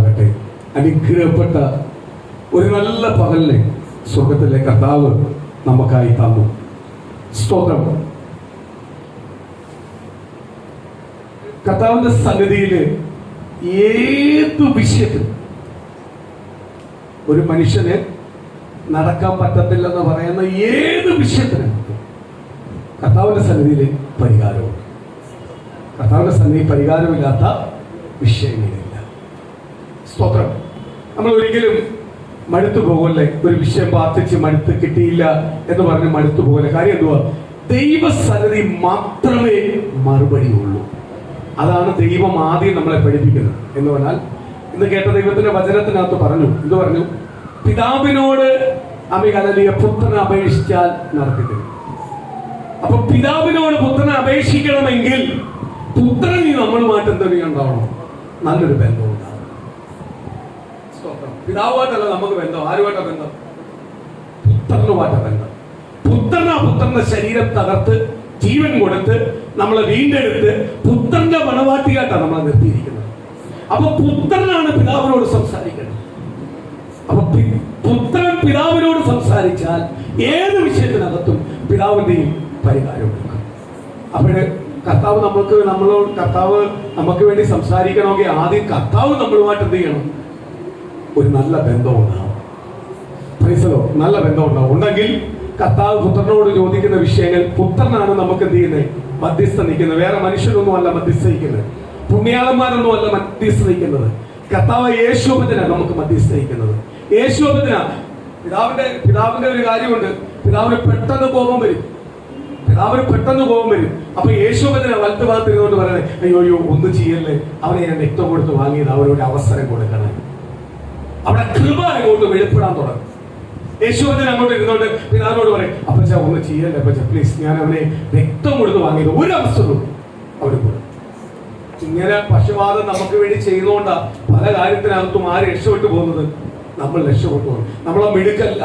പോകട്ടെ. അനുഗ്രഹപ്പെട്ട ഒരു നല്ല പകലിനെ സ്വർഗത്തിലെ കർത്താവ് നമുക്കായി തന്നു. സ്തോത്രം. കർത്താവിന്റെ സന്നിധിയിൽ ഏതു വിഷയത്തിൽ ഒരു മനുഷ്യന് നടക്കാൻ പറ്റത്തില്ലെന്ന് പറയുന്ന ഏത് വിഷയത്തിനും കർത്താവിന്റെ സന്നിധിയിൽ പരിഹാരമുണ്ട്. കർത്താവിന്റെ സന്നിധി പരിഹാരമില്ലാത്ത വിഷയങ്ങളില്ല. സ്തോത്രം. നമ്മൾ ഒരിക്കലും മടുത്തു പോകല്ലേ. ഒരു വിഷയം പ്രാർത്ഥിച്ച് മടുത്ത് കിട്ടിയില്ല എന്ന് പറഞ്ഞ് മടുത്തു പോകല്ലേ. കാര്യം എന്തുവാ? ദൈവസന്നിധി മാത്രമേ മറുപടി ഉള്ളൂ. അതാണ് ദൈവം ആദ്യം നമ്മളെ പഠിപ്പിക്കുന്നത്. എന്ന് പറഞ്ഞാൽ ഇന്ന് കേട്ട ദൈവത്തിന്റെ വചനത്തിനകത്ത് പറഞ്ഞു, ഇത് പറഞ്ഞു, പിതാവിനോട് അമികലലിയ പുത്രനെ അപേക്ഷിച്ചാൽ നടത്തിത്തരും. അപ്പൊ പിതാവിനോട് പുത്രനെ അപേക്ഷിക്കണമെങ്കിൽ പുത്രൻ നമ്മളുമായിട്ട് എന്തെങ്കിലും ഉണ്ടാവണം, നല്ലൊരു ബന്ധം ഉണ്ടാവണം. പിതാവുമായിട്ടല്ല നമുക്ക് ബന്ധം. ആരുമായിട്ടാ ബന്ധം? പുത്രനുമായിട്ടാ ബന്ധം. പുത്രന്റെ ശരീരം തകർത്ത് ജീവൻ കൊടുത്ത് നമ്മളെ വീണ്ടെടുത്ത് പുത്രന്റെ മണവാട്ടിയായിട്ടാണ് നമ്മളെ നിർത്തിയിരിക്കുന്നത്. അപ്പൊ പുത്രനാണ് പിതാവിനോട് സംസാരിക്കുന്നത്. അപ്പൊ പുത്രൻ പിതാവിനോട് സംസാരിച്ചാൽ ഏത് വിഷയത്തിനകത്തും പിതാവിന്റെയും പരിഹാരം എടുക്കും. അപ്പോഴ് കർത്താവ് നമുക്ക് വേണ്ടി സംസാരിക്കണമെങ്കിൽ ആദ്യം കർത്താവ് നമ്മളുമായിട്ട് എന്ത് ചെയ്യണം? ഒരു നല്ല ബന്ധം ഉണ്ടാവും. നല്ല ബന്ധം ഉണ്ടാവും. ഉണ്ടെങ്കിൽ കർത്താവ് പുത്രനോട് ചോദിക്കുന്ന വിഷയങ്ങൾ പുത്രനാണ് നമുക്ക് എന്ത് ചെയ്യുന്നത്? മധ്യസ്ഥ നിൽക്കുന്നത്. വേറെ മനുഷ്യരൊന്നും അല്ല മധ്യസ്ഥ നിൽക്കുന്നത്. പുണ്യാളന്മാരൊന്നും അല്ല മധ്യസ്ഥ നിൽക്കുന്നത്. കർത്താവ് യേശുവിനാണ് നമുക്ക് മധ്യസ്ഥ നിൽക്കുന്നത്. യേശുവിനാ. പിതാവിന്റെ ഒരു കാര്യമുണ്ട്. പിതാവിന് പെട്ടെന്ന് കോപം വരും. അപ്പൊ യേശുവിനെ വലത്ത് ഭാഗത്തിരുന്നോണ്ട് പറയണേ, അയ്യോ ഒന്നും ചെയ്യല്ലേ, അവനെ ഞാൻ രക്തം കൊടുത്ത് വാങ്ങിയത്, അവരൊരു അവസരം കൊടുക്കണം. അവിടെ കൃപ അങ്ങോട്ട് വെളിപ്പെടാൻ തുടങ്ങും. യേശുവിനെ അങ്ങോട്ട് ഇരുന്നോണ്ട് പിതാവിനോട് പറയും, അപ്പച്ച ഒന്നും ചെയ്യല്ലേ അപ്പച്ച പ്ലീസ്, ഞാൻ അവനെ രക്തം കൊടുത്ത് വാങ്ങിയത്, ഒരു അവസരവും അവര് കൊടുക്കും. ഇങ്ങനെ പക്ഷപാതം നമുക്ക് വേണ്ടി ചെയ്യുന്നോണ്ടാ പല കാര്യത്തിനകത്തും ആര് രക്ഷപ്പെട്ടു പോകുന്നത്? നമ്മൾ രക്ഷപ്പെട്ടു പോകും. നമ്മളെ മിടുക്കല്ല.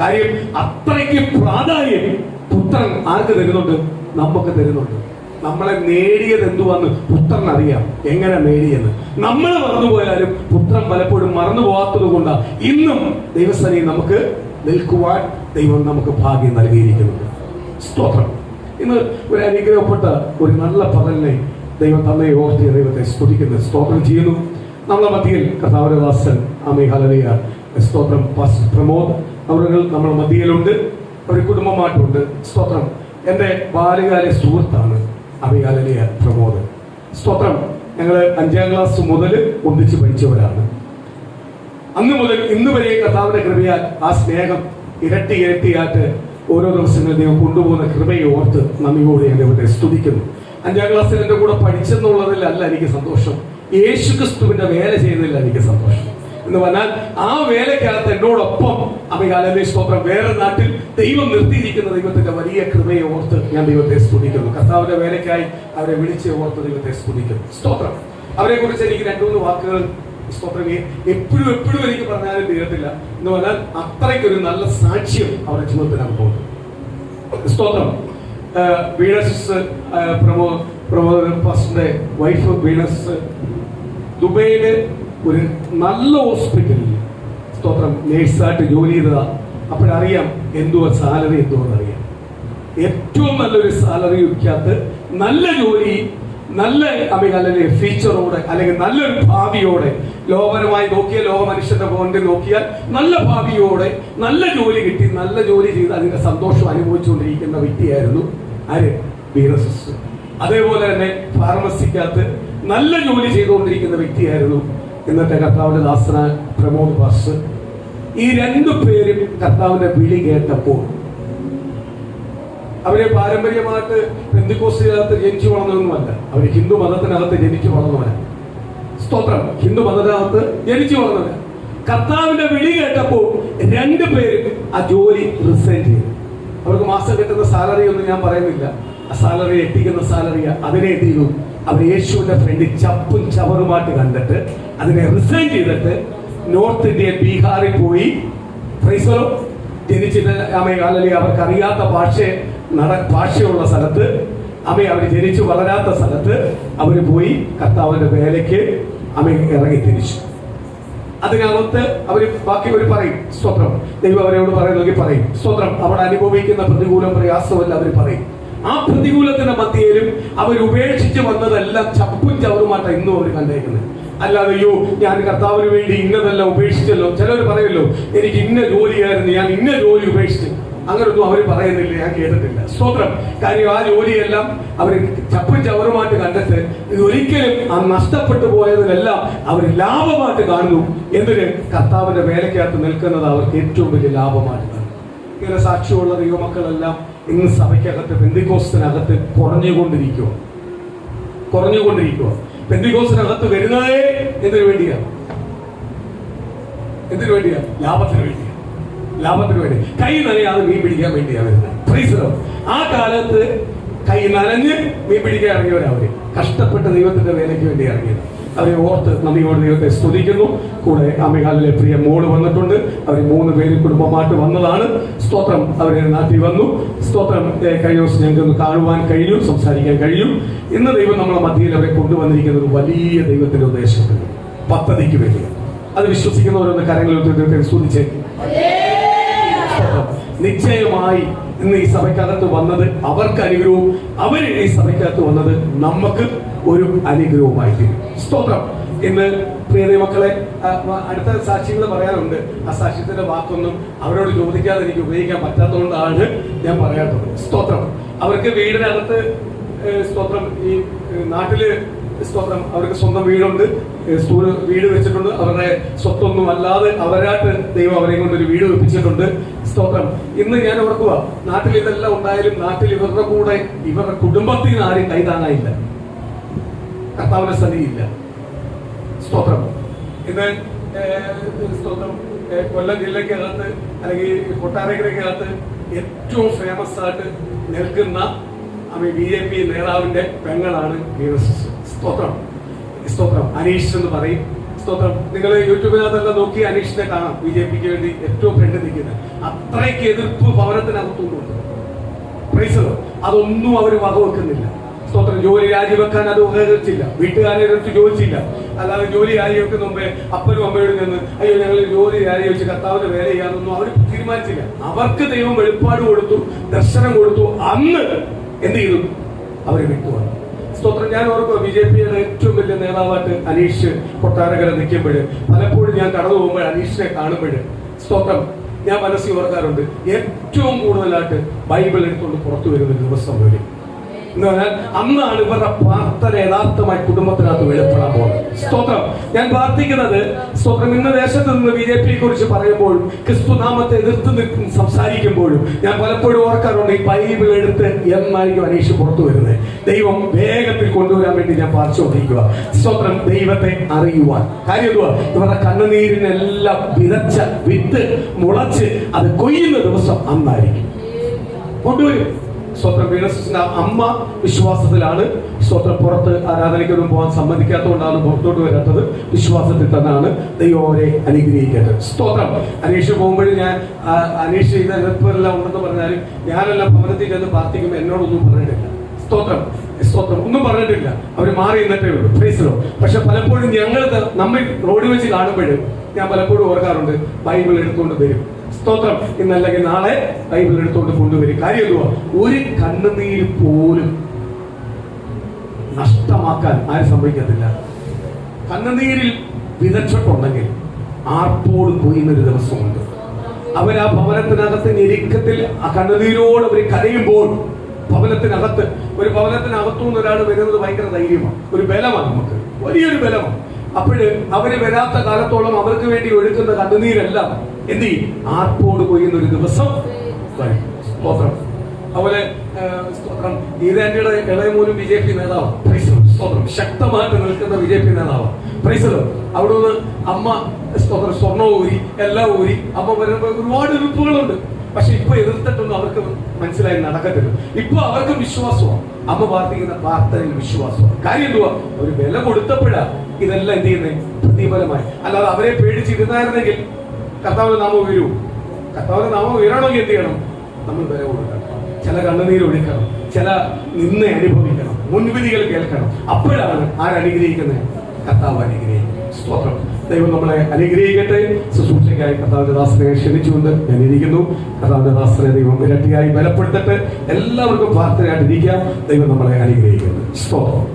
കാര്യം അത്രയ്ക്ക് പ്രാധാന്യം പുത്രൻ ആർക്ക് തരുന്നുണ്ട്? നമുക്ക് തരുന്നുണ്ട്. നമ്മളെ നേടിയത് എന്തുവാന്ന് പുത്രൻ അറിയാം. എങ്ങനെ നേടിയെന്ന് നമ്മൾ മറന്നുപോയാലും പുത്രൻ പലപ്പോഴും മറന്നു പോകാത്തത് കൊണ്ടാണ് ഇന്നും ദൈവസന്നിധി നമുക്ക് നിൽക്കുവാൻ ദൈവം നമുക്ക് ഭാഗ്യം നൽകിയിരിക്കുന്നുണ്ട്. സ്തോത്രം. ഇന്ന് ഒരു അനുഗ്രഹപ്പെട്ട ഒരു നല്ല പകലിനെ ദൈവം തന്നെ ഓർത്തിയ ദൈവത്തെ സ്തുതിക്കുന്നു, സ്തോത്രം ചെയ്യുന്നു. നമ്മളെ മധ്യയിൽ കർത്താവിന്റെ ദാസൻ ഹല്ലേലൂയ സ്തോത്രം പ്രമോദ് അവർ നമ്മുടെ മധ്യയിലുണ്ട്. ഒരു കുടുംബമായിട്ടുണ്ട്. സ്തോത്രം. എൻ്റെ ബാല്യകാല സുഹൃത്താണ് ഹല്ലേലൂയ പ്രമോദ്. സ്തോത്രം. ഞങ്ങൾ 5ാം ക്ലാസ് മുതൽ ഒന്നിച്ച് പഠിച്ചവരാണ്. അന്ന് മുതൽ ഇന്ന് വരെ കർത്താവിന്റെ കൃപയാൽ ആ സ്നേഹം ഇരട്ടിയായിട്ട് ഓരോ ദിവസങ്ങളും ദൈവം കൊണ്ടുപോകുന്ന കൃപയെ ഓർത്ത് നന്ദിയോടെ ഞാൻ ദൈവത്തെ സ്തുതിക്കുന്നു. 5ാം ക്ലാസ്സിൽ എൻ്റെ കൂടെ പഠിച്ചെന്നുള്ളതിലല്ല എനിക്ക് സന്തോഷം, യേശുക്രിസ്തുവിന്റെ വേല ചെയ്യുന്നതിൽ എനിക്ക് സന്തോഷം. എന്ന് പറഞ്ഞാൽ ആ വേലക്കകത്ത് എന്നോടൊപ്പം ഹല്ലേലൂയ സ്തോത്രം വേറെ നാട്ടിൽ ദൈവം നിർത്തിയിരിക്കുന്ന ദൈവത്തിന്റെ വലിയ കൃപയെ ഓർത്ത് ഞാൻ ദൈവത്തെ സ്തുതിക്കുന്നു. കർത്താവിന്റെ വേലയ്ക്കായി അവരെ വിളിച്ച് ഓർത്ത് ദൈവത്തെ സ്തുതിക്കുന്നു. സ്തോത്രം. അവരെ കുറിച്ച് എനിക്ക് 2-3 വാക്കുകൾ സ്തോത്രം എപ്പോഴും എനിക്ക് പറഞ്ഞാലും തീരത്തില്ല. എന്ന് പറഞ്ഞാൽ അത്രയ്ക്കൊരു നല്ല സാക്ഷ്യം അവരുടെ ജീവിതത്തിലാണ് പോകുന്നത്. സ്തോത്രം. വീണസ് പ്രമോദ് പാസ്റ്ററിന്റെ വൈഫ് വീണസ് ദുബൈയില് ഒരു നല്ല ഹോസ്പിറ്റലിൽ സ്തോത്രം നേഴ്സായിട്ട് ജോലി ചെയ്തതാ. അപ്പോഴറിയാം എന്തുവാ സാലറി എന്തുവെന്നറിയാം. ഏറ്റവും നല്ലൊരു സാലറി വയ്ക്കാത്ത നല്ല ജോലി, നല്ല അല്ലെങ്കിൽ ഫീച്ചറോടെ അല്ലെങ്കിൽ നല്ലൊരു ഭാവിയോടെ ലോകപരമായി നോക്കിയാൽ ലോക മനുഷ്യന്റെ പോയിന്റ് നോക്കിയാൽ നല്ല ഭാവിയോടെ നല്ല ജോലി കിട്ടി നല്ല ജോലി ചെയ്ത് അതിന്റെ സന്തോഷം അനുഭവിച്ചുകൊണ്ടിരിക്കുന്ന വ്യക്തിയായിരുന്നു ആര്? വീണസ്. അതേപോലെ തന്നെ ഫാർമസിക്കകത്ത് നല്ല ജോലി ചെയ്തുകൊണ്ടിരിക്കുന്ന വ്യക്തിയായിരുന്നു ഇന്നത്തെ കർത്താവിന്റെ ദാസന പ്രമോദ് പാസ്റ്റർ. ഈ 2 പേരും കർത്താവിന്റെ വിളി കേട്ടപ്പോൾ അവരെ പാരമ്പര്യമായിട്ട് പെന്തിക്കോസ്തിനകത്ത് ജനിച്ചു വളർന്നതൊന്നുമല്ല, അവര് ഹിന്ദു മതത്തിനകത്ത് ജനിച്ചു വളർന്നവരാണ്. സ്തോത്രം. ഹിന്ദു മതത്തിനകത്ത് ജനിച്ചു വളർന്നവരാണ്. കർത്താവിന്റെ വിളി കേട്ടപ്പോൾ 2 പേരും ആ ജോലി റിസൈൻ ചെയ്തു. അവർക്ക് മാസം കിട്ടുന്ന സാലറി ഒന്നും ഞാൻ പറയുന്നില്ല, ആ സാലറി എത്തിക്കുന്ന സാലറിയാ. അതിനെ എന്ത് ചെയ്തു? അവർ യേശുവിന്റെ ഫ്രണ്ടിൽ ചപ്പും ചവറുമായിട്ട് കണ്ടിട്ട് അതിനെ റിസൈൻ ചെയ്തിട്ട് നോർത്ത് ഇന്ത്യയിൽ ബീഹാറിൽ പോയി ജനിച്ചിട്ട് അല്ലെങ്കിൽ അവർക്ക് അറിയാത്ത ഭാഷയുള്ള സ്ഥലത്ത് അവർ ജനിച്ചു വളരാത്ത സ്ഥലത്ത് അവർ പോയി കർത്താവിന്റെ വേലയ്ക്ക് ഇറങ്ങി തിരിച്ചു. അതിനകത്ത് ബാക്കി അവർ പറയും സ്തോത്രം. ദൈവം അവരോട് പറയുന്നെങ്കിൽ പറയും സ്തോത്രം. അവിടെ അനുഭവിക്കുന്ന പ്രതികൂലം പ്രയാസമല്ല അവർ പറയും. ആ പ്രതികൂലത്തിന്റെ മധ്യയിലും അവർ ഉപേക്ഷിച്ച് വന്നതെല്ലാം ചപ്പും ചവറുമായിട്ടാണ് ഇന്നും അവർ കണ്ടേക്കുന്നത്. അല്ലാതെ അയ്യോ ഞാൻ കർത്താവിന് വേണ്ടി ഇന്നതെല്ലാം ഉപേക്ഷിച്ചല്ലോ. ചിലർ പറയുമല്ലോ എനിക്ക് ഇന്ന ജോലിയായിരുന്നു, ഞാൻ ഇന്ന ജോലി ഉപേക്ഷിച്ചു. അങ്ങനൊന്നും അവർ പറയുന്നില്ല, ഞാൻ കേട്ടിട്ടില്ല. സ്തോത്രം. കാര്യം ആ ജോലിയെല്ലാം അവർ ചപ്പും ചവറുമായിട്ട് കണ്ടിട്ട് ഒരിക്കലും ആ നഷ്ടപ്പെട്ടു പോയതിനെല്ലാം അവർ ലാഭമായിട്ട് കാണുന്നു. എന്തിന്? കർത്താവിന്റെ വേലയ്ക്കകത്ത് നിൽക്കുന്നത് അവർക്ക് ഏറ്റവും വലിയ ലാഭമായിട്ട് കാണും. ഇങ്ങനെ സാക്ഷ്യമുള്ള ദൈവമക്കളെല്ലാം ഇന്ന് സഭയ്ക്കകത്ത് പെന്തിക്കോസ്തിനകത്ത് കുറഞ്ഞുകൊണ്ടിരിക്കുക. പെന്തിക്കോസ്തിനകത്ത് വരുന്നതേ എന്തിനു വേണ്ടിയാ? ലാഭത്തിന് വേണ്ടി. കൈ നനയാതെ മീൻ പിടിക്കാൻ വേണ്ടിയാ വരുന്നത്. ആ കാലത്ത് കൈ നനഞ്ഞ് മീൻ പിടിക്കാൻ ഇറങ്ങിയവരവര് കഷ്ടപ്പെട്ട് ദൈവത്തിന്റെ വേലയ്ക്ക് വേണ്ടി ഇറങ്ങിയത്. അവരെ ഓർത്ത് നന്ദിയോട് ദൈവത്തെ സ്തുതിക്കുന്നു. കൂടെ അമികാലിലെ പ്രിയ മോള് വന്നിട്ടുണ്ട്. അവർ 3 പേര് കുടുംബമായിട്ട് വന്നതാണ്. സ്തോത്രം. അവരെ നാട്ടിൽ വന്നു. സ്തോത്രം. കഴിഞ്ഞ ദിവസം ഞങ്ങൾക്ക് കാണുവാൻ കഴിഞ്ഞു, സംസാരിക്കാൻ കഴിഞ്ഞു. ഇന്ന് ദൈവം നമ്മളെ മധ്യയിൽ അവരെ കൊണ്ടുവന്നിരിക്കുന്ന ഒരു വലിയ ദൈവത്തിന്റെ ഉദ്ദേശത്തിന്, പദ്ധതിക്ക് വേണ്ടി. അത് വിശ്വസിക്കുന്നവരൊന്ന് കരങ്ങളിൽ ദൈവത്തെ സ്തുതിച്ചേക്കും. നിശ്ചയമായി ഇന്ന് ഈ സഭയ്ക്കകത്ത് വന്നത് അവർക്ക് അനുഗ്രഹവും, അവർ ഈ സഭയ്ക്കകത്ത് വന്നത് നമുക്ക് ഒരു അനുഗ്രഹവുമായി. സ്തോത്രം. ഇന്ന് പ്രിയ ദൈവമക്കളെ, അടുത്ത സാക്ഷികൾ പറയാനുണ്ട്. ആ സാക്ഷ്യത്തിന്റെ വാക്കൊന്നും അവരോട് ചോദിക്കാതെ എനിക്ക് ഉപയോഗിക്കാൻ പറ്റാത്തതുകൊണ്ടാണ് ഞാൻ പറയാത്തത്. സ്തോത്രം. അവർക്ക് വീടിനകത്ത് സ്തോത്രം, ഈ നാട്ടില് സ്തോത്രം, അവർക്ക് സ്വന്തം വീടുണ്ട്, വീട് വെച്ചിട്ടുണ്ട്. അവരുടെ സ്വത്തൊന്നും അല്ലാതെ അവരായിട്ട് ദൈവം അവരെ കൊണ്ട് ഒരു വീട് വെപ്പിച്ചിട്ടുണ്ട്. സ്തോത്രം. ഇന്ന് ഞാൻ ഓർക്കുക, നാട്ടിൽ ഇതെല്ലാം ഉണ്ടായാലും നാട്ടിൽ ഇവരുടെ കൂടെ ഇവരുടെ കുടുംബത്തിന് ആരും കൈതാങ്ങായില്ല, കർത്താവിന്റെ സന്നിധിയില്ല. സ്തോത്രം. ഇന്ന് സ്തോത്രം, കൊല്ലം ജില്ലക്കകത്ത് അല്ലെങ്കിൽ കൊട്ടാരക്കരയ്ക്കകത്ത് ഏറ്റവും ഫേമസ് ആയിട്ട് നിൽക്കുന്ന BJP നേതാവിന്റെ പെങ്ങളാണ് വീണസിസ്റ്റർ. സ്തോത്രം. അനീഷ് എന്ന് പറയും. സ്തോത്രം. നിങ്ങൾ യൂട്യൂബിനകത്തെല്ലാം നോക്കി അനീഷിനെ കാണാം. BJPക്ക് വേണ്ടി ഏറ്റവും ഫ്രണ്ട് നിൽക്കുന്നത്. അത്രയ്ക്ക് എതിർപ്പ് ഭവനത്തിനകത്തുണ്ട്. അതൊന്നും അവർ വകവെക്കുന്നില്ല. സ്തോത്രം. ജോലി രാജിവെക്കാൻ അത് ഉപകരിച്ചില്ല, വീട്ടുകാരെ എടുത്ത് ചോദിച്ചില്ല. അല്ലാതെ ജോലി രാജിവെക്കുന്ന മുമ്പേ അപ്പനും അമ്മയോട് നിന്ന് അയ്യോ ഞങ്ങൾ ജോലി രാജിവെച്ച് കർത്താവിന്റെ വേല ചെയ്യാനൊന്നും അവർ തീരുമാനിച്ചില്ല. അവർക്ക് ദൈവം വെളിപ്പാട് കൊടുത്തു, ദർശനം കൊടുത്തു. അന്ന് എന്ത് ചെയ്തു? അവരെ വിട്ടുവന്നു. സ്തോത്രം. ഞാൻ ഓർക്കുക, BJPയുടെ ഏറ്റവും വലിയ നേതാവായിട്ട് അനീഷ് കൊട്ടാരക്കര നിൽക്കുമ്പോൾ പലപ്പോഴും ഞാൻ കടന്നു പോകുമ്പോൾ അനീഷിനെ കാണുമ്പോൾ സ്തോത്രം, ഞാൻ മനസ്സിൽ ഓർക്കാറുണ്ട്, ഏറ്റവും കൂടുതലായിട്ട് ബൈബിൾ എടുത്തുകൊണ്ട് പുറത്തു വരുന്ന ദിവസം വരും എന്ന് പറഞ്ഞാൽ അന്നാണ് ഇവരുടെ പ്രാർത്ഥന യഥാർത്ഥമായി കുടുംബത്തിനകത്ത് വെളിപ്പെടാൻ പോകുന്നത്. സ്തോത്രം. ഞാൻ പ്രാർത്ഥിക്കുന്നത് സ്തോത്രം, ഇന്ന് ദേശത്ത് നിന്ന് BJPയെ കുറിച്ച് പറയുമ്പോഴും ക്രിസ്തുനാമത്തെ എതിർത്ത് സംസാരിക്കുമ്പോഴും ഞാൻ പലപ്പോഴും ഓർക്കാറുണ്ട്, ഈ ബൈബിൾ എടുത്ത് എന്നായിരിക്കും അനീഷ് പുറത്തു വരുന്നത്. ദൈവം വേഗത്തിൽ കൊണ്ടുവരാൻ വേണ്ടി ഞാൻ പ്രാർത്ഥിച്ചുകൊണ്ടിരിക്കുക. സ്തോത്രം. ദൈവത്തെ അറിയുവാൻ കാര്യം എന്തുവാ? ഇവരുടെ കണ്ണുനീരിനെല്ലാം വിതച്ച വിത്ത് മുളച്ച് അത് കൊയ്യുന്ന ദിവസം അന്നായിരിക്കും കൊണ്ടുവരും. സ്തോത്രം. വീണസിന്റെ അമ്മ വിശ്വാസത്തിലാണ്. സ്തോത്രം. പുറത്ത് ആരാധനയ്ക്കൊന്നും പോകാൻ സമ്മതിക്കാത്തതുകൊണ്ടാണ് പുറത്തോട്ട് വരാത്തത്. വിശ്വാസത്തിൽ തന്നെയാണ്. ദൈവം അവരെ അനുഗ്രഹിക്കട്ടെ. സ്തോത്രം. അനീഷ് പോകുമ്പോഴും ഞാൻ അനീഷ് ചെയ്ത എതിർപ്പെല്ലാം ഉണ്ടെന്ന് പറഞ്ഞാലും ഞാനെല്ലാം ഭവനത്തിൽ ചെന്ന് പ്രാർത്ഥിക്കുമ്പോൾ എന്നോടൊന്നും പറഞ്ഞിട്ടില്ല. സ്തോത്രം. ഒന്നും പറഞ്ഞിട്ടില്ല. അവർ മാറി നിന്നിട്ടേ ഉള്ളൂ. പ്രൈസ്. പക്ഷെ പലപ്പോഴും ഞങ്ങൾ നമ്മൾ റോഡിൽ വെച്ച് കാണുമ്പോഴും ഞാൻ പലപ്പോഴും ഓർക്കാറുണ്ട്, ബൈബിൾ എടുത്തുകൊണ്ട് വരും. സ്തോത്രം. ഇന്നല്ലെങ്കിൽ നാളെ ബൈബിൾ എടുത്തുകൊണ്ട് കൊണ്ടുവരും. കാര്യം എന്തുവാ? ഒരു കണ്ണുനീര് പോലും നഷ്ടമാക്കാൻ ആരും സംഭവിക്കത്തില്ല. കണ്ണുനീരിൽ വിതച്ചിട്ടുണ്ടെങ്കിൽ ആർപ്പോട് കൊയ്യുന്നൊരു ദിവസമുണ്ട്. അവർ ആ ഭവനത്തിനകത്ത് ഞെരുക്കത്തിൽ ആ കണ്ണുനീരോട് അവർ കരയുമ്പോൾ ഒരു ഭവനത്തിനകത്തുനിന്ന് ഒരാൾ വരുന്നത് ഭയങ്കര ധൈര്യമാണ്, ഒരു ബലമാണ്, നമുക്ക് വലിയൊരു ബലമാണ്. അപ്പോഴ് അവര് വരാത്ത കാലത്തോളം അവർക്ക് വേണ്ടി ഒഴുക്കുന്ന കണ്ണുനീരെല്ലാം എന്ത് ചെയ്യും? ആർപ്പോട് കൊയ്യുന്ന ഒരു ദിവസം വരും. സ്തോത്രം. അതുപോലെ സ്തോത്രം, ഗീതാന്റിയുടെ ഇളയമൂലും BJP നേതാവാണ്. സ്തോത്രം. ശക്തമായിട്ട് നിൽക്കുന്ന BJP നേതാവാണ്. പ്രൈസലോ. അവിടെ നിന്ന് അമ്മ സ്തോത്രം സ്വർണ്ണവും ഊരി എല്ലാം ഊരി അമ്മ വരുമ്പോൾ ഒരുപാട് എതിർപ്പുകളുണ്ട്. പക്ഷെ ഇപ്പൊ എതിർത്തിട്ടൊന്നും അവർക്ക് മനസ്സിലായി നടക്കത്തില്ല. ഇപ്പൊ അവർക്ക് വിശ്വാസമാണ്. അമ്മ പ്രാർത്ഥിക്കുന്ന പ്രാർത്ഥനയിൽ വിശ്വാസമാണ്. കാര്യം എന്തുവാ? ഒരു വില കൊടുത്തപ്പോഴാ ഇതെല്ലാം എന്ത് ചെയ്യുന്നത്? പ്രതിഫലമായി. അല്ലാതെ അവരെ പേടിച്ചിരുന്നായിരുന്നെങ്കിൽ കർത്താവിന്റെ നാമം ഉയരൂ. കർത്താവിന്റെ നാമം ഉയരണമെങ്കിൽ എന്ത് ചെയ്യണം? നമ്മൾ വില കൊടുക്കണം, ചില കണ്ണുനീര് ഒഴിക്കണം, ചില നിന്ന അനുഭവിക്കണം, മുൻവിധികൾ കേൾക്കണം. അപ്പോഴാണ് ആരനുഗ്രഹിക്കുന്നത്? കർത്താവ് അനുഗ്രഹിക്കുന്നത്. സ്തോത്രം. ദൈവം നമ്മളെ അനുഗ്രഹിക്കട്ടെ. ശുശ്രൂഷയ്ക്കായി കർത്താവിന്റെ ദാസനെ ക്ഷണിച്ചുകൊണ്ട് ഞാൻ ഇരിക്കുന്നു. കർത്താവിന്റെ ദാസനെ ദൈവം ഇരട്ടിയായി ബലപ്പെടുത്തട്ടെ. എല്ലാവർക്കും പ്രാർത്ഥനയായിട്ടിരിക്കാം. ദൈവം നമ്മളെ അനുഗ്രഹിക്കുന്നു. സ്തോത്രം.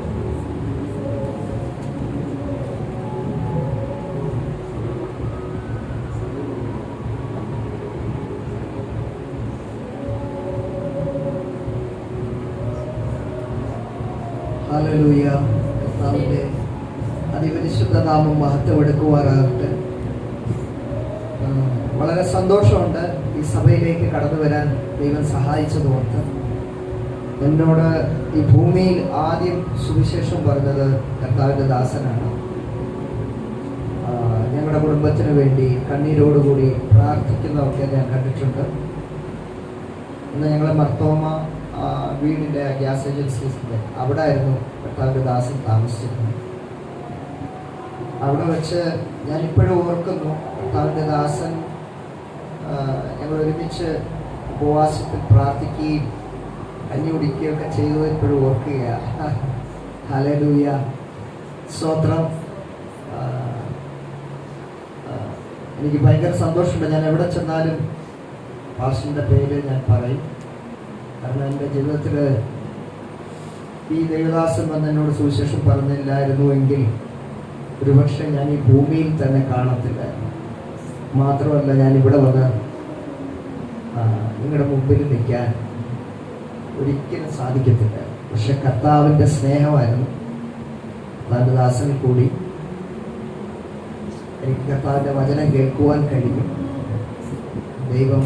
ഹല്ലേലൂയ. കർത്താവിന്റെ അതിപരിശുദ്ധ നാമം മഹത്വമെടുക്കുവാനാകട്ടെ. വളരെ സന്തോഷമുണ്ട് ഈ സഭയിലേക്ക് കടന്നു വരാൻ ദൈവം സഹായിച്ചതുകൊണ്ട്. എന്നോട് ഈ ഭൂമിയിൽ ആദ്യം സുവിശേഷം പറഞ്ഞത് കർത്താവിൻ്റെ ദാസനാണ്. ഞങ്ങളുടെ കുടുംബത്തിന് വേണ്ടി കണ്ണീരോടുകൂടി പ്രാർത്ഥിക്കുന്നതൊക്കെ ഞാൻ കണ്ടിട്ടുണ്ട്. ഇന്ന് ഞങ്ങളെ മർത്തോമ വീടിൻ്റെ ഗ്യാസ് ഏജൻസീസിൻ്റെ അവിടെ ആയിരുന്നു കർത്താവിൻ്റെ ദാസൻ താമസിച്ചിരുന്നത്. അവിടെ വെച്ച് ഞാനിപ്പോഴും ഓർക്കുന്നു, കർത്താവിൻ്റെ ദാസൻ ഞങ്ങൾ ഒരുമിച്ച് ഉപവാസത്തിൽ പ്രാർത്ഥിക്കുകയും കഞ്ഞി കുടിക്കുകയൊക്കെ ചെയ്തത് ഇപ്പോഴും ഓർക്കുകയാണ്. ഹല്ലേലൂയ, സ്തോത്രം. എനിക്ക് ഭയങ്കര സന്തോഷമുണ്ട്. ഞാൻ എവിടെ ചെന്നാലും പാസ്റ്ററിൻ്റെ പേര് ഞാൻ പറയും. കാരണം എൻ്റെ ജീവിതത്തിൽ ഈ ദേവദാസൻ വന്ന് എന്നോട് സുവിശേഷം പറഞ്ഞില്ലായിരുന്നു എങ്കിൽ ഒരുപക്ഷെ ഞാൻ ഈ ഭൂമിയിൽ തന്നെ കാണത്തില്ലായിരുന്നു. മാത്രമല്ല, ഞാനിവിടെ വന്ന് നിങ്ങളുടെ മുമ്പിൽ നിൽക്കാൻ ഒരിക്കലും സാധിക്കത്തില്ല. പക്ഷെ കർത്താവിൻ്റെ സ്നേഹമായിരുന്നു. കർത്താവിൻ്റെ ദാസനിൽ കൂടി എനിക്ക് കർത്താവിൻ്റെ വചനം കേൾക്കുവാൻ കഴിയും. ദൈവം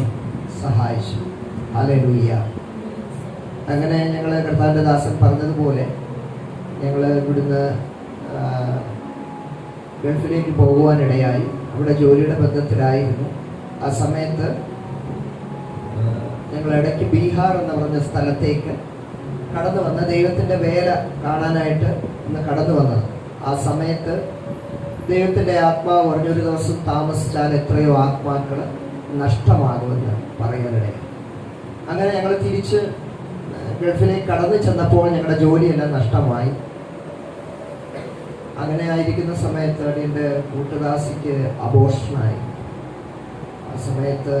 സഹായിച്ചു. ഹല്ലേലൂയ. അങ്ങനെ ഞങ്ങൾ കർത്താവിൻ്റെ ദാസൻ പറഞ്ഞതുപോലെ ഞങ്ങൾ ഇവിടുന്ന് ഗൾഫിലേക്ക് പോകുവാനിടയായി. അവിടെ ജോലിയുടെ ബന്ധത്തിലായിരുന്നു. ആ സമയത്ത് ഞങ്ങൾ ഇടയ്ക്ക് ബീഹാർ എന്ന് പറഞ്ഞ സ്ഥലത്തേക്ക് കടന്നു വന്ന ദൈവത്തിൻ്റെ വേല കാണാനായിട്ട് ഇന്ന് കടന്നു വന്നത്. ആ സമയത്ത് ദൈവത്തിൻ്റെ ആത്മാവ് പറഞ്ഞൊരു ദിവസം താമസിച്ചാൽ എത്രയോ ആത്മാക്കൾ നഷ്ടമാകുമെന്ന് പറയാനിടയായി. അങ്ങനെ ഞങ്ങൾ തിരിച്ച് ഗൾഫിലേക്ക് കടന്നു ചെന്നപ്പോൾ ഞങ്ങളുടെ ജോലിയെല്ലാം നഷ്ടമായി. അങ്ങനെ ആയിരിക്കുന്ന സമയത്ത് എൻ്റെ കൂട്ടുദാസിക്ക് അബോർഷനായി. ആ സമയത്ത്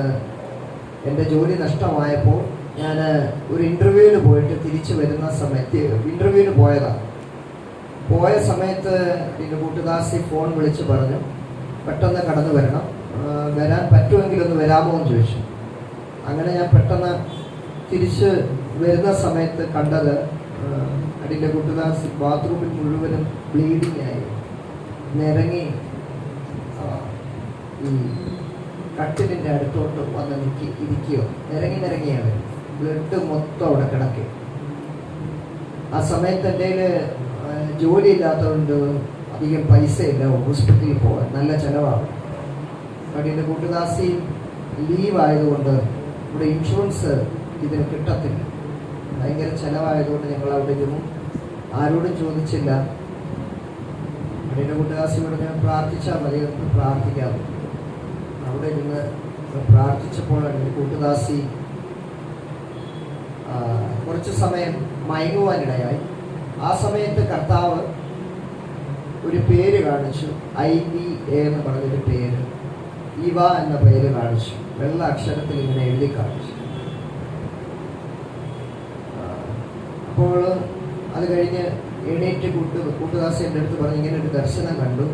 എൻ്റെ ജോലി നഷ്ടമായപ്പോൾ ഞാൻ ഒരു ഇൻ്റർവ്യൂവിന് പോയിട്ട് തിരിച്ചു വരുന്ന സമയത്ത് ഇൻ്റർവ്യൂവിന് പോയതാണ്. പോയ സമയത്ത് എൻ്റെ കൂട്ടുദാസി ഫോൺ വിളിച്ച് പറഞ്ഞു, പെട്ടെന്ന് കടന്നു വരണം, വരാൻ പറ്റുമെങ്കിലൊന്ന് വരാമോ എന്ന് ചോദിച്ചു. അങ്ങനെ ഞാൻ പെട്ടെന്ന് തിരിച്ച് വരുന്ന സമയത്ത് കണ്ടത് അതിൻ്റെ കൂട്ടുദാസി ബാത്റൂമിൽ മുഴുവനും ബ്ലീഡിങ് ആയി നിരങ്ങി ഈ കട്ടിലിൻ്റെ അടുത്തോട്ട് വന്ന് ഇരിക്കുകയോ നിരങ്ങിയാണ്. ബ്ലഡ് മൊത്തം അവിടെ കിടക്കുക. ആ സമയത്ത് എൻ്റെ ജോലി ഇല്ലാത്തതുകൊണ്ട് അധികം പൈസ ഇല്ല ഹോസ്പിറ്റലിൽ പോകാൻ, നല്ല ചിലവാണ്. അതിൻ്റെ കൂട്ടുദാസി ലീവായതുകൊണ്ട് ഇവിടെ ഇൻഷുറൻസ് ഇതിന് കിട്ടത്തില്ല. ഭയങ്കര ചിലവായതുകൊണ്ട് ഞങ്ങൾ അവിടെ ഇരുന്നു, ആരോടും ചോദിച്ചില്ല. അതിൻ്റെ കൂട്ടുദാസി പറഞ്ഞ് പ്രാർത്ഥിച്ചാൽ മതി, നമുക്ക് പ്രാർത്ഥിക്കാം. അവിടെ ഇരുന്ന് പ്രാർത്ഥിച്ചപ്പോഴാണ് എൻ്റെ കൂട്ടുദാസി കുറച്ച് സമയം മയങ്ങുവാനിടയായി. ആ സമയത്ത് കർത്താവ് ഒരു പേര് കാണിച്ചു, IVA എന്ന് പറഞ്ഞൊരു പേര്, ഇവ എന്ന പേര് കാണിച്ചു. വെള്ള അക്ഷരത്തിൽ ഇങ്ങനെ എഴുതി കാണിച്ചു. അപ്പോൾ അത് കഴിഞ്ഞ് എണീറ്റ് കൂട്ടുദാസി എൻ്റെ അടുത്ത് പറഞ്ഞ് ഇങ്ങനെ ഒരു ദർശനം കണ്ടു,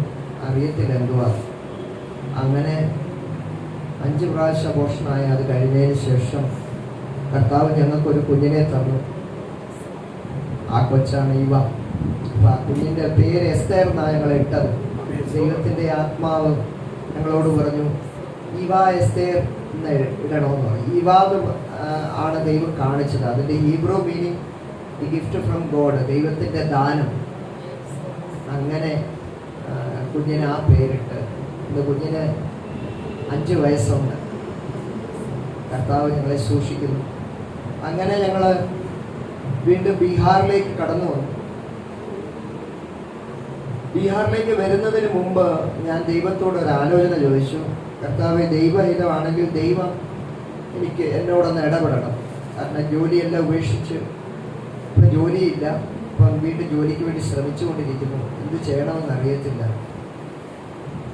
അറിയത്തില്ല എന്തുവാ. അങ്ങനെ 5 പ്രാവശ്യം അബോർഷനായി. അത് കഴിഞ്ഞതിന് ശേഷം കർത്താവ് ഞങ്ങൾക്കൊരു കുഞ്ഞിനെ തന്നു. ആ കൊച്ചാണ് ഇവ. അപ്പം ആ കുഞ്ഞിൻ്റെ പേര് എസ്തേർ എന്നാണ് ഞങ്ങളെ ഇട്ടത്. ദൈവത്തിൻ്റെ ആത്മാവ് ഞങ്ങളോട് പറഞ്ഞു, ഇവ എസ്തേർ എന്ന് ഇടണമെന്ന് പറഞ്ഞു. ഇവാദ് ആണ് ദൈവം കാണിച്ചത്. അതിൻ്റെ Hebrew meaning the gift from God, ദൈവത്തിൻ്റെ ദാനം. അങ്ങനെ കുഞ്ഞിന് ആ പേരിട്ട്. ഇന്ന് കുഞ്ഞിന് 5 വയസ്സുണ്ട്. കർത്താവ് ഞങ്ങളെ സൂക്ഷിക്കുന്നു. അങ്ങനെ ഞങ്ങൾ വീണ്ടും ബീഹാറിലേക്ക് കടന്നു വന്നു. ബീഹാറിലേക്ക് വരുന്നതിന് മുമ്പ് ഞാൻ ദൈവത്തോട് ഒരു ആലോചന ചോദിച്ചു. കർത്താവെ, ദൈവഹിതമാണെങ്കിൽ ദൈവം എനിക്ക് എന്നോടൊന്ന് ഇടപെടണം. കാരണം ജോലിയെല്ലാം ഉപേക്ഷിച്ച് ഇപ്പം ജോലിയില്ല. ഇപ്പം വീണ്ടും ജോലിക്ക് വേണ്ടി ശ്രമിച്ചുകൊണ്ടിരിക്കുന്നു. എന്ത് ചെയ്യണമെന്ന് അറിയത്തില്ല.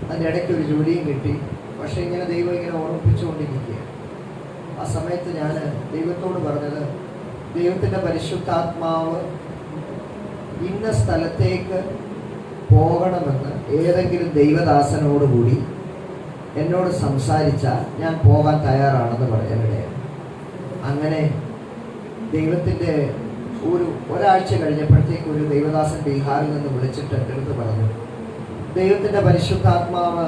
അതിൻ്റെ ഇടയ്ക്ക് ഒരു ജോലിയും കിട്ടി. പക്ഷേ ഇങ്ങനെ ദൈവം ഇങ്ങനെ ഓർമ്മിപ്പിച്ചുകൊണ്ടിരിക്കുക. ആ സമയത്ത് ഞാൻ ദൈവത്തോട് പറഞ്ഞത്, ദൈവത്തിൻ്റെ പരിശുദ്ധാത്മാവ് ഇന്ന സ്ഥലത്തേക്ക് പോകണമെന്ന് ഏതെങ്കിലും ദൈവദാസനോടുകൂടി എന്നോട് സംസാരിച്ചാൽ ഞാൻ പോകാൻ തയ്യാറാണെന്ന് പറയാനിടയാണ്. അങ്ങനെ ദൈവത്തിൻ്റെ ഒരാഴ്ച കഴിഞ്ഞപ്പോഴത്തേക്ക് ഒരു ദൈവദാസൻ ബീഹാറിൽ നിന്ന് വിളിച്ചിട്ട് എൻ്റെ അടുത്ത് പറഞ്ഞു, ദൈവത്തിൻ്റെ പരിശുദ്ധാത്മാവ്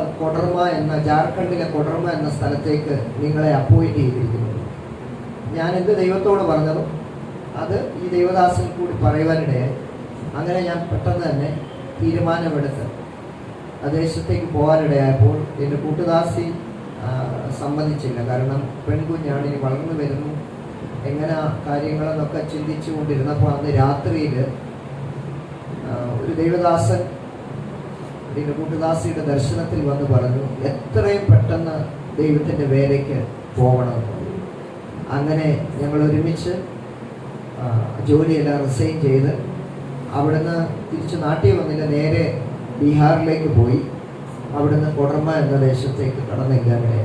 ജാർഖണ്ഡിലെ കൊഡർമ എന്ന സ്ഥലത്തേക്ക് നിങ്ങളെ അപ്പോയിന്റ് ചെയ്തിരിക്കുന്നു. ഞാൻ എന്ത് ദൈവത്തോട് പറഞ്ഞതും അത് ഈ ദൈവദാസൻ കൂടി പറയുവാനിടയായി. അങ്ങനെ ഞാൻ പെട്ടെന്ന് തന്നെ തീരുമാനമെടുത്ത് ആ ദേശത്തേക്ക് പോകാനിടയായപ്പോൾ എൻ്റെ കൂട്ടുദാസി സമ്മതിച്ചില്ല. കാരണം പെൺകുഞ്ഞാണ്, ഇനി വളർന്നു വരുന്നു, എങ്ങനെ കാര്യങ്ങളെന്നൊക്കെ ചിന്തിച്ചു കൊണ്ടിരുന്നപ്പോൾ അന്ന് രാത്രിയിൽ ഒരു ദൈവദാസൻ എൻ്റെ കൂട്ടുദാസിയുടെ ദർശനത്തിൽ വന്ന് പറഞ്ഞു, എത്രയും പെട്ടെന്ന് ദൈവത്തിൻ്റെ വേലയ്ക്ക് പോകണമെന്ന്. അങ്ങനെ ഞങ്ങൾ ഒരുമിച്ച് ജോലിയെല്ലാം റിസൈൻ ചെയ്ത് അവിടുന്ന് തിരിച്ച് നാട്ടിൽ വന്നില്ല, നേരെ ബീഹാറിലേക്ക് പോയി. അവിടുന്ന് കൊഡർമ എന്ന ദേശത്തേക്ക് കടന്നില്ലാതെ.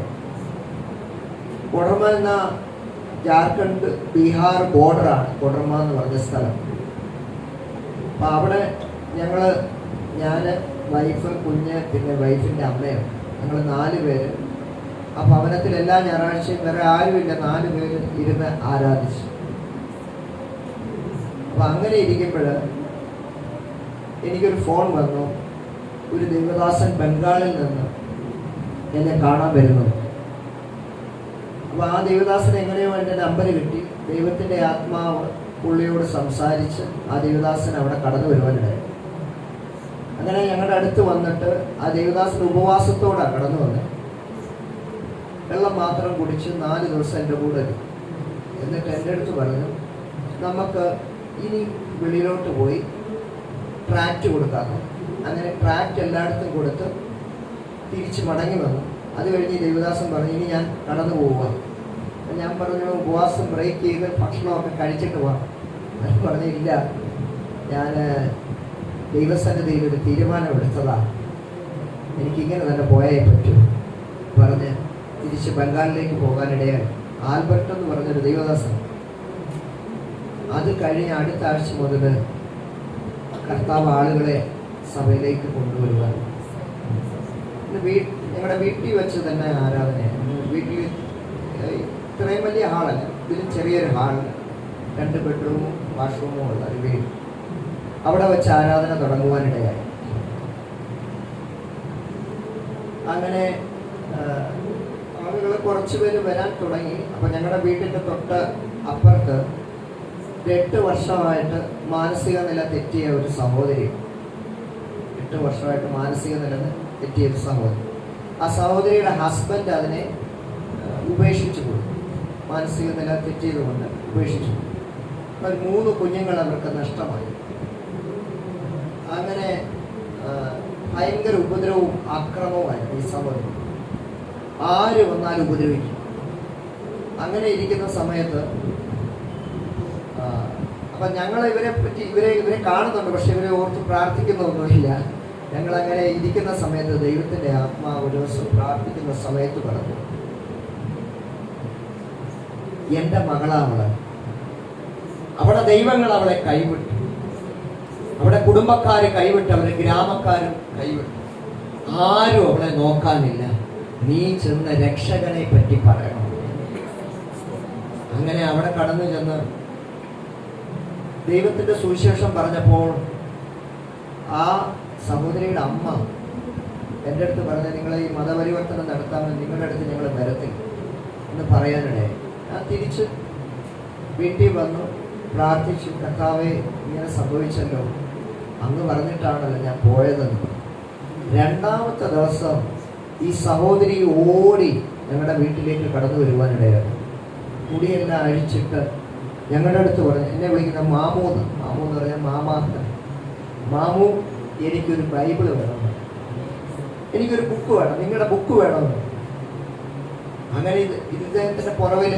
കൊഡർമ എന്ന ജാർഖണ്ഡ് ബീഹാർ ബോർഡറാണ് കൊഡർമ എന്ന് പറഞ്ഞ സ്ഥലം. അപ്പം അവിടെ ഞാൻ വൈഫ്, കുഞ്ഞ്, പിന്നെ വൈഫിൻ്റെ അമ്മയാണ്, ഞങ്ങൾ 4 പേര് ആ ഭവനത്തിൽ എല്ലാ ഞായറാഴ്ചയും വേറെ ആരുമില്ല, 4 പേര് ഇരുന്ന് ആരാധിച്ചു. അപ്പം അങ്ങനെ ഇരിക്കുമ്പോൾ എനിക്കൊരു ഫോൺ വന്നു, ഒരു ദൈവദാസൻ ബംഗാളിൽ നിന്ന് എന്നെ കാണാൻ വരുന്നു. അപ്പോൾ ആ ദൈവദാസൻ എങ്ങനെയോ എൻ്റെ നമ്പർ കിട്ടി. ദൈവത്തിൻ്റെ ആത്മാവ് പുള്ളിയോട് സംസാരിച്ച് ആ ദൈവദാസൻ അവിടെ കടന്നു വരുവാനിടയായി. അങ്ങനെ ഞങ്ങളുടെ അടുത്ത് വന്നിട്ട് ആ ദേവദാസൻ ഉപവാസത്തോടാണ് കടന്നു വന്നത്. വെള്ളം മാത്രം കുടിച്ച് 4 ദിവസം എൻ്റെ കൂടെ ഇരുന്നു. എന്നിട്ട് എൻ്റെ അടുത്ത് പറഞ്ഞു, നമുക്ക് ഇനി വെളിയിലോട്ട് പോയി ട്രാക്റ്റ് കൊടുക്കാമെന്ന്. അങ്ങനെ ട്രാക്റ്റ് എല്ലായിടത്തും കൊടുത്ത് തിരിച്ച് മടങ്ങി വന്നു. അത് കഴിഞ്ഞ് ദേവദാസൻ പറഞ്ഞു, ഇനി ഞാൻ കടന്നു പോവുക. ഞാൻ പറഞ്ഞു, ഉപവാസം ബ്രേക്ക് ചെയ്ത് ഭക്ഷണമൊക്കെ കഴിച്ചിട്ട് പോവാം. ഞാൻ പറഞ്ഞില്ല, ഞാൻ ദൈവസന്നിധിയിൽ ഒരു തീരുമാനമെടുത്തതാണ്, എനിക്കിങ്ങനെ തന്നെ പോയേ പറ്റൂ പറഞ്ഞ് തിരിച്ച് ബംഗാളിലേക്ക് പോകാനിടയായി. ആൽബർട്ട് എന്ന് പറഞ്ഞൊരു ദൈവദാസൻ. അത് കഴിഞ്ഞ് അടുത്ത ആഴ്ച മുതൽ കർത്താവ് ആളുകളെ സഭയിലേക്ക് കൊണ്ടുവരുവാൻ. ഞങ്ങളുടെ വീട്ടിൽ വെച്ച് തന്നെ ആരാധനയാണ്. വീട്ടിൽ ഇത്രയും വലിയ ഹാളല്ല, ഇതിലും ചെറിയൊരു ഹാളിൽ 2 ബെഡ്റൂമും വാഷ്റൂമും ഉള്ള ഒരു വീട്. അവിടെ വെച്ച് ആരാധന തുടങ്ങുവാനിടയായി. അങ്ങനെ ആളുകൾ കുറച്ച് പേര് വരാൻ തുടങ്ങി. അപ്പം ഞങ്ങളുടെ വീട്ടിൻ്റെ തൊട്ട് അപ്പുറത്ത് 8 വർഷമായിട്ട് മാനസിക നില തെറ്റിയ ഒരു സഹോദരി, 8 വർഷമായിട്ട് മാനസിക നില തെറ്റിയ ഒരു സഹോദരി. ആ സഹോദരിയുടെ ഹസ്ബൻഡ് അതിനെ ഉപേക്ഷിച്ചു പോയി. മാനസിക നില തെറ്റിയത് കൊണ്ട് ഉപേക്ഷിച്ചു. അപ്പോൾ 3 കുഞ്ഞുങ്ങൾ അവർക്ക് നഷ്ടമായി. അങ്ങനെ ഭയങ്കര ഉപദ്രവവും ആക്രമവുമായിരുന്നു ഈ സഹോദരി. ആര് വന്നാലും ഉപദ്രവിക്കും. അങ്ങനെ ഇരിക്കുന്ന സമയത്ത് അപ്പം ഞങ്ങൾ ഇവരെ കാണുന്നുണ്ട്, പക്ഷെ ഇവരെ ഓർത്ത് പ്രാർത്ഥിക്കുന്നൊന്നുമില്ല. ഞങ്ങളങ്ങനെ ഇരിക്കുന്ന സമയത്ത് ദൈവത്തിൻ്റെ ആത്മാവ് ഒരു ദിവസം പ്രാർത്ഥിക്കുന്ന സമയത്ത് പറഞ്ഞു, എൻ്റെ മകളാവള്, അവിടെ ദൈവങ്ങൾ അവളെ കൈവിട്ടു, അവിടെ കുടുംബക്കാര് കൈവിട്ട്, അവരെ ഗ്രാമക്കാരും കൈവിട്ടു, ആരും അവളെ നോക്കാനില്ല, നീ ചെന്ന് രക്ഷകനെ പറ്റി പറയണം. അങ്ങനെ അവിടെ കടന്നു ചെന്ന് ദൈവത്തിൻ്റെ സുവിശേഷം പറഞ്ഞപ്പോൾ ആ സഹോദരിയുടെ അമ്മ എൻ്റെ അടുത്ത് പറഞ്ഞ, നിങ്ങളെ ഈ മതപരിവർത്തനം നടത്താമെന്ന് നിങ്ങളുടെ അടുത്ത് ഞങ്ങൾ വരത്തില്ല എന്ന് പറയാനിടയായി. ഞാൻ തിരിച്ച് വീട്ടിൽ വന്നു പ്രാർത്ഥിച്ചു, കർത്താവേ ഇങ്ങനെ സംഭവിച്ചല്ലോ, അന്ന് പറഞ്ഞിട്ടാണല്ലോ ഞാൻ പോയതെന്ന്. 2ാമത്തെ ദിവസം ഈ സഹോദരി ഓടി ഞങ്ങളുടെ വീട്ടിലേക്ക് കടന്നു വരുവാനിടയായി. മുടിയെല്ലാം അഴിച്ചിട്ട് ഞങ്ങളുടെ അടുത്ത് പറഞ്ഞു, എന്നെ വിളിക്കുന്ന മാമു എന്ന് പറഞ്ഞാൽ മാമാത്ത, മാമു എനിക്കൊരു ബൈബിള് വേണം, എനിക്കൊരു ബുക്ക് വേണം, നിങ്ങളുടെ ബുക്ക് വേണമെന്ന്. അങ്ങനെ ഇദ്ദേഹത്തിൻ്റെ പുറവിൽ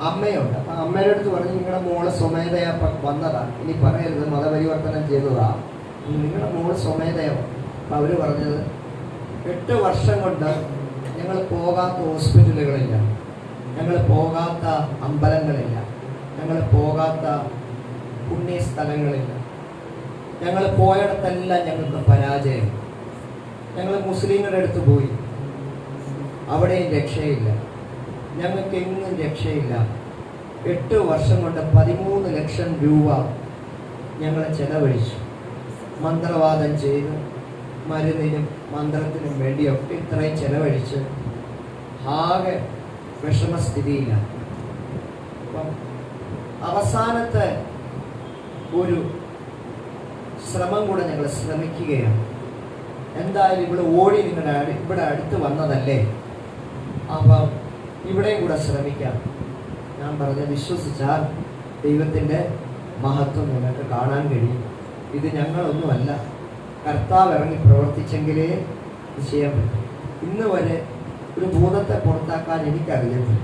അമ്മയുണ്ട്. അപ്പം അമ്മയുടെ അടുത്ത് പറഞ്ഞ്, നിങ്ങളുടെ മോള് സ്വമേധയാ വന്നതാ, ഇനി പറയരുത് മതപരിവർത്തനം ചെയ്തതാ, നിങ്ങളുടെ മോള് സ്വമേധയാ. അപ്പം അവർ പറഞ്ഞത്, 8 വർഷം കൊണ്ട് ഞങ്ങൾ പോകാത്ത ഹോസ്പിറ്റലുകളില്ല, ഞങ്ങൾ പോകാത്ത അമ്പലങ്ങളില്ല, ഞങ്ങൾ പോകാത്ത പുണ്യസ്ഥലങ്ങളില്ല. ഞങ്ങൾ പോയിടത്തെല്ലാം ഞങ്ങൾക്ക് പരാജയം. ഞങ്ങൾ മുസ്ലിങ്ങളുടെ അടുത്ത് പോയി, അവിടെയും രക്ഷയില്ല. ഞങ്ങൾക്ക് എങ്ങും രക്ഷയില്ല. 8 വർഷം കൊണ്ട് 13 ലക്ഷം രൂപ ഞങ്ങൾ ചെലവഴിച്ചു. മന്ത്രവാദം ചെയ്ത് മരുന്നിനും മന്ത്രത്തിനും വേണ്ടിയൊക്കെ ഇത്രയും ചെലവഴിച്ച് ആകെ വിഷമസ്ഥിതിയില്ല. അപ്പം അവസാനത്തെ ഒരു ശ്രമം കൂടെ ഞങ്ങൾ ശ്രമിക്കുകയാണ്. എന്തായാലും ഇവിടെ ഓടി നിങ്ങളുടെ ഇവിടെ അടുത്ത് വന്നതല്ലേ, അപ്പം ഇവിടെയും കൂടെ ശ്രമിക്കാം. ഞാൻ പറഞ്ഞ വിശ്വസിച്ചാൽ ദൈവത്തിൻ്റെ മഹത്വം നിങ്ങൾക്ക് കാണാൻ കഴിയും. ഇത് ഞങ്ങളൊന്നുമല്ല, കർത്താവ് ഇറങ്ങി പ്രവർത്തിച്ചെങ്കിലേ ഇത് ചെയ്യാൻ പറ്റും. ഇന്ന് വരെ ഒരു ഭൂതത്തെ പുറത്താക്കാൻ എനിക്കറിയത്തില്ല,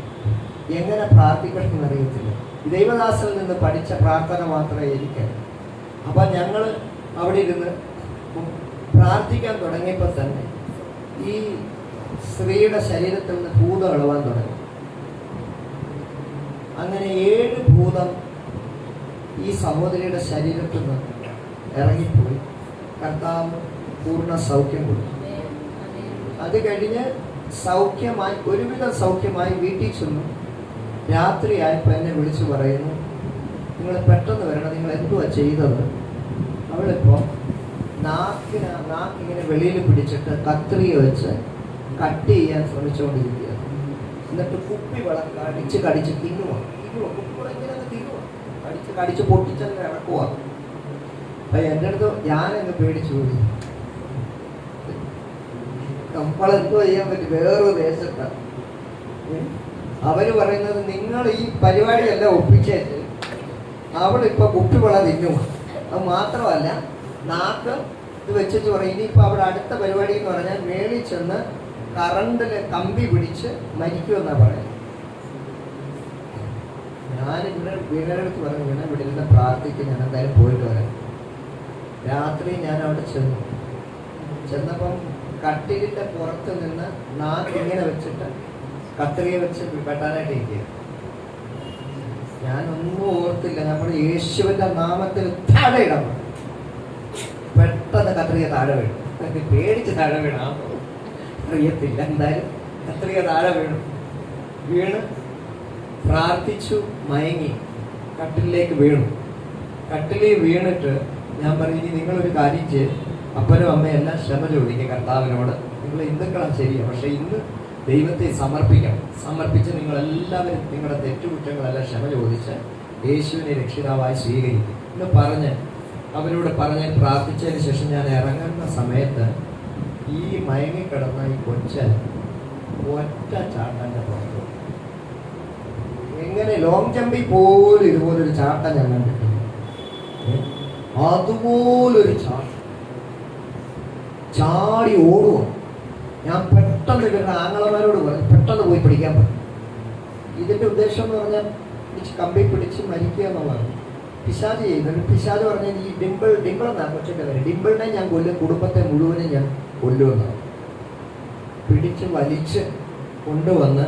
എങ്ങനെ പ്രാർത്ഥിക്കണമെന്ന് അറിയത്തില്ല. ദൈവദാസനിൽ നിന്ന് പഠിച്ച പ്രാർത്ഥന മാത്രമേ എനിക്കറിയൂ. അപ്പം ഞങ്ങൾ അവിടെ ഇരുന്ന് പ്രാർത്ഥിക്കാൻ തുടങ്ങിയപ്പോൾ തന്നെ ഈ സ്ത്രീയുടെ ശരീരത്തിൽ നിന്ന് ഭൂതം ഇളവാൻ തുടങ്ങി. അങ്ങനെ 7 ഭൂതം ഈ സഹോദരിയുടെ ശരീരത്തിൽ നിന്ന് ഇറങ്ങിപ്പോയി. കർത്താവ് പൂർണ്ണ സൗഖ്യം കൊടുത്തു. അത് കഴിഞ്ഞ് സൗഖ്യമായി, ഒരുവിധം സൗഖ്യമായി വീട്ടിൽ ചെന്നു. രാത്രിയായപ്പോൾ എന്നെ വിളിച്ചു പറയുന്നു, നിങ്ങൾ പെട്ടെന്ന് വരണം, നിങ്ങൾ എന്തുവാ ചെയ്തത്? അവളിപ്പോൾ നാക്കിങ്ങനെ വെളിയിൽ പിടിച്ചിട്ട് കത്രിക വെച്ച് കട്ട് ചെയ്യാൻ ശ്രമിച്ചുകൊണ്ടിരിക്കുകയാണ്. എന്നിട്ട് കുപ്പി കടിച്ച് തിന്നുക. കടിച്ച് പൊട്ടിച്ചങ്ങ് ഇറക്കുക. അപ്പം എൻ്റെ അടുത്ത് ഞാനങ്ങ് പേടിച്ചു പോയി. നമ്മളെന്തോ ചെയ്യാൻ പറ്റും, വേറൊരു ദേശത്താണ്. അവർ പറയുന്നത് നിങ്ങൾ ഈ പരിപാടിയല്ല ഒപ്പിച്ചേച്ച് അവളിപ്പോൾ കുപ്പിവള തിന്നുക. അത് മാത്രമല്ല നാക്ക് ഇത് വെച്ചിട്ട് പറയും, ഇനിയിപ്പോൾ അവിടെ അടുത്ത പരിപാടി എന്ന് പറഞ്ഞാൽ മേളിൽ ചെന്ന് കറണ്ടിൽ കമ്പി പിടിച്ച് മരിക്കുമെന്നാണ് പറയുന്നത്. ഞാനിവിടെ വീണടുത്ത് പറഞ്ഞു, വീണ ഇവിടെ നിന്ന് പ്രാർത്ഥിക്കും, ഞാൻ എന്തായാലും പോയിട്ട് വരാം. രാത്രി ഞാൻ അവിടെ ചെന്നപ്പം കട്ടിലിൻ്റെ പുറത്ത് നിന്ന് നാക്കിങ്ങനെ വെച്ചിട്ട് കത്രിക വെച്ച് വെട്ടാനായിട്ട് ഇരിക്കുക. ഞാനൊന്നും ഓർത്തില്ല, നമ്മൾ യേശുവിൻ്റെ നാമത്തിൽ താഴെ ഇടാൻ പറഞ്ഞു. പെട്ടെന്ന് കത്രിക താഴെ വീണു. പേടിച്ച് താഴെ വീണാ അറിയത്തില്ല, എന്തായാലും കത്രിക താഴെ വീണ് പ്രാർത്ഥിച്ചു, മയങ്ങി കട്ടിലേക്ക് വീണു. കട്ടിലിൽ വീണിട്ട് ഞാൻ പറഞ്ഞു, ഇനി നിങ്ങളൊരു കാര്യം ചെയ്ത് അപ്പനും അമ്മയും എല്ലാം ക്ഷമ ചോദിക്കുക കർത്താവിനോട്. നിങ്ങൾ ഹിന്ദുക്കളാണ് ശരിയാണ്, പക്ഷെ ഇന്ന് ദൈവത്തെ സമർപ്പിക്കണം. സമർപ്പിച്ച് നിങ്ങളെല്ലാവരും നിങ്ങളുടെ തെറ്റുകുറ്റങ്ങളെല്ലാം ക്ഷമ ചോദിച്ച് യേശുവിനെ രക്ഷിതാവായി സ്വീകരിക്കും എന്ന് പറഞ്ഞ് അവരോട് പറഞ്ഞ് പ്രാർത്ഥിച്ചതിന് ശേഷം ഞാൻ ഇറങ്ങുന്ന സമയത്ത് ഈ മയങ്ങിക്കിടന്ന ഈ കൊച്ച് ഒറ്റ ചാട്ടൻ്റെ പുറത്തു. എങ്ങനെ ലോങ് ജമ്പിൽ പോലും ഇതുപോലൊരു ചാട്ടം ഞാൻ കണ്ടിട്ടില്ല. അതുപോലൊരു ചാടി ഓടുക. ഞാൻ പെട്ടെന്ന് ഇവരുടെ ആങ്ങളമാരോട് പറഞ്ഞു, പെട്ടെന്ന് പോയി പിടിക്കാൻ പറ്റും. ഇതിൻ്റെ ഉദ്ദേശം എന്ന് പറഞ്ഞാൽ കമ്പി പിടിച്ച് മരിക്കുക എന്നുള്ളതാണ്. പിശാച് ചെയ്യുന്നത്. പിശാച് പറഞ്ഞാൽ ഈ ഡിംപിൾ എന്നാണ് കൊച്ചിൻ്റെ കാര്യം. ഡിംപിളിനെ ഞാൻ കൊല്ലും, കുടുംബത്തെ മുഴുവനും ഞാൻ കൊല്ലുമെന്നാണ്. പിടിച്ച് വലിച്ച് കൊണ്ടുവന്ന്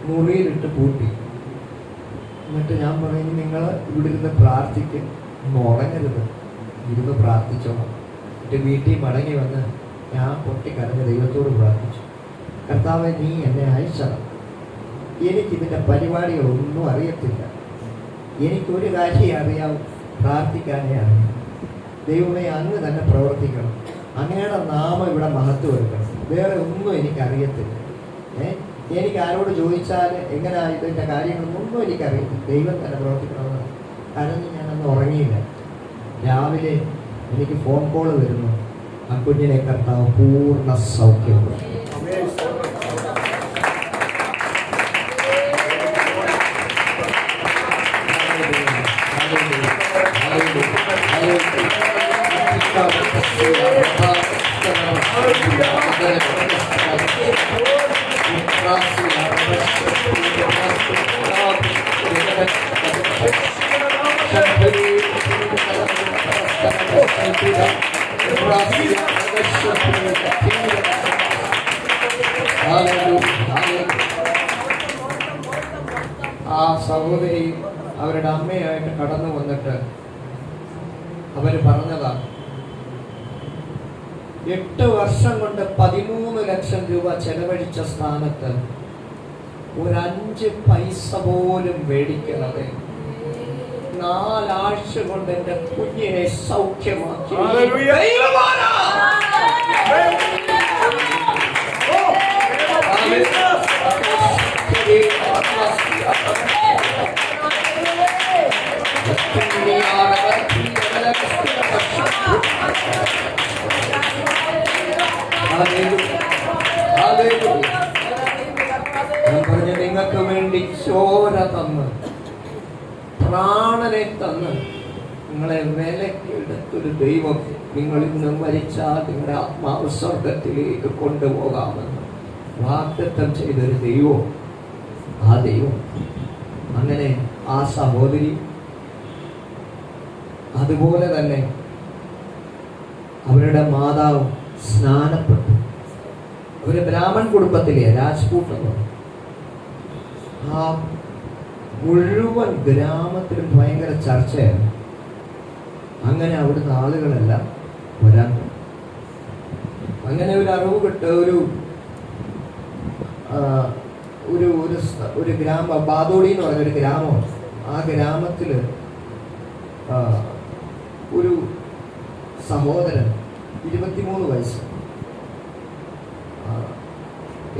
മുറിയിലിട്ട് പൂട്ടി. എന്നിട്ട് ഞാൻ പറയുന്നു, നിങ്ങൾ ഇവിടെ ഇരുന്ന് പ്രാർത്ഥിക്കും, ഒന്ന് ഉറങ്ങരുത്, ഇരുന്ന് പ്രാർത്ഥിച്ചോളാം. എന്നിട്ട് വീട്ടിൽ മടങ്ങി വന്ന് ഞാൻ പൊട്ടിക്കരഞ്ഞ് ദൈവത്തോട് പ്രാർത്ഥിച്ചു, കർത്താവെ നീ എന്നെ അയച്ചതാണ്. എനിക്കിതിൻ്റെ പരിപാടികളൊന്നും അറിയത്തില്ല, എനിക്കൊരു കാര്യം അറിയാം, പ്രാർത്ഥിക്കാനേ അറിയാം. ദൈവമേ അങ്ങ് തന്നെ പ്രവർത്തിക്കണം, അങ്ങയുടെ നാമം ഇവിടെ മഹത്വം എടുക്കണം, വേറെ ഒന്നും എനിക്കറിയത്തില്ല. എനിക്ക് ആരോട് ചോദിച്ചാൽ എങ്ങനെയാ ഇതിൻ്റെ കാര്യങ്ങളൊന്നും എനിക്കറിയത്തില്ല, ദൈവം തന്നെ പ്രവർത്തിക്കണമെന്ന് കരഞ്ഞ് ഞാനന്ന് ഉറങ്ങിയില്ല. രാവിലെ എനിക്ക് ഫോൺ കോൾ വരുന്നു, ആ കുഞ്ഞിനെ കർത്താവ് പൂർണ്ണ സൗഖ്യം. Gracias. സഹോദരി അവരുടെ അമ്മയായിട്ട് കടന്നു വന്നിട്ട് അവര് പറഞ്ഞതാ, 8 വർഷം കൊണ്ട് 13 ലക്ഷം രൂപ ചെലവഴിച്ച സ്ഥാനത്ത് ഒരു 5 പൈസ പോലും മേടിക്കാതെ 4 ആഴ്ച കൊണ്ട് എന്റെ കുഞ്ഞിനെ സൗഖ്യമാക്കി. ദൈവമാനാ. ഞാൻ പറഞ്ഞ നിങ്ങൾക്ക് വേണ്ടി ചോര തന്ന് പ്രാണനെ തന്ന് നിങ്ങളെ വിലക്കെടുത്തൊരു ദൈവം നിങ്ങൾ ഇന്ന് മരിച്ചാൽ നിങ്ങളുടെ ആത്മാവ് സ്വർഗത്തിലേക്ക് കൊണ്ടുപോകാമെന്ന് വാഗ്ദത്തം ചെയ്തൊരു ദൈവം, ആ ദൈവം. അങ്ങനെ ആ സഹോദരി അതുപോലെ തന്നെ അവരുടെ മാതാവ് സ്നാനപ്പെട്ടു. അവര് ബ്രാഹ്മൺ കുടുംബത്തിലെ രാജ്പൂട്ട് എന്ന് പറയും. ആ മുഴുവൻ ഗ്രാമത്തിലും ഭയങ്കര ചർച്ചയായിരുന്നു. അങ്ങനെ അവിടുന്ന് ആളുകളെല്ലാം വരാൻ തുടങ്ങി. അങ്ങനെ ഒരു അറിവ് കിട്ട ഒരു ഗ്രാമം, ബാദോടി എന്ന് പറഞ്ഞൊരു ഗ്രാമമാണ്. ആ ഗ്രാമത്തില് ഒരു സഹോദരൻ 23 വയസ്സ്,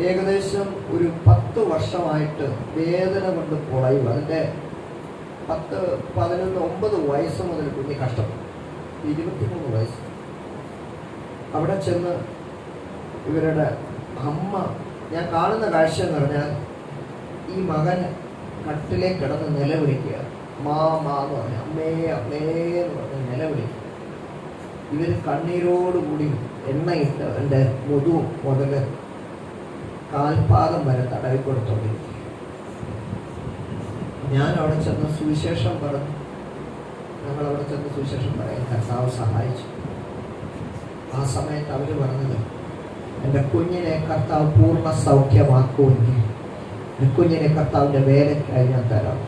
ഏകദേശം ഒരു 10 വർഷമായിട്ട് വേദന കൊണ്ട് പൊളയുക. അതിൻ്റെ 10, 11, 9 വയസ്സ് മുതൽ കുഞ്ഞ് കഷ്ടപ്പെട്ടു. 23 വയസ്സ്. അവിടെ ചെന്ന് ഇവരുടെ അമ്മ, ഞാൻ കാണുന്ന കാഴ്ച എന്ന് പറഞ്ഞാൽ ഈ മകൻ കട്ടിലേക്ക് കിടന്ന് നിലവിളിക്കുക. മാന്ന് പറഞ്ഞ അമ്മേ അമ്മേ എന്ന് പറഞ്ഞ് നിലവിളിക്കുക. ഇവർ കണ്ണീരോടുകൂടി എണ്ണയിട്ട് എൻ്റെ മുതു മുതൽ കാൽപാദം വരെ തടവിക്കൊടുത്തോണ്ടിരിക്കും. ഞാൻ അവിടെ ചെന്ന് സുവിശേഷം പറഞ്ഞു. ഞങ്ങളവിടെ ചെന്ന് സുവിശേഷം പറയാൻ കർത്താവ് സഹായിച്ചു. ആ സമയത്ത് അവർ പറഞ്ഞത്, എൻ്റെ കുഞ്ഞിനെ കർത്താവ് പൂർണ്ണ സൗഖ്യമാക്കുമെങ്കിൽ എൻ്റെ കുഞ്ഞിനെ കർത്താവിൻ്റെ വേലയ്ക്കായി ഞാൻ തരാം.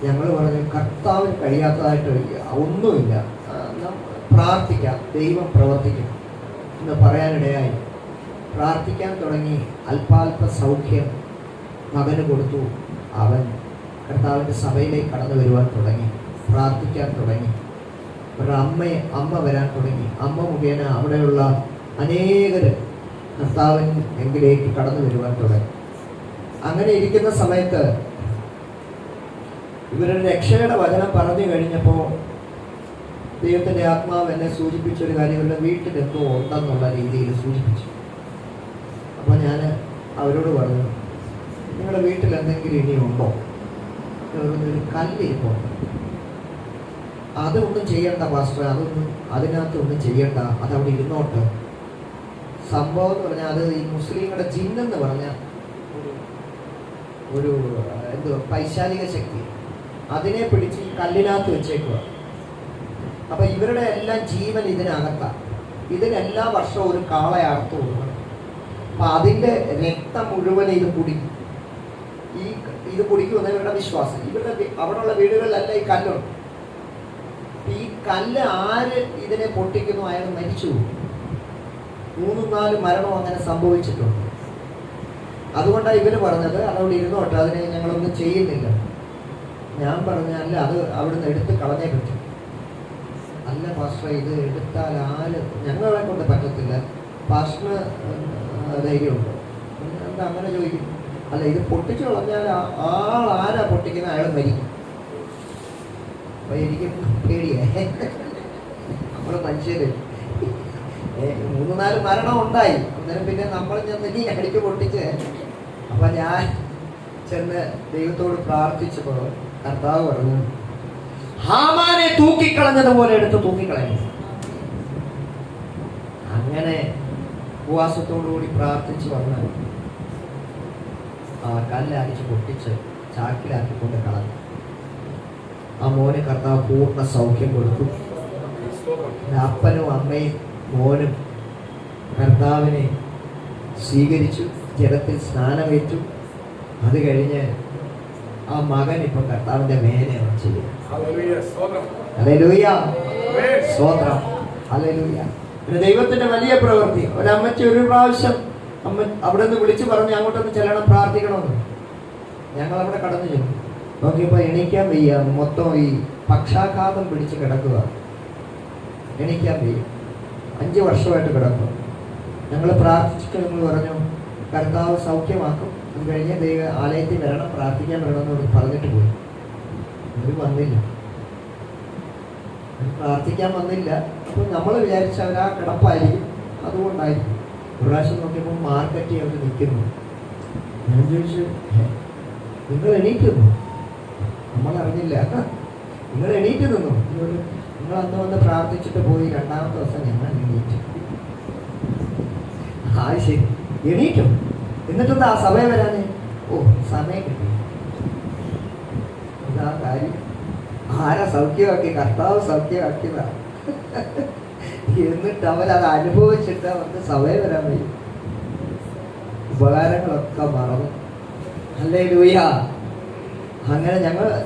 ഞങ്ങൾ പറഞ്ഞു കർത്താവിന് കഴിയാത്തതായിട്ട് ഒന്നുമില്ല, പ്രാർത്ഥിക്കാം, ദൈവം പ്രവർത്തിക്കും എന്ന് പറയാനിടയായി. പ്രാർത്ഥിക്കാൻ തുടങ്ങി. അല്പാൽപ സൗഖ്യം മകന് കൊടുത്തു. അവൻ കർത്താവിൻ്റെ സഭയിലേക്ക് കടന്നു വരുവാൻ തുടങ്ങി, പ്രാർത്ഥിക്കാൻ തുടങ്ങി. അവരുടെ അമ്മ വരാൻ തുടങ്ങി. അമ്മ മുഖേന അവിടെയുള്ള അനേകർ കർത്താവിനെങ്കിലേക്ക് കടന്നു വരുവാൻ തുടങ്ങി. അങ്ങനെ ഇരിക്കുന്ന സമയത്ത് ഇവരുടെ രക്ഷയുടെ വചനം പറഞ്ഞു കഴിഞ്ഞപ്പോൾ ദൈവത്തിൻ്റെ ആത്മാവ് എന്നെ സൂചിപ്പിച്ചൊരു കാര്യം, ഇവരുടെ വീട്ടിലെന്തോ ഉണ്ടെന്നുള്ള രീതിയിൽ സൂചിപ്പിച്ചു. അപ്പോൾ ഞാൻ അവരോട് പറഞ്ഞു, നിങ്ങളുടെ വീട്ടിൽ എന്തെങ്കിലും ഇനി ഉണ്ടോ? ഒരു കല്ലിരിപ്പുണ്ട്, അതൊന്നും ചെയ്യണ്ട പാസ്റ്റർ, അതിനകത്തൊന്നും ചെയ്യണ്ട, അതവിടെ ഇരുന്നോട്ട്. സംഭവം എന്ന് പറഞ്ഞാൽ അത് ഈ മുസ്ലിങ്ങളുടെ ജിന്നെന്ന് പറഞ്ഞ ഒരു പൈശാചിക ശക്തി അതിനെ പിടിച്ച് ഈ കല്ലിനകത്ത് വെച്ചേക്കുക. അപ്പൊ ഇവരുടെ എല്ലാം ജീവൻ ഇതിനകത്താണ്. ഇതിനെല്ലാ വർഷവും ഒരു കാളയർത്ത് കൊടുക്കണം. അപ്പൊ അതിന്റെ രക്തം മുഴുവൻ ഇത് കുടിക്കും. ഇത് കുടിക്കുമെന്ന് ഇവരുടെ വിശ്വാസം. ഇവരുടെ അവിടെയുള്ള വീടുകളിലല്ല ഈ കല്ലുണ്ട്. ഈ കല്ല് ആര് ഇതിനെ പൊട്ടിക്കുന്നു അയാൾ മരിച്ചു. 3-4 മരണം അങ്ങനെ സംഭവിച്ചിട്ടുണ്ട്. അതുകൊണ്ടാണ് ഇവര് പറഞ്ഞത് അതവിടെ ഇരുന്നോട്ടെ, അതിനെ ഞങ്ങളൊന്നും ചെയ്യുന്നില്ല. ഞാൻ പറഞ്ഞല്ല, അത് അവിടുന്ന് എടുത്ത് കളഞ്ഞേ പറ്റും. അല്ല പാസ്റ്റർ, ഇത് എടുത്താൽ ഞങ്ങളെ കൊണ്ട് പറ്റത്തില്ല, പാസ്റ്ററിന് ധൈര്യമുണ്ടോ? എന്താ അങ്ങനെ ചോദിക്കും? അല്ല, ഇത് പൊട്ടിച്ചു കളഞ്ഞാൽ ആരാ പൊട്ടിക്കുന്ന അയാൾ മരിക്കും. അപ്പൊ എനിക്ക് പേടിയായി. നമ്മൾ മനുഷ്യര് 3-4 മരണം ഉണ്ടായി. അന്നേരം പിന്നെ നമ്മൾ ചെന്ന് ഇനി അടിക്ക് പൊട്ടിച്ച്. അപ്പൊ ഞാൻ ചെന്ന് ദൈവത്തോട് പ്രാർത്ഥിച്ചപ്പോൾ കർത്താവ് പറഞ്ഞു, ഹാമാനെ തൂക്കിക്കളഞ്ഞതുപോലെ എടുത്ത് തൂക്കിക്കളഞ്ഞു. അങ്ങനെ ഉപവാസത്തോടുകൂടി പ്രാർത്ഥിച്ച് വന്ന് ആ കല്ലടിച്ച് പൊട്ടിച്ച് ചാക്കിലാക്കിക്കൊണ്ട് കളഞ്ഞു. ആ മോന് കർത്താവ് പൂർണ്ണ സൗഖ്യം കൊടുത്തു. അപ്പനും അമ്മയും മോനും കർത്താവിനെ സ്വീകരിച്ചു, ജലത്തിൽ സ്നാനമേറ്റു. അത് കഴിഞ്ഞ് ആ മകൻ ഇപ്പൊ കർത്താവിന്റെ മേലെ ചെയ്യും. ഹല്ലേലൂയ, സ്തോത്രം, ഹല്ലേലൂയ. പിന്നെ ദൈവത്തിന്റെ വലിയ പ്രവൃത്തി. ഒരമ്മച്ചി ഒരു പ്രാവശ്യം അവിടെ നിന്ന് വിളിച്ചു പറഞ്ഞു അങ്ങോട്ടൊന്ന് ചെല്ലണം, പ്രാർത്ഥിക്കണമെന്ന്. ഞങ്ങൾ അവിടെ കടന്നു ചെന്നു. നോക്കിയപ്പോ എണീക്കാൻ വയ്യ, മൊത്തം ഈ പക്ഷാഘാതം പിടിച്ച് കിടക്കുക, എണീക്കാൻ വയ്യ. 5 വർഷമായിട്ട് കിടക്കുക. ഞങ്ങൾ പ്രാർത്ഥിച്ചിട്ട് നമ്മൾ പറഞ്ഞു കർത്താവ് സൗഖ്യമാക്കും, അത് കഴിഞ്ഞ് ദൈവ ആലയത്തിൽ വരണം, പ്രാർത്ഥിക്കാൻ വരണമെന്ന് പറഞ്ഞിട്ട് പോയി. അവർ വന്നില്ല, പ്രാർത്ഥിക്കാൻ വന്നില്ല. അപ്പോൾ നമ്മൾ വിചാരിച്ച അവരാ കിടപ്പായിരിക്കും, അതുകൊണ്ടായിരിക്കും. ഒരു പ്രാവശ്യം നോക്കിയപ്പോൾ മാർക്കറ്റിൽ അവർ നിൽക്കുന്നു. ഞാൻ ചോദിച്ചു, നിങ്ങൾ എണീക്കുന്നു? നമ്മൾ അറിഞ്ഞില്ല. നിങ്ങൾ എണീറ്റ് നിന്നു? നിങ്ങൾ അന്ന് വന്ന് പ്രാർത്ഥിച്ചിട്ട് പോയി, 2ാമത്തെ ദിവസം ഞങ്ങൾ എണീറ്റു. ആ ശരി, എണീറ്റും. എന്നിട്ടെന്താ സമയം വരാന്? ഓ, സമയം കിട്ടി. ഇതാ കാര്യം. ആരാ സൗഖ്യമാക്കി? കർത്താവ് സൗഖ്യമാക്കിയതാ. എന്നിട്ട് അവരത് അനുഭവിച്ചിട്ട് അവർക്ക് സമയം വരാൻ വയ്യ. ഉപകാരങ്ങളൊക്കെ മറന്നു. ഹല്ലേലൂയ. അങ്ങനെ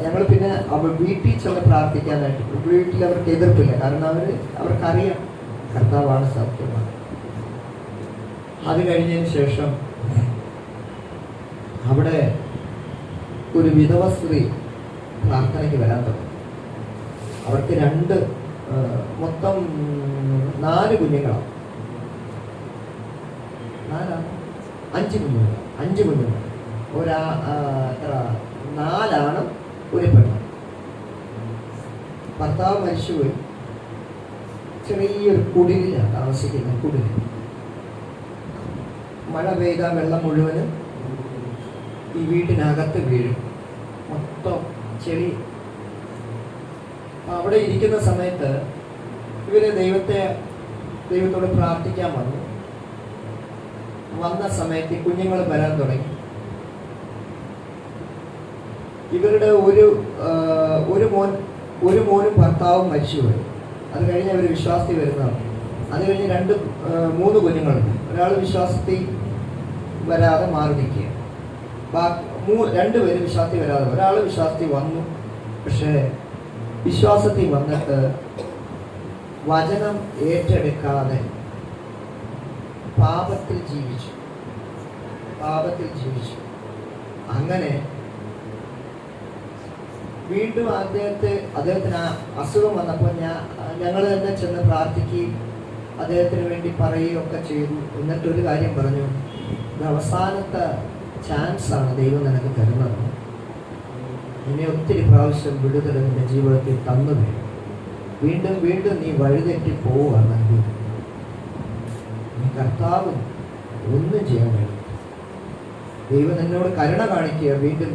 ഞങ്ങൾ പിന്നെ അവർ വീട്ടിൽ ചെന്ന് പ്രാർത്ഥിക്കാനായിട്ട്. വീട്ടിൽ അവർക്ക് എതിർപ്പില്ല, കാരണം അവർക്കറിയാം കർത്താവാണ് സൗഖ്യമാണ്. അത് കഴിഞ്ഞതിന് ശേഷം അവിടെ ഒരു വിധവ സ്ത്രീ പ്രാർത്ഥനയ്ക്ക് വരാൻ തുടങ്ങി. അവർക്ക് മൊത്തം 4 കുഞ്ഞുങ്ങളാണ്. 5 കുഞ്ഞുങ്ങൾ. എത്ര 4 ആണും 1 പെണ്ണും. ഭർത്താവ് മരിച്ചുപോയി. ചെറിയൊരു കുടിലാണ് താമസിക്കുന്നത്. കുടിൽ മഴ പെയ്താൽ വെള്ളം മുഴുവനും ഈ വീട്ടിനകത്ത് വീഴും, മൊത്തം ചെളി. അവിടെ ഇരിക്കുന്ന സമയത്ത് ഇവര് ദൈവത്തോട് പ്രാർത്ഥിക്കാൻ വന്ന സമയത്ത് കുഞ്ഞുങ്ങൾ വരാൻ തുടങ്ങി. ഇവരുടെ ഒരു മോനും ഭർത്താവും മരിച്ചുപോയി. അത് കഴിഞ്ഞ് അവർ വിശ്വാസത്തിൽ വരുന്നതാണ്. അത് കഴിഞ്ഞ് 3 കുഞ്ഞുങ്ങളുണ്ട്. ഒരാൾ വിശ്വാസത്തിൽ വരാതെ മാറി നിൽക്കുക. 2 പേര് വിശ്വാസത്തിൽ വരാതെ, ഒരാൾ വിശ്വാസത്തിൽ വന്നു. പക്ഷേ വിശ്വാസത്തിൽ വന്നിട്ട് വചനം ഏറ്റെടുക്കാതെ പാപത്തിൽ ജീവിച്ചു. അങ്ങനെ വീണ്ടും അദ്ദേഹത്തിന് അസുഖം വന്നപ്പോൾ ഞങ്ങൾ തന്നെ ചെന്ന് പ്രാർത്ഥിക്കുകയും അദ്ദേഹത്തിന് വേണ്ടി പറയുകയൊക്കെ ചെയ്തു. എന്നിട്ടൊരു കാര്യം പറഞ്ഞു, ഇത് അവസാനത്തെ ചാൻസാണ് ദൈവം നിനക്ക് തരുന്നത്. നിന്നെ ഒത്തിരി പ്രാവശ്യം വിടുതൽ നിന്റെ ജീവിതത്തിൽ തന്നു തരും. വീണ്ടും നീ വഴിതെറ്റി പോവുകയാണെങ്കിൽ നീ കർത്താവ് ഒന്നും ചെയ്യാൻ കഴിയും. ദൈവം നിന്നോട് കരുണ കാണിക്കുക. വീണ്ടും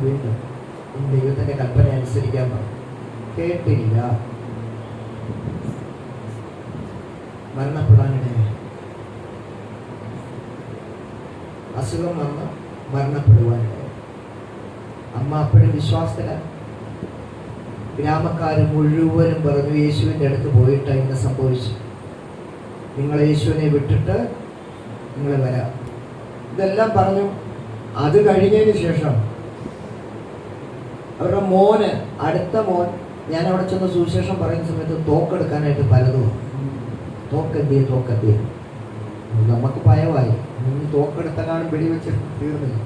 ദൈവത്തിന്റെ കൽപ്പന അനുസരിക്കാൻ പറഞ്ഞു. കേട്ടില്ല, മരണപ്പെടാനിടയായി. അസുഖം വന്ന് മരണപ്പെടുവാനിടയായി. അമ്മ അപ്പോഴും വിശ്വാസത്തില. ഗ്രാമക്കാർ മുഴുവനും പറഞ്ഞു, യേശുവിൻ്റെ അടുത്ത് പോയിട്ട് ഇന്ന് സംഭവിച്ചു, നിങ്ങൾ യേശുവിനെ വിട്ടിട്ട് നിങ്ങൾ വരാം. ഇതെല്ലാം പറഞ്ഞു. അത് കഴിഞ്ഞതിന് ശേഷം അവരുടെ അടുത്ത മോൻ, ഞാൻ അവിടെ ചെന്ന് സുവിശേഷം പറയുന്ന സമയത്ത് തോക്കെടുക്കാനായിട്ട് പലതും. തോക്കെത്തിയേ നമുക്ക് ഭയമായി. തോക്കെടുത്തെങ്ങാനും വെടിവെച്ച് തീർന്നില്ല.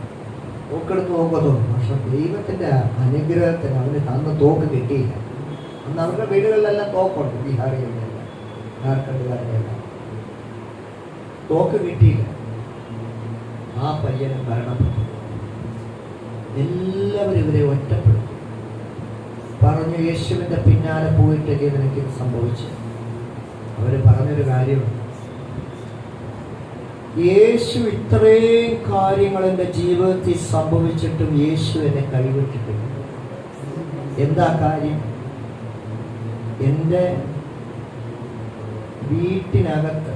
തോക്കെടുത്ത് നോക്കത്തോ. പക്ഷെ ദൈവത്തിന്റെ അനുഗ്രഹത്തിന് അവന് തന്ന തോക്ക് കിട്ടിയില്ല. അന്ന് അവരുടെ വീടുകളിലെല്ലാം തോക്കുണ്ട്, ബീഹാറികളിലെല്ലാം, ജാർഖണ്ഡുകാരിലെല്ലാം. തോക്ക് കിട്ടിയില്ല. ആ പയ്യന് മരണപ്പെട്ടു. എല്ലാവരും ഇവരെ ഒറ്റപ്പെടുത്തി. പറഞ്ഞു, യേശുവിൻ്റെ പിന്നാലെ പോയിട്ടൊക്കെ നിനക്ക് സംഭവിച്ചു. അവർ പറഞ്ഞൊരു കാര്യമുണ്ട്, യേശു ഇത്രയും കാര്യങ്ങൾ എൻ്റെ ജീവിതത്തിൽ സംഭവിച്ചിട്ടും യേശു എന്നെ കൈവിട്ടിട്ടില്ല. എന്താ കാര്യം? എൻ്റെ വീട്ടിനകത്ത്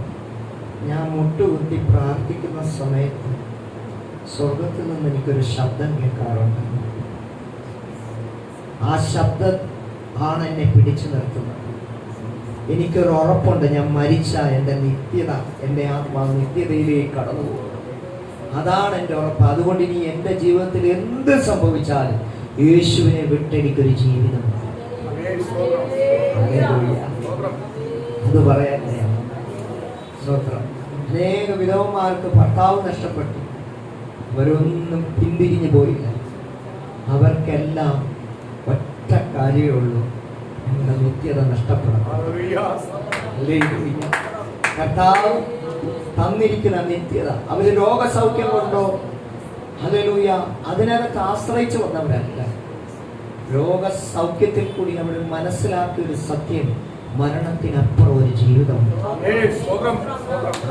ഞാൻ മുട്ടുകുത്തി പ്രാർത്ഥിക്കുന്ന സമയത്ത് സ്വർഗത്തിൽ നിന്ന് എനിക്കൊരു ശബ്ദം കേൾക്കാറുണ്ട്. ആ ശബ്ദം ആണ് എന്നെ പിടിച്ചു നിർത്തുന്നത്. എനിക്കൊരു ഉറപ്പുണ്ട്, ഞാൻ മരിച്ച എൻ്റെ നിത്യത, എൻ്റെ ആത്മാവ് നിത്യതയിലേക്ക് കടന്നു പോകും. അതാണ് എൻ്റെ ഉറപ്പ്. അതുകൊണ്ട് ഇനി എൻ്റെ ജീവിതത്തിൽ എന്ത് സംഭവിച്ചാലും യേശുവിനെ വിട്ടെനിക്കൊരു ജീവിതം. അത് പറയാൻ സ്തോത്രം. അനേക വിധവന്മാർക്ക് ഭർത്താവ് നഷ്ടപ്പെട്ടു, അവരൊന്നും പിന്തിരിഞ്ഞു പോയില്ല. അവർക്കെല്ലാം ഒറ്റ കാര്യമേ ഉള്ളൂ, ഞങ്ങളുടെ നിത്യത നഷ്ടപ്പെടണം. കർത്താവ് തന്നിരിക്കുന്ന നിത്യത. അവര് രോഗസൗഖ്യം കൊണ്ടോ ഹല്ലേലൂയ അതിനകത്ത് ആശ്രയിച്ചു വന്നവരല്ല. രോഗസൗഖ്യത്തിൽ കൂടി അവർ മനസ്സിലാക്കിയ ഒരു സത്യം, മരണത്തിനപ്പുറം ഒരു ജീവിതം.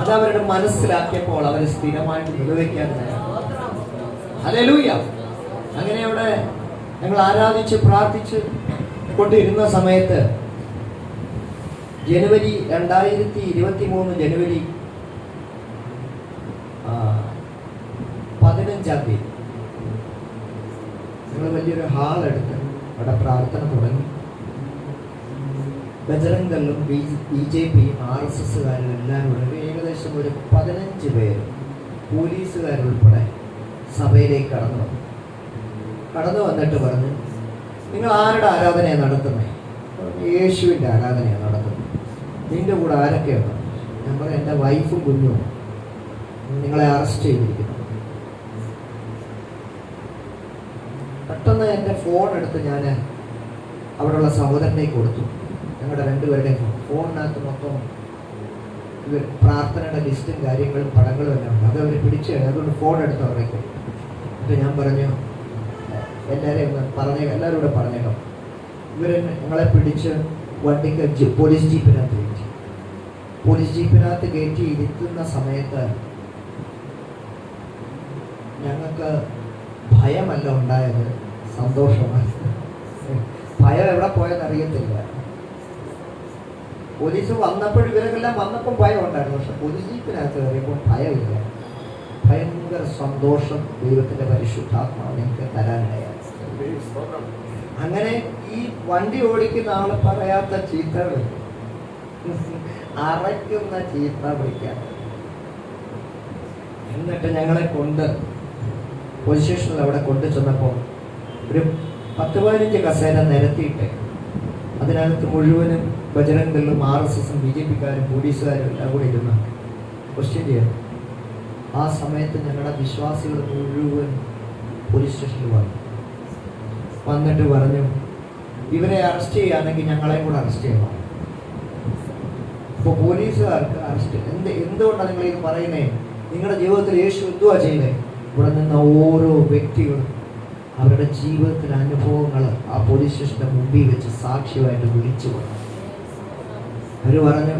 അതവരുടെ മനസ്സിലാക്കിയപ്പോൾ അവർ സ്ഥിരമായിട്ട് നിർവഹിക്കാൻ. ഹല്ലേലൂയ. അങ്ങനെ അവിടെ ഞങ്ങൾ ആരാധിച്ച് പ്രാർത്ഥിച്ച് കൊണ്ടിരുന്ന സമയത്ത് ജനുവരി 2023 ജനുവരി 15-ാം തീയതി ഞങ്ങൾ വലിയൊരു ഹാൾ എടുത്ത് അവിടെ പ്രാർത്ഥന തുടങ്ങി. ബജറംഗ് ദളും BJP RSSകാരും എല്ലാവരും കൂടെ ഏകദേശം ഒരു 15 പേര് പോലീസുകാരുൾപ്പെടെ സഭയിലേക്ക് കടന്നു വന്നിട്ട് പറഞ്ഞു, നിങ്ങൾ ആരുടെ ആരാധനയാണ് നടത്തുന്നത്? യേശുവിൻ്റെ ആരാധനയാണ് നടത്തുന്നത്. നിന്റെ കൂടെ ആരൊക്കെയാണ്? ഞാൻ പറഞ്ഞു, എൻ്റെ വൈഫും കുഞ്ഞും. നിങ്ങളെ അറസ്റ്റ് ചെയ്തിരിക്കുന്നു. പെട്ടെന്ന് എൻ്റെ ഫോൺ എടുത്ത് ഞാൻ അവിടെയുള്ള സഹോദരനേക്ക് കൊടുത്തു. ഞങ്ങളുടെ രണ്ടുപേരുടെയും ഫോണിനകത്ത് മൊത്തം ഇവർ പ്രാർത്ഥനയുടെ ലിസ്റ്റും കാര്യങ്ങളും പടങ്ങളും എല്ലാം ഉണ്ട്. അത് അവർ പിടിച്ചു കഴിഞ്ഞു. അതുകൊണ്ട് ഫോൺ എടുത്ത് അവരേക്ക്. എന്നിട്ട് ഞാൻ പറഞ്ഞു, എല്ലാവരെയും എല്ലാവരും കൂടെ പറഞ്ഞേക്കാം. ഇവർ ഞങ്ങളെ പിടിച്ച് വണ്ടിക്ക് പോലീസ് ജീപ്പിനകത്ത് കയറ്റി. പോലീസ് ജീപ്പിനകത്ത് കയറ്റി ഇരുത്തുന്ന സമയത്ത് ഞങ്ങൾക്ക് ഭയമല്ല ഉണ്ടായത്, സന്തോഷമാണ്. ഭയം എവിടെ പോയെന്ന് അറിയത്തില്ല. പോലീസ് വന്നപ്പോഴും ഇവരെല്ലാം വന്നപ്പോൾ ഭയം ഉണ്ടായിരുന്നു. പക്ഷെ പോലീസ് ജീപ്പിനകത്ത് കയറിയപ്പോൾ ഭയമില്ല. ഭയങ്കര സന്തോഷം ദൈവത്തിന്റെ പരിശുദ്ധാത്മാവ് ഞങ്ങൾക്ക് തരാനിടയായി. അങ്ങനെ ഈ വണ്ടി ഓടിക്കുന്ന ആള് പറയാത്ത ചീത്തകൾ, അറയ്ക്കുന്ന ചീത്ത വിളിക്കാൻ. എന്നിട്ട് ഞങ്ങളെ കൊണ്ട് പോലീസ് സ്റ്റേഷനിൽ അവിടെ കൊണ്ടു ചെന്നപ്പോൾ ഒരു 10-15 കസേര നിരത്തിയിട്ട് അതിനകത്ത് മുഴുവനും ബജറംഗ് ദളും RSSും BJPക്കാരും പോലീസുകാരും എല്ലാം കൂടെ ഇരുന്ന് ക്വസ്റ്റ്യൻ ചെയ്യാം. ആ സമയത്ത് ഞങ്ങളുടെ വിശ്വാസികൾ മുഴുവൻ പോലീസ് സ്റ്റേഷനിൽ വന്നിട്ട് പറഞ്ഞു, ഇവരെ അറസ്റ്റ് ചെയ്യുകയാണെങ്കിൽ ഞങ്ങളെയും കൂടെ അറസ്റ്റ് ചെയ്യണം. അപ്പോൾ പോലീസുകാർക്ക് അറസ്റ്റ് എന്തുകൊണ്ടാണ് നിങ്ങൾ ഇത് പറയുന്നേ? നിങ്ങളുടെ ജീവിതത്തിൽ യേശു എന്തുവാ ചെയ്യുന്നത്? ഇവിടെ നിന്ന ഓരോ വ്യക്തികളും അവരുടെ ജീവിതത്തിലെ അനുഭവങ്ങൾ ആ പോലീസ് സ്റ്റേഷന്റെ മുമ്പിൽ വെച്ച് സാക്ഷ്യമായിട്ട് വിളിച്ചു പറഞ്ഞു. അവർ പറഞ്ഞു,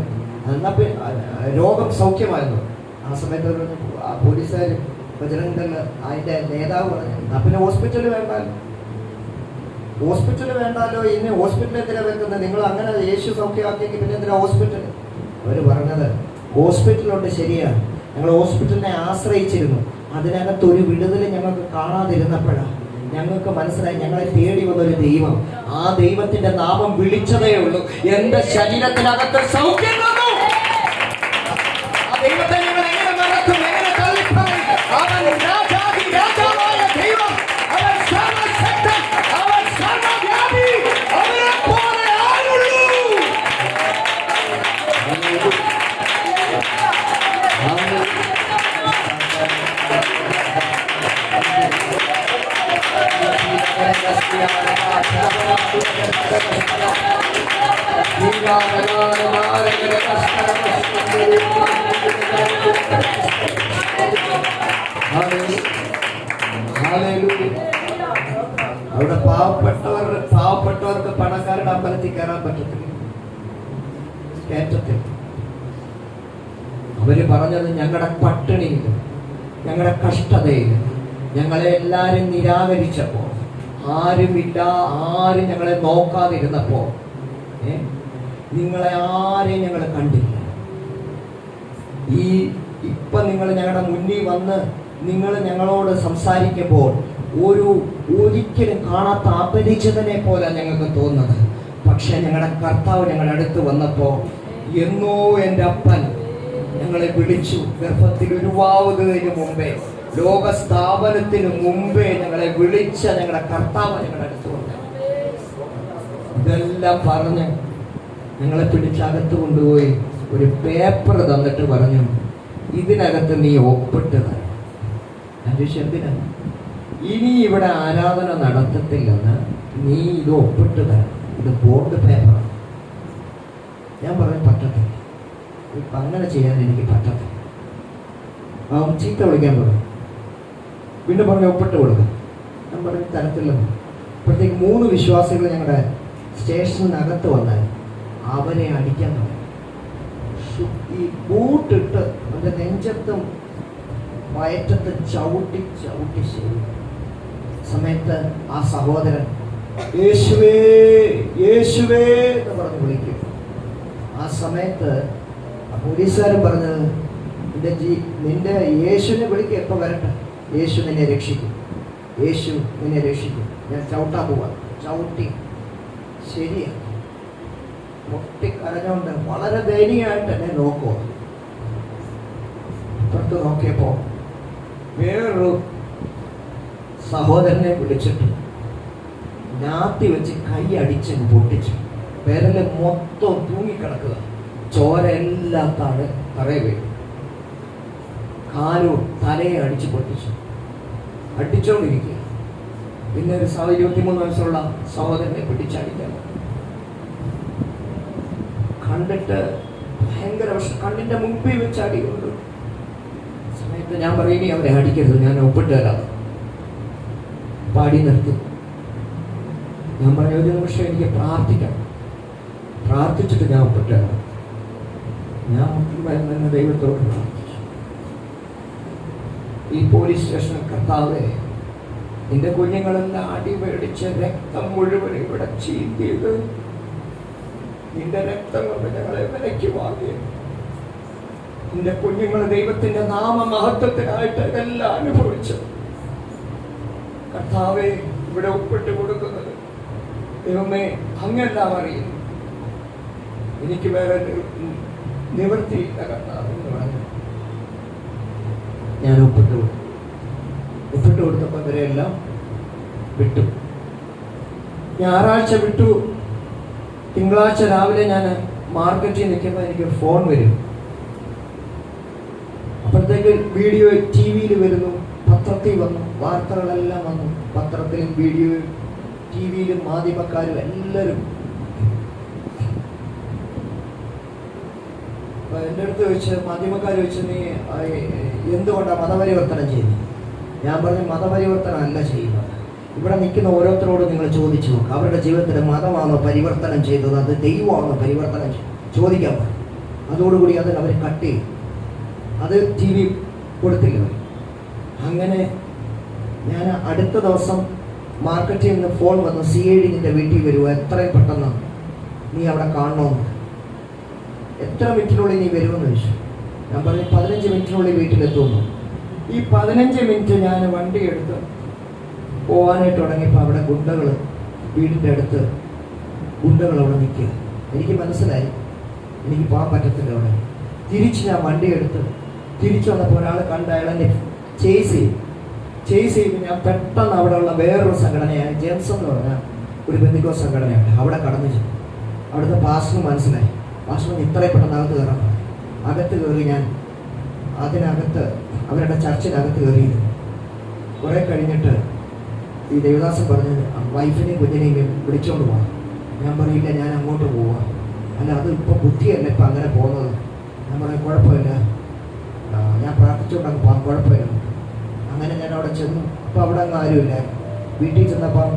എന്നാൽ രോഗം സൗഖ്യമായിരുന്നു. ആ സമയത്ത് ആ പോലീസുകാർ ബജറംഗ് ദൾ അതിൻ്റെ നേതാവ് പറഞ്ഞു, എന്നാൽ പിന്നെ ഹോസ്പിറ്റലിൽ വേണ്ടാലോ, ഇനി ഹോസ്പിറ്റലിൽ എന്തിനാ വെക്കുന്നത്? നിങ്ങൾ അങ്ങനെ യേശു സൗഖ്യമാക്കിയെങ്കിൽ പിന്നെ എന്തിനാ ഹോസ്പിറ്റൽ? അവർ പറഞ്ഞത്, ഹോസ്പിറ്റലുണ്ട്, ശരിയാണ്, ഞങ്ങൾ ഹോസ്പിറ്റലിനെ ആശ്രയിച്ചിരുന്നു. അതിനകത്ത് ഒരു വിടുതൽ ഞങ്ങൾക്ക് കാണാതിരുന്നപ്പോഴാണ് ഞങ്ങൾക്ക് മനസ്സിലായി ഞങ്ങളെ തേടി വന്നൊരു ദൈവം. ആ ദൈവത്തിന്റെ നാമം വിളിച്ചതേ ഉള്ളൂ, എന്റെ ശരീരത്തിനകത്ത് സൗഖ്യം വന്നു. ആ ദൈവത്തെ ഞങ്ങൾ എങ്ങനെ മറക്കും, എങ്ങനെ തള്ളിപ്പറയും? അവൻ രാജാവായ ദൈവം, അവൻ സർവശക്തൻ, അവൻ സർവവ്യാപി, അവനെ പോലെ ആരുള്ളൂ? അവിടെ പാവപ്പെട്ടവർക്ക് പണക്കാരുടെ അമ്പലത്തിൽ കയറാൻ പറ്റത്തില്ല, കയറ്റത്തിൽ. അവര് പറഞ്ഞത്, ഞങ്ങളുടെ പട്ടിണിയിൽ, ഞങ്ങളുടെ കഷ്ടതയിൽ, ഞങ്ങളെ എല്ലാരും നിരാകരിച്ചപ്പോ, ആരുമില്ല, ആരും ഞങ്ങളെ നോക്കാതിരുന്നപ്പോ, നിങ്ങളെ ആരെയും ഞങ്ങൾ കണ്ടില്ല. ഇപ്പൊ നിങ്ങൾ ഞങ്ങളുടെ മുന്നിൽ വന്ന് നിങ്ങൾ ഞങ്ങളോട് സംസാരിക്കുമ്പോൾ ഒരിക്കലും കാണാത്ത അപരിചിതനെ പോലെ ഞങ്ങൾക്ക് തോന്നുന്നത്. പക്ഷെ ഞങ്ങളുടെ കർത്താവ് ഞങ്ങളുടെ അടുത്ത് വന്നപ്പോ, എന്നോ എൻ്റെ അപ്പൻ ഞങ്ങളെ വിളിച്ചു. ഗർഭത്തിൽ ഉരുവാവുന്നതിന് മുമ്പേ ലോക സ്ഥാപനത്തിന് മുമ്പേ ഞങ്ങളെ വിളിച്ച ഞങ്ങളുടെ കർത്താവ് ഞങ്ങളുടെ അടുത്ത് വന്നു. ഇതെല്ലാം പറഞ്ഞ് ഞങ്ങളെ പിടിച്ചകത്ത് കൊണ്ടുപോയി ഒരു പേപ്പർ തന്നിട്ട് പറഞ്ഞു, ഇതിനകത്ത് നീ ഒപ്പിട്ട് തരണം. ഞാൻ ചോദിച്ചു, എന്തിനാണ്? ഇനി ഇവിടെ ആരാധന നടത്തത്തില്ലെന്ന് നീ ഇത് ഒപ്പിട്ട് തരണം, ഇത് ബോർഡ് പേപ്പറാണ്. ഞാൻ പറഞ്ഞു, പറ്റത്തില്ല, ഇപ്പം അങ്ങനെ ചെയ്യാൻ എനിക്ക് പറ്റത്തില്ല. അവൻ ചീത്ത വിളിക്കാൻ പറഞ്ഞു. പിന്നെ പറഞ്ഞു ഒപ്പിട്ട് കൊടുക്കാം. ഞാൻ പറഞ്ഞു തരത്തില്ലെന്ന്. അപ്പോഴത്തേക്ക് 3 വിശ്വാസികൾ ഞങ്ങളുടെ സ്റ്റേഷനകത്ത് വന്നാൽ അവരെ അടിക്കാൻ തുടങ്ങി. ഈ ബൂട്ടിട്ട് അവൻ്റെ നെഞ്ചത്തും വയറ്റത്ത് ചവിട്ടി ശരി. സമയത്ത് ആ സഹോദരൻ യേശുവേ യേശുവേ എന്ന് പറഞ്ഞ് വിളിക്കും. ആ സമയത്ത് പോലീസുകാരൻ പറഞ്ഞത്, നിന്റെ യേശുവിനെ വിളിക്കുക, എപ്പോൾ വരട്ടെ, യേശു നിന്നെ രക്ഷിക്കും, യേശു നിന്നെ രക്ഷിക്കും. ഞാൻ ചവിട്ടാൻ പോവാ. ചവിട്ടി ശരിയാ പൊട്ടിക്കരഞ്ഞോണ്ട് വളരെ ദയനീയമായിട്ട് എന്നെ നോക്കുക. പുറത്ത് നോക്കിയപ്പോ വേറൊരു സഹോദരനെ വിളിച്ചിട്ട് ഞാത്തി വെച്ച് കൈ അടിച്ചങ്ങ് പൊട്ടിച്ചു. വിരല് മൊത്തം തൂങ്ങിക്കിടക്കുക, ചോര എല്ലാം തറയെ വീഴും. കാലും തലയെ അടിച്ച് പൊട്ടിച്ചു. അടിച്ചോണ്ടിരിക്കുക. പിന്നെ ഒരു 23 വയസ്സുള്ള സഹോദരനെ പിടിച്ചടിക്കാൻ കണ്ടിട്ട് ഭയങ്കര കണ്ണിന്റെ മുമ്പിൽ വെച്ച് അടികൊണ്ടു. സമയത്ത് ഞാൻ പറയും, ഇനി അവരെ അടിക്കരുത്, ഞാൻ ഒപ്പിട്ട് തരാം. പാടി നിർത്തി. ഞാൻ പറഞ്ഞ, ഒരു നിമിഷം എനിക്ക് പ്രാർത്ഥിക്കണം, പ്രാർത്ഥിച്ചിട്ട് ഞാൻ ഒപ്പിട്ട് തരാം. ഞാൻ തന്നെ ദൈവത്തോട് പ്രാർത്ഥിച്ചു. ഈ പോലീസ് സ്റ്റേഷനിൽ, കർത്താവേ, നിന്റെ കുഞ്ഞുങ്ങളെല്ലാം അടി മേടിച്ച് രക്തം മുഴുവൻ ഇവിടെ ചീന്തിയത്, നിന്റെ രക്തം കൊണ്ട് ഞങ്ങളെ വിലയ്ക്ക് വാങ്ങി. നിന്റെ കുഞ്ഞുങ്ങൾ ദൈവത്തിന്റെ നാമമഹത്വത്തിനായിട്ട് ഇതെല്ലാം അനുഭവിച്ചു. കർത്താവേ, ഇവിടെ ഒപ്പിട്ട് കൊടുക്കുന്നത് ദൈവമേ അങ്ങെല്ലാം അറിയുന്നു, എനിക്ക് വേറെ നിവൃത്തിയില്ല കർത്താവ് എന്ന് പറഞ്ഞു. ഞാൻ ഒപ്പിട്ട് കൊടുത്തപ്പോൾ ഇവരെല്ലാം വിട്ടു. ഞായറാഴ്ച വിട്ടു. തിങ്കളാഴ്ച രാവിലെ ഞാൻ മാർക്കറ്റിൽ നിൽക്കുമ്പോൾ എനിക്ക് ഫോൺ വരും. അപ്പോഴത്തേക്ക് വീഡിയോ TV-യിൽ വരുന്നു, പത്രത്തിൽ വന്നു, വാർത്തകളെല്ലാം വന്നു. പത്രത്തിലും വീഡിയോയും TV-യിലും മാധ്യമക്കാരും എല്ലാവരും. അപ്പൊ എൻ്റെ അടുത്ത് ചോദിച്ച്, മാധ്യമക്കാർ ചോദിച്ചു, നീ എന്തുകൊണ്ടാണ് മതപരിവർത്തനം ചെയ്യുന്നത്? ഞാൻ പറഞ്ഞു, മതപരിവർത്തനം അല്ല ചെയ്യുന്നത്. ഇവിടെ നിൽക്കുന്ന ഓരോരുത്തരോടും നിങ്ങൾ ചോദിച്ചു നോക്കുക, അവരുടെ ജീവിതത്തിൽ മതമാണോ പരിവർത്തനം ചെയ്തത്, അത് ദൈവമാണോ പരിവർത്തനം ചോദിക്കാൻ പറഞ്ഞു. അതോടുകൂടി അത് അവർ കട്ട് ചെയ്യും. അത് TV കൊടുത്തില്ല. അങ്ങനെ ഞാൻ അടുത്ത ദിവസം മാർക്കറ്റിൽ നിന്ന് ഫോൺ വന്നു, CID നിന്റെ വീട്ടിൽ വരുമോ, എത്രയും പെട്ടെന്ന് നീ അവിടെ കാണണമെന്ന്. എത്ര മിനിറ്റിനുള്ളിൽ നീ വരുമെന്ന് ചോദിച്ചു. ഞാൻ പറഞ്ഞു 15 മിനിറ്റിനുള്ളിൽ വീട്ടിലെത്തുമെന്നു. ഈ 15 മിനിറ്റ് ഞാൻ വണ്ടി എടുത്ത് പോകാനായിട്ട് തുടങ്ങിയപ്പോൾ അവിടെ ഗുണ്ടകൾ, വീടിൻ്റെ അടുത്ത് ഗുണ്ടകൾ അവിടെ നിൽക്കുക. എനിക്ക് മനസ്സിലായി എനിക്ക് പോകാൻ പറ്റത്തില്ല അവിടെ. തിരിച്ച് ഞാൻ വണ്ടി എടുത്ത് തിരിച്ചു വന്നപ്പോൾ ഒരാൾ കണ്ട് അയാളെന്നെ ചേസ് ചെയ്ത് ഞാൻ പെട്ടെന്ന് അവിടെ ഉള്ള വേറൊരു സംഘടനയായ ജെംസ് എന്ന് പറഞ്ഞ ഒരു ബന്ധുക്കോസ് സംഘടനയാണ്. അവിടെ കടന്നു ചെന്നു. അവിടുത്തെ പാസ്റ്റർ മനസ്സിലായി. പാസ്റ്റർ ഇത്രയും പെട്ടെന്ന് അകത്ത് കയറാൻ പറഞ്ഞു. അകത്ത് കയറി ഞാൻ അതിനകത്ത് അവരുടെ ചർച്ചിനകത്ത് കയറിയിരുന്നു. കുറെ കഴിഞ്ഞിട്ട് ഈ ദേവദാസൻ പറഞ്ഞ് വൈഫിനെയും കുഞ്ഞിനെയും വിളിച്ചോണ്ട് പോകാം. ഞാൻ പറയില്ല, ഞാൻ അങ്ങോട്ട് പോവാം. അല്ല, അത് ഇപ്പോൾ ബുദ്ധിയല്ല ഇപ്പം അങ്ങനെ പോകുന്നത്. ഞാൻ പറഞ്ഞു കുഴപ്പമില്ല, ഞാൻ പ്രാർത്ഥിച്ചുകൊണ്ടങ്ങ് പോകാം, കുഴപ്പമില്ല. അങ്ങനെ ഞാൻ അവിടെ ചെന്നു. അപ്പോൾ അവിടെ അങ്ങ് ആരുമില്ല. വീട്ടിൽ ചെന്നപ്പം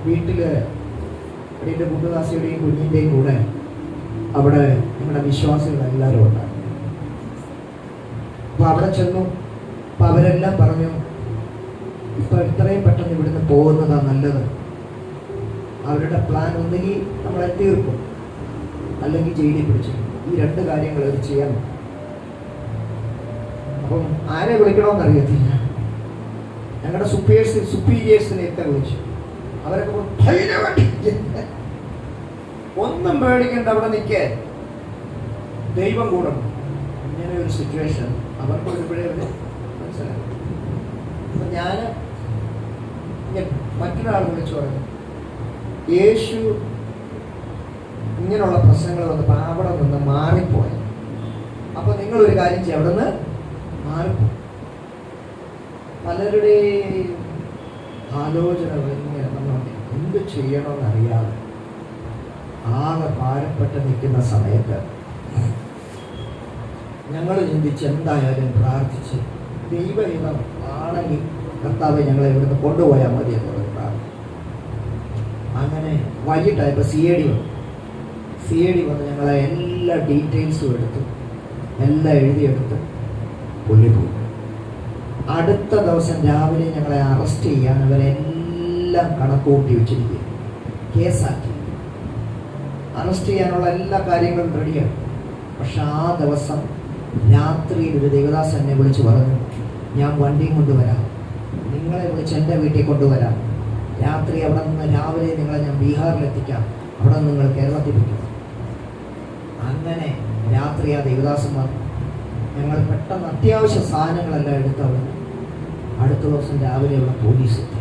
വീട്ടിൽ എൻ്റെ കുട്ടുദാസിയുടെയും കുഞ്ഞിൻ്റെയും കൂടെ അവിടെ ഞങ്ങളുടെ വിശ്വാസികളെല്ലാവരും ഉണ്ടായിരുന്നു. അപ്പോൾ അവിടെ ചെന്നു. അപ്പോൾ അവരെല്ലാം പറഞ്ഞു, ഇപ്പം എത്രയും പെട്ടെന്ന് ഇവിടുന്ന് പോകുന്നതാണ് നല്ലത്. അവരുടെ പ്ലാൻ ഒന്നുകിൽ നമ്മളെ തീർക്കും, അല്ലെങ്കിൽ ജയിലിൽ പിടിച്ചു. ഈ 2 കാര്യങ്ങൾ അവർ ചെയ്യാൻ. അപ്പം ആരെ വിളിക്കണമെന്ന് അറിയത്തില്ല. ഞങ്ങളുടെ സുപ്പീരിയേഴ്സിനെയൊക്കെ വിളിച്ചു. അവരൊക്കെ ഒന്നും പേടിക്കണ്ട, അവിടെ നിൽക്കാൻ ദൈവം കൂടെ. ഇങ്ങനെ ഒരു സിറ്റുവേഷൻ അവർക്ക് ഒരുപഴേ മനസ്സിലായി. അപ്പൊ ഞാൻ മറ്റൊരാൾ വിളിച്ചു പറഞ്ഞു, യേശു ഇങ്ങനെയുള്ള പ്രശ്നങ്ങൾ വന്നപ്പോൾ അവിടെ നിന്ന് മാറിപ്പോയി. അപ്പൊ നിങ്ങളൊരു കാര്യം ചെയ്യും, അവിടെ നിന്ന് മാറിപ്പോ. പലരുടെയും ആലോചനകൾ ഇങ്ങനെ നമ്മൾ എന്ത് ചെയ്യണമെന്നറിയാതെ ആകെ ഭാരപ്പെട്ട് നിൽക്കുന്ന സമയത്ത് ഞങ്ങൾ ചിന്തിച്ച് എന്തായാലും പ്രാർത്ഥിച്ച് ദൈവഹിതം ആണെങ്കിൽ കർത്താവെ ഞങ്ങളെ ഇവിടുന്ന് കൊണ്ടുപോയാൽ മതി എന്നുള്ളത് പ്രാർത്ഥന. അങ്ങനെ വൈകിട്ടായപ്പോൾ സി എ ഡി വന്ന് ഞങ്ങളെ എല്ലാ ഡീറ്റെയിൽസും എടുത്തു, എല്ലാം എഴുതിയെടുത്ത് പുള്ളി പോയി. അടുത്ത ദിവസം രാവിലെ ഞങ്ങളെ അറസ്റ്റ് ചെയ്യാൻ അവരെല്ലാം കണക്കൂട്ടി വെച്ചിരിക്കുക, കേസാക്കി അറസ്റ്റ് ചെയ്യാനുള്ള എല്ലാ കാര്യങ്ങളും റെഡിയാണ്. പക്ഷെ ആ ദിവസം രാത്രിയിൽ ഒരു ദേവദാസൻ എന്നെ വിളിച്ച് പറഞ്ഞു, ഞാൻ വണ്ടിയും കൊണ്ടുവരാം, നിങ്ങളെ വിളിച്ച് എൻ്റെ വീട്ടിൽ കൊണ്ടുവരാം, രാത്രി അവിടെ നിന്ന് രാവിലെ നിങ്ങളെ ഞാൻ ബീഹാറിലെത്തിക്കാം, അവിടെ നിന്ന് നിങ്ങൾ കേരളത്തിൽ വയ്ക്കും. അങ്ങനെ രാത്രി ആ ദേവദാസൻ വന്നു. ഞങ്ങൾ പെട്ടെന്ന് അത്യാവശ്യ സാധനങ്ങളെല്ലാം എടുത്ത് അവിടെ അടുത്ത ദിവസം രാവിലെ അവിടെ പോലീസ് എത്തി.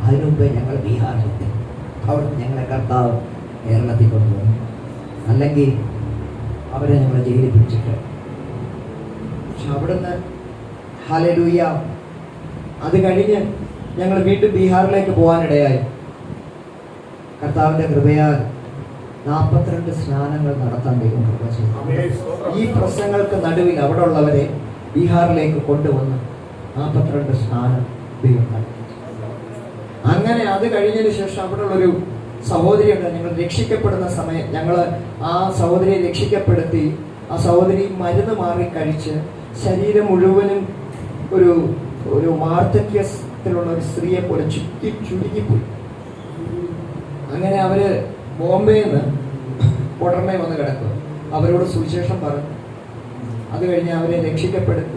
അതിനു മുമ്പേ ഞങ്ങൾ ബീഹാറിലെത്തി. അവിടെ നിന്ന് ഞങ്ങളെ കർത്താവ് കേരളത്തിൽ കൊണ്ടുപോകും, അല്ലെങ്കിൽ അവരെ ഞങ്ങളെ ജയിലിൽ പിടിച്ചിട്ട്. പക്ഷെ അവിടുന്ന് ഹല്ലേലൂയ, അത് കഴിഞ്ഞ് ഞങ്ങൾ വീണ്ടും ബീഹാറിലേക്ക് പോകാനിടയായി. കർത്താവിൻ്റെ കൃപയാൽ 42 സ്നാനങ്ങൾ നടത്താൻ ദൈവം കൃപ ചെയ്തു. ഈ പ്രശ്നങ്ങൾക്ക് നടുവിൽ അവിടെ ഉള്ളവരെ ബീഹാറിലേക്ക് കൊണ്ടുവന്ന് 42 സ്നാനം ദൈവം നടത്തി. അങ്ങനെ അത് കഴിഞ്ഞതിന് ശേഷം അവിടെ ഉള്ളൊരു സഹോദരിയുണ്ട്. ഞങ്ങൾ രക്ഷിക്കപ്പെടുന്ന സമയം ഞങ്ങൾ ആ സഹോദരിയെ രക്ഷിക്കപ്പെടുത്തി. ആ സഹോദരി മരുന്ന് മാറി കഴിച്ച് ശരീരം മുഴുവനും ഒരു വാർദ്ധക്യത്തിലുള്ള ഒരു സ്ത്രീയെ പോലെ ചുരുങ്ങിപ്പോയി. അങ്ങനെ അവര് ബോംബെയിൽ നിന്ന് ഉടനെ വന്ന് കിടക്കുക. അവരോട് സുവിശേഷം പറഞ്ഞു. അത് കഴിഞ്ഞ് അവരെ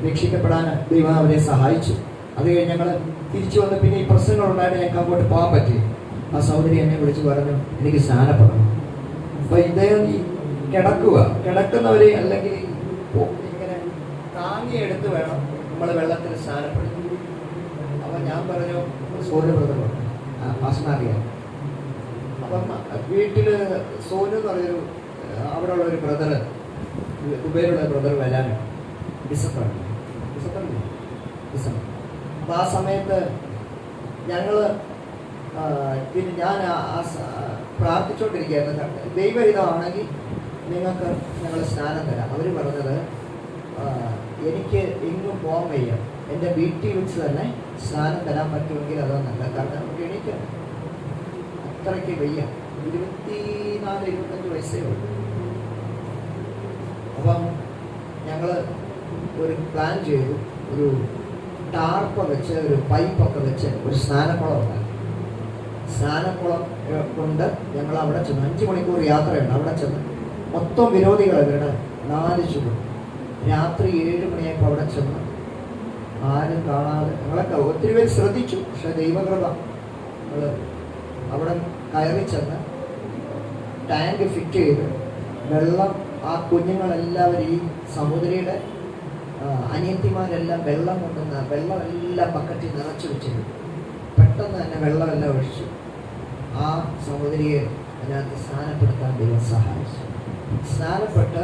രക്ഷിക്കപ്പെടാൻ ദൈവം അവരെ സഹായിച്ചു. അത് കഴിഞ്ഞ് ഞങ്ങൾ തിരിച്ചു വന്ന് പിന്നെ ഈ പ്രശ്നങ്ങളുണ്ടായിട്ട് ഞങ്ങൾക്ക് അങ്ങോട്ട് പോകാൻ പറ്റി. ആ സഹോദരി എന്നെ വിളിച്ച് പറഞ്ഞു, എനിക്ക് സ്നാനപ്പെടണം. അപ്പൊ ഇദ്ദേഹം ഈ കിടക്കുന്നവരെ അല്ലെങ്കിൽ ഇങ്ങനെ താങ്ങിയെടുത്ത് വേണം നമ്മൾ വെള്ളത്തിൽ സ്നാനപ്പെടും. അപ്പൊ ഞാൻ പറഞ്ഞു, സോനു ബ്രദർ പാസ്മാറിയാൻ. അപ്പം വീട്ടില് സോനു എന്ന് പറഞ്ഞൊരു അവിടെ ഉള്ള ഒരു ബ്രദർ, ദുബൈയിലുള്ള ബ്രദർ വരാനാണ് ഡിസംബർ. അപ്പൊ ആ സമയത്ത് പിന്നെ ഞാൻ പ്രാർത്ഥിച്ചുകൊണ്ടിരിക്കുകയായിരുന്നു, ദൈവഹിതമാണെങ്കിൽ നിങ്ങൾക്ക് ഞങ്ങൾ സ്നാനം തരാം. അവർ പറഞ്ഞത് എനിക്ക് എങ്ങും പോകാൻ വയ്യ, എൻ്റെ വീട്ടിൽ വെച്ച് തന്നെ സ്നാനം തരാൻ പറ്റുമെങ്കിൽ അതാ നല്ല. കാരണം നമുക്ക് എണീക്കാം, അത്രയ്ക്ക് വയ്യ. 24-25 വയസ്സേ ഉള്ളൂ. അപ്പം ഞങ്ങൾ ഒരു പ്ലാൻ ചെയ്തു. ഒരു ടാർപ്പ വെച്ച് ഒരു പൈപ്പൊക്കെ വെച്ച് ഒരു സ്നാനക്കുളം ഉണ്ടാക്കി. സ്നാനക്കുളം കൊണ്ട് ഞങ്ങൾ അവിടെ ചെന്ന് 5 മണിക്കൂർ യാത്രയുണ്ട്. അവിടെ ചെന്ന് മൊത്തം വിരോധികൾ ഇവരുടെ 4 ചുവട്. രാത്രി 7 മണിയായപ്പോൾ അവിടെ ചെന്ന് ആരും കാണാതെ ഞങ്ങളൊക്കെ ഒത്തിരി പേര് ശ്രദ്ധിച്ചു. പക്ഷെ ദൈവകൃപ നമ്മൾ അവിടെ കയറി ചെന്ന് ടാങ്ക് ഫിറ്റ് ചെയ്ത് വെള്ളം ആ കുഞ്ഞുങ്ങളെല്ലാവരും ഈ സഹോദരിയുടെ അനിയത്തിമാരെല്ലാം വെള്ളം കൊണ്ടുവന്ന വെള്ളമെല്ലാം ബക്കറ്റിൽ നിറച്ചു വെച്ചിരുന്നു. പെട്ടെന്ന് തന്നെ വെള്ളമെല്ലാം ഒഴിച്ചു. ആ സഹോദരിയെ അതിനകത്ത് സ്നാനപ്പെടുത്താൻ ദൈവം സഹായിച്ചു. സ്നാനപ്പെട്ട്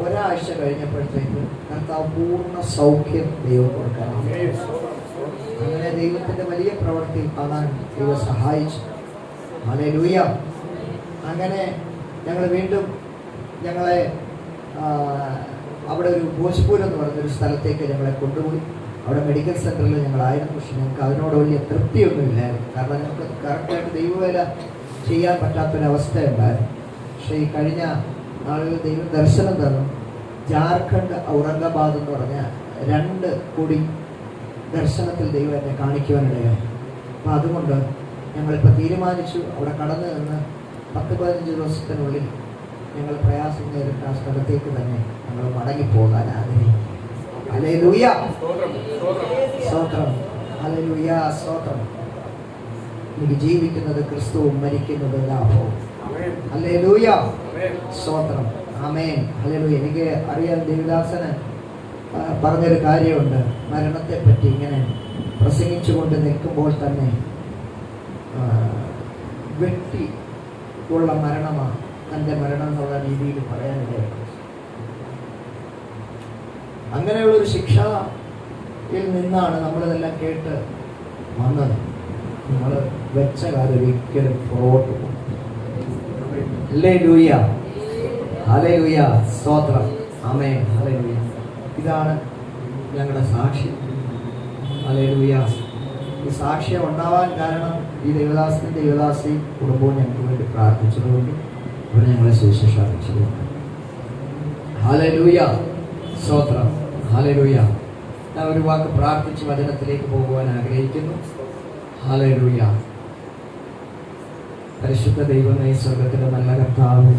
ഒരാഴ്ച കഴിഞ്ഞപ്പോഴത്തേക്ക് കർത്താവ് പൂർണ്ണ സൗഖ്യം ദൈവം കൊടുക്കാൻ. അങ്ങനെ ദൈവത്തിൻ്റെ വലിയ പ്രവൃത്തി കാണാൻ ദൈവം സഹായിച്ചു. ഹല്ലേലൂയ. അങ്ങനെ ഞങ്ങൾ വീണ്ടും ഞങ്ങളെ അവിടെ ഒരു ഭോജ്പൂർ എന്ന് പറഞ്ഞൊരു സ്ഥലത്തേക്ക് ഞങ്ങളെ കൊണ്ടുപോയി. അവിടെ മെഡിക്കൽ സെൻ്ററിൽ ഞങ്ങളായിരുന്നു. പക്ഷെ ഞങ്ങൾക്ക് അതിനോട് വലിയ തൃപ്തിയൊന്നുമില്ലായിരുന്നു. കാരണം ഞങ്ങൾക്ക് കറക്റ്റായിട്ട് ദൈവവേല ചെയ്യാൻ പറ്റാത്തൊരവസ്ഥയുണ്ടായിരുന്നു. പക്ഷേ ഈ കഴിഞ്ഞ നാളുകൾ ദൈവം ദർശനം തന്നു. ജാർഖണ്ഡ് ഔറംഗാബാദ് എന്ന് പറഞ്ഞ 2 കൊടി ദർശനത്തിൽ ദൈവം എന്നെ കാണിക്കുവാനിടയായി. അപ്പം അതുകൊണ്ട് ഞങ്ങളിപ്പോൾ തീരുമാനിച്ചു അവിടെ കടന്നു നിന്ന് 10-15 ദിവസത്തിനുള്ളിൽ ഞങ്ങൾ പ്രയാസം നേരിട്ട ആ സ്ഥലത്തേക്ക് തന്നെ ഞങ്ങൾ മടങ്ങിപ്പോകാൻ ആഗ്രഹിക്കും. ഹല്ലേലൂയ, സ്തോത്രം. ഹല്ലേലൂയ, സ്തോത്രം. എനിക്ക് ജീവിക്കുന്നത് ക്രിസ്തുവും മരിക്കുന്നത് ലാഭവും. ഹല്ലേലൂയ, സ്തോത്രം. ആമേൻ. ഹല്ലേലൂയ. എനിക്ക് അറിയാം ദേവദാസന് പറഞ്ഞൊരു കാര്യമുണ്ട്. മരണത്തെപ്പറ്റി ഇങ്ങനെ പ്രസംഗിച്ചു കൊണ്ട് നിൽക്കുമ്പോൾ തന്നെ വ്യക്തി ഉള്ള മരണമാണ് തൻ്റെ മരണം എന്നുള്ള രീതിയിൽ പറയാനിടയായി. അങ്ങനെയുള്ളൊരു ശിക്ഷയിൽ നിന്നാണ് നമ്മളിതെല്ലാം കേട്ട് വന്നത്. നമ്മൾ വെച്ച കാലം ഒരിക്കലും പുറകോട്ട് പോകും. ഹല്ലേലൂയ, ഹല്ലേലൂയ, സ്തോത്രം, ആമേൻ, ഹല്ലേലൂയ. ഇതാണ് ഞങ്ങളുടെ സാക്ഷി. ഹല്ലേലൂയ. ഈ സാക്ഷ്യം ഉണ്ടാവാൻ കാരണം ഈ ദേവദാസനും ദേവദാസി കുടുംബവും ഞങ്ങൾക്ക് വേണ്ടി പ്രാർത്ഥിച്ചതുകൊണ്ട് അവർ ഞങ്ങളെ സുവിശേഷം അറിയിച്ചതുകൊണ്ട്. ഹല്ലേലൂയ, സ്തോത്രം, ഹല്ലേലൂയ. ഞാൻ ഒരു വാക്ക് പ്രാർത്ഥിച്ച് വചനത്തിലേക്ക് പോകുവാൻ ആഗ്രഹിക്കുന്നു. ഹല്ലേലൂയ. പരിശുദ്ധ ദൈവമേ, സ്വർഗ്ഗത്തിലെ നല്ല കർത്താവ്,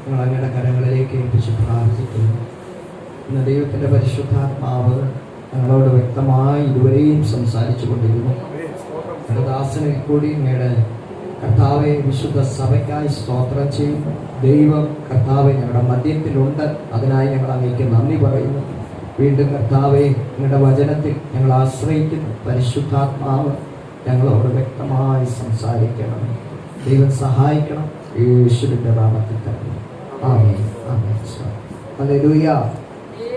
ഞങ്ങൾ അങ്ങയുടെ കരങ്ങളിലേക്ക് ഏൽപ്പിച്ച് പ്രാർത്ഥിക്കുന്നു. ഇന്ന് ദൈവത്തിൻ്റെ പരിശുദ്ധാത്മാവ് ഞങ്ങളോട് വ്യക്തമായി ഇതുവരെയും സംസാരിച്ചു കൊണ്ടിരുന്നു. ഞങ്ങളുടെ ദാസനിൽ കൂടി ഞങ്ങളുടെ കർത്താവെ വിശുദ്ധ സഭയ്ക്കായി സ്തോത്രം ചെയ്യും. ദൈവം കർത്താവെ ഞങ്ങളുടെ മധ്യത്തിലുണ്ട്. അതിനായി ഞങ്ങൾ അങ്ങേക്ക് നന്ദി പറയുന്നു. വീണ്ടും കർത്താവെ നിങ്ങളുടെ വചനത്തിൽ ഞങ്ങൾ ആശ്രയിക്കുന്നു. പരിശുദ്ധാത്മാവ് ഞങ്ങളോട് വ്യക്തമായി സംസാരിക്കണം. ദൈവം സഹായിക്കണം. യേശുവിൻ്റെ നാമത്തിൽ തന്നെ ആമേൻ, ആമേൻ. ഹല്ലേലൂയ,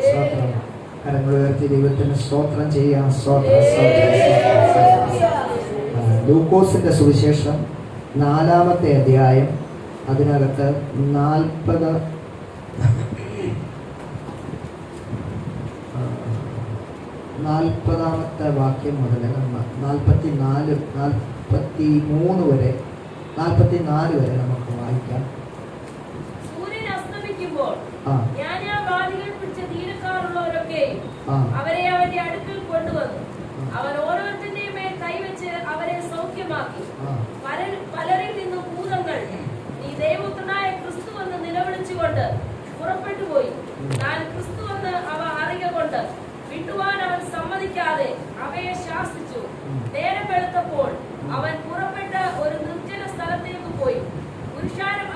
സ്തോത്രം. കരങ്ങൾ ഉയർത്തി ദൈവത്തിന് സ്തോത്രം ചെയ്യാം. സ്തോത്രം, ലൂക്കോസിന്റെ സുവിശേഷം 4-ാമത്തെ അധ്യായം, അതിനകത്ത് 40-ാമത്തെ വാക്യം മുതൽ 44 വരെ 44 വരെ നമുക്ക് വായിക്കാം. സൂര്യൻ അസ്തമിക്കുമ്പോൾ അവരെ അവന്റെ അടുക്കൽ കൊണ്ടുവന്നു. അവൻ ഓരോരുത്തരുടെയും മേൽ കൈവച്ച് അവരെ സൗഖ്യമാക്കി. പലരിൽ നിന്നും ഭൂതങ്ങൾ നീ ദൈവപുത്രനായ ക്രിസ്തു എന്ന് നിലവിളിച്ചുകൊണ്ട് പുറപ്പെട്ടു പോയി. താൻ ക്രിസ്തു എന്ന് അവ അറിയുക കൊണ്ട് വിട്ടുവാൻ അവൻ സമ്മതിക്കാതെ അവയെ ശാസിച്ചു. നേരം വെളുത്തപ്പോൾ അവൻ പുറപ്പെട്ട ഒരു നിർജ്ജന സ്ഥലത്തേക്ക് പോയി. പുരുഷാരം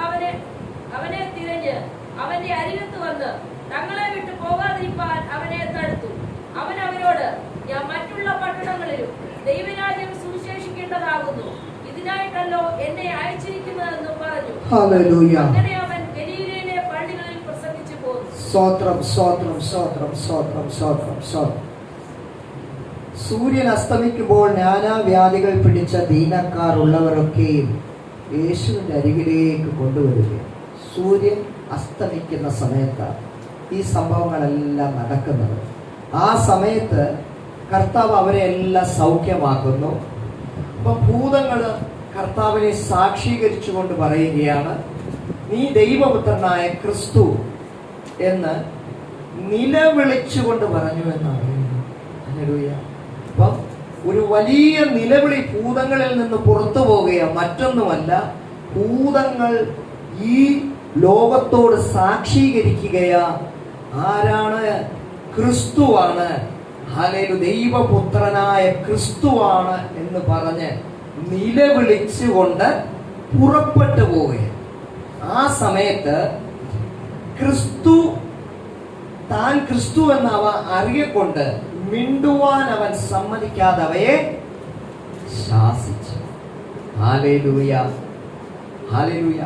അവനെ തിരഞ്ഞ് അവന്റെ അരികത്ത് വന്ന് തങ്ങളെ വിട്ടു പോകാതിരിപ്പാൻ അവനെ തടുത്തു. അവൻ അവരോട്, ഞാൻ മറ്റുള്ള പട്ടണങ്ങളിലും ദൈവരാജ്യം സുവിശേഷിക്കേണ്ടതാകുന്നു. ഇതിനായിട്ടല്ലോ എന്നെ അയച്ചിരിക്കുന്നതെന്ന് പറഞ്ഞു. അങ്ങനെ അവൻ ഗലീലയിലെ പള്ളികളിൽ പ്രസംഗിച്ചു പോന്നു. സ്തോത്രം, സ്തോത്രം, സ്തോത്രം, സ്തോത്രം, സ്തോത്രം, സ്തോത്രം. സൂര്യൻ അസ്തമിക്കുമ്പോൾ നാനാവ്യാധികൾ പിടിച്ച ദീനക്കാർ ഉള്ളവരൊക്കെയും യേശുവിൻ്റെ അരികിലേക്ക് കൊണ്ടുവരികയും. സൂര്യൻ അസ്തമിക്കുന്ന സമയത്താണ് ഈ സംഭവങ്ങളെല്ലാം നടക്കുന്നത്. ആ സമയത്ത് കർത്താവ് അവരെ എല്ലാം സൗഖ്യമാക്കുന്നു. അപ്പൊ ഭൂതങ്ങൾ കർത്താവിനെ സാക്ഷീകരിച്ചുകൊണ്ട് പറയുകയാണ്, നീ ദൈവപുത്രനായ ക്രിസ്തു എന്ന് നിലവിളിച്ചുകൊണ്ട് പറഞ്ഞു എന്നാണ്. ഹല്ലേലൂയ. അപ്പം ഒരു വലിയ നിലവിളി ഭൂതങ്ങളിൽ നിന്ന് പുറത്തു പോവുകയാണ്. മറ്റൊന്നുമല്ല, ഭൂതങ്ങൾ ഈ ലോകത്തോട് സാക്ഷീകരിക്കുകയാ. ആരാണ്? ക്രിസ്തുവാണ്. ഹല്ലേലൂയ. ദൈവപുത്രനായ ക്രിസ്തുവാണ് എന്ന് പറഞ്ഞ് നിലവിളിച്ചുകൊണ്ട് പുറപ്പെട്ടു പോവുകയാണ്. ആ സമയത്ത് താൻ ക്രിസ്തു എന്ന് അവ അറിയക്കൊണ്ട് മിണ്ടുവാൻ അവൻ സമ്മതിക്കാതെ അവയെ ശാസിച്ചു. Hallelujah, hallelujah.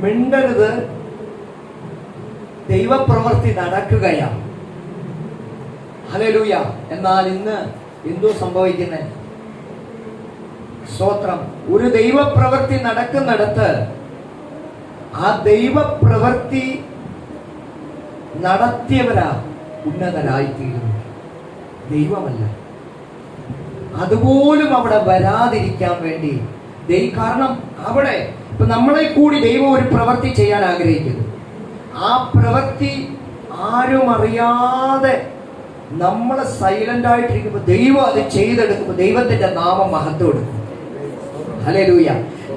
മിണ്ടരുത്, ദൈവപ്രവൃത്തി നടക്കുകയാണ്. ഹല്ലേലൂയ. എന്നാൽ ഇന്ന് എന്തോ സംഭവിക്കുന്നത്? സ്തോത്രം. ഒരു ദൈവപ്രവൃത്തി നടക്കുന്നിടത്ത് ആ ദൈവപ്രവൃത്തി നടത്തിയവരാ ഉന്നതരായിത്തീരുന്നു, ദൈവമല്ല. അതുപോലും അവിടെ വരാതിരിക്കാൻ വേണ്ടി കാരണം അവിടെ ഇപ്പൊ നമ്മളെ കൂടി ദൈവം ഒരു പ്രവൃത്തി ചെയ്യാൻ ആഗ്രഹിക്കുന്നു. ആ പ്രവൃത്തി ആരും അറിയാതെ നമ്മൾ സൈലന്റ് ആയിട്ടിരിക്കുമ്പോൾ ദൈവം അത് ചെയ്തെടുക്കുമ്പോൾ ദൈവത്തിന്റെ നാമം മഹത്വം എടുക്കും. ഹല്ലേലൂയ.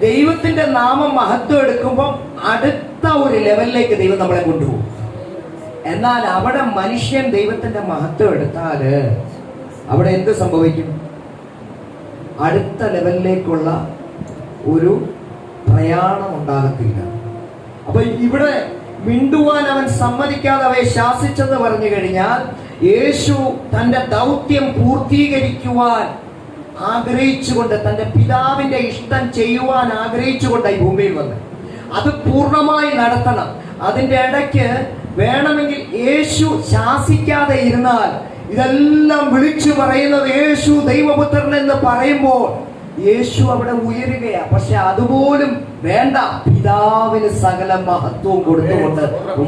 ദൈവത്തിന്റെ നാമം മഹത്വം എടുക്കുമ്പോൾ അടുത്ത ഒരു ലെവലിലേക്ക് ദൈവം നമ്മളെ കൊണ്ടുപോകും. എന്നാൽ അവിടെ മനുഷ്യൻ ദൈവത്തിന്റെ മഹത്വം എടുത്താല് അവിടെ എന്ത് സംഭവിക്കും? അടുത്ത ലെവലിലേക്കുള്ള ഒരു പ്രയാണം ഉണ്ടാകത്തില്ല. അപ്പൊ ഇവിടെ മിണ്ടുവാൻ അവൻ സമ്മതിക്കാതെ അവയെ ശാസിച്ചെന്ന് പറഞ്ഞു കഴിഞ്ഞാൽ യേശു തന്റെ ദൗത്യം പൂർത്തീകരിക്കുവാൻ ആഗ്രഹിച്ചുകൊണ്ട്, തന്റെ പിതാവിന്റെ ഇഷ്ടം ചെയ്യുവാൻ ആഗ്രഹിച്ചുകൊണ്ട് ഈ ഭൂമിയിൽ വന്ന് അത് പൂർണ്ണമായി നടത്തണം. അതിന്റെ ഇടയ്ക്ക് വേണമെങ്കിൽ യേശു ശാസിക്കാതെ ഇരുന്നാൽ ഇതെല്ലാം വിളിച്ചു പറയുന്നത് യേശു ദൈവപുത്രൻ എന്ന് പറയുമ്പോൾ യേശു അവിടെ ഉയരുകയാണ്. പക്ഷെ അതുപോലും വേണ്ട, പിതാവിന് സകല മഹത്വവും കൊടുത്തുകൊണ്ട്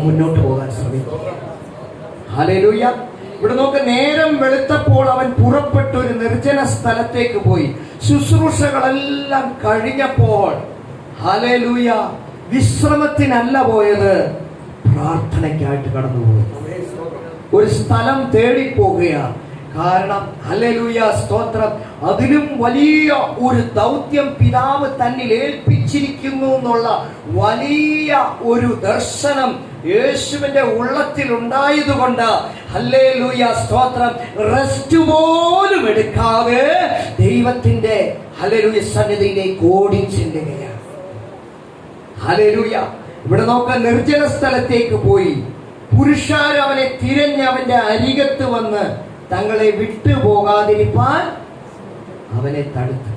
മുന്നോട്ട് പോകാൻ ശ്രമിക്കും. ഹല്ലേലൂയ. ഇവിടെ നോക്ക്, നേരം വെളുത്തപ്പോൾ അവൻ പുറപ്പെട്ടു ഒരു നിർജ്ജന സ്ഥലത്തേക്ക് പോയി. ശുശ്രൂഷകളെല്ലാം കഴിഞ്ഞപ്പോൾ, ഹല്ലേലൂയ, വിശ്രമത്തിനല്ല പോയത്, പ്രാർത്ഥനയ്ക്കായിട്ട് കടന്നുപോയി. ഒരു സ്ഥലം തേടിപ്പോകുകയാണ്. കാരണം ഹല്ലേലൂയ, സ്തോത്രം, അതിലും വലിയ ഒരു ദൗത്യം പിതാവ് തന്നിൽ ഏൽപ്പിച്ചിരിക്കുന്നു എന്നുള്ള വലിയ ഒരു ദർശനം യേശുവിന്റെ ഉള്ളത്തിൽ ഉണ്ടായതുകൊണ്ട് ഹല്ലേലൂയ, സ്തോത്രം, റെസ്റ്റ് പോലും എടുക്കാതെ ദൈവത്തിന്റെ ഹല്ലേലൂയ സന്നിധിയിലേക്ക് ഓടി ചെല്ലുകയാണ്. ഹല്ലേലൂയ. ഇവിടെ നോക്കാൻ, നിർജ്ജന സ്ഥലത്തേക്ക് പോയി. പുരുഷാർ അവനെ തിരഞ്ഞ് അവന്റെ അരികത്ത് വന്ന് തങ്ങളെ വിട്ടുപോകാതിരിപ്പാൻ അവനെ തടുത്തു.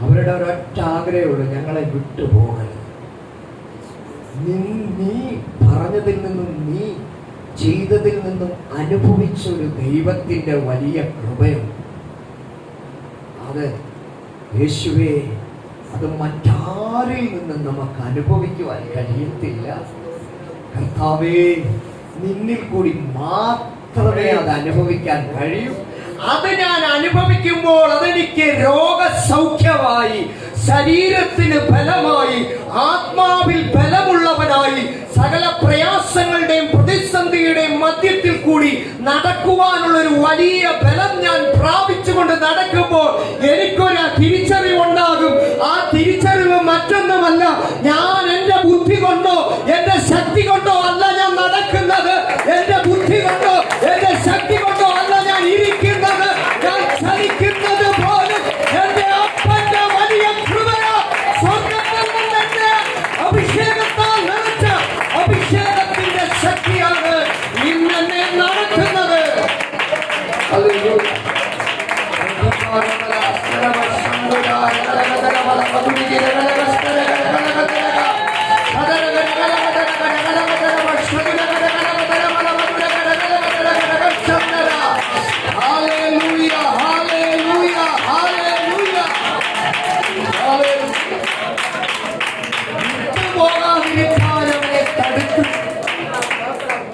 അവരുടെ ഒരൊറ്റ ആഗ്രഹമുള്ളൂ, ഞങ്ങളെ വിട്ടുപോകരുത്. നീ പറഞ്ഞതിൽ നിന്നും നീ ചെയ്തതിൽ നിന്നും അനുഭവിച്ച ഒരു ദൈവത്തിന്റെ വലിയ കൃപയുണ്ട്. അത് യേശുവേ, അത് മറ്റാരിൽ നിന്നും നമുക്ക് അനുഭവിക്കുവാൻ കഴിയത്തില്ല. കർത്താവേ, നിന്നിൽ കൂടി മാത്രമേ അത് അനുഭവിക്കാൻ കഴിയൂ. അത് ഞാൻ അനുഭവിക്കുമ്പോൾ അതെനിക്ക് രോഗസൗഖ്യമായി, ശരീരത്തിന് ബലമായി, ആത്മാവിൽ ബലമുള്ളവനായി, സകല പ്രയാസങ്ങളുടെയും പ്രതിസന്ധിയുടെയും മധ്യത്തിൽ കൂടി നടക്കുവാനുള്ള ഒരു വലിയ ബലം ഞാൻ പ്രാപിച്ചുകൊണ്ട് നടക്കുമ്പോൾ എനിക്കൊരു തിരിച്ചറിവുണ്ടാകും. ആ തിരിച്ചറിവ് മറ്റൊന്നുമല്ല, ഞാൻ എന്റെ ബുദ്ധി കൊണ്ടോ എന്റെ ശക്തി കൊണ്ടോ അല്ല ഞാൻ നടക്കുന്നത്, എന്റെ ബുദ്ധി കൊണ്ടോ എന്റെ ശക്തി കൊണ്ടോ അല്ല ഞാൻ ഇരിക്കുന്നത്, ഞാൻ ചലിക്കുന്നത് പോലും എന്റെ അപ്പന്റെ വലിയ കൃപയാ. സ്വർഗ്ഗത്തിൽ നിന്ന് എന്നെ അഭിഷേകത്താൽ നിറച്ച അഭിഷേകത്തിന്റെ ശക്തിയാണ് ഇന്നെന്നെ നടക്കുന്നത്.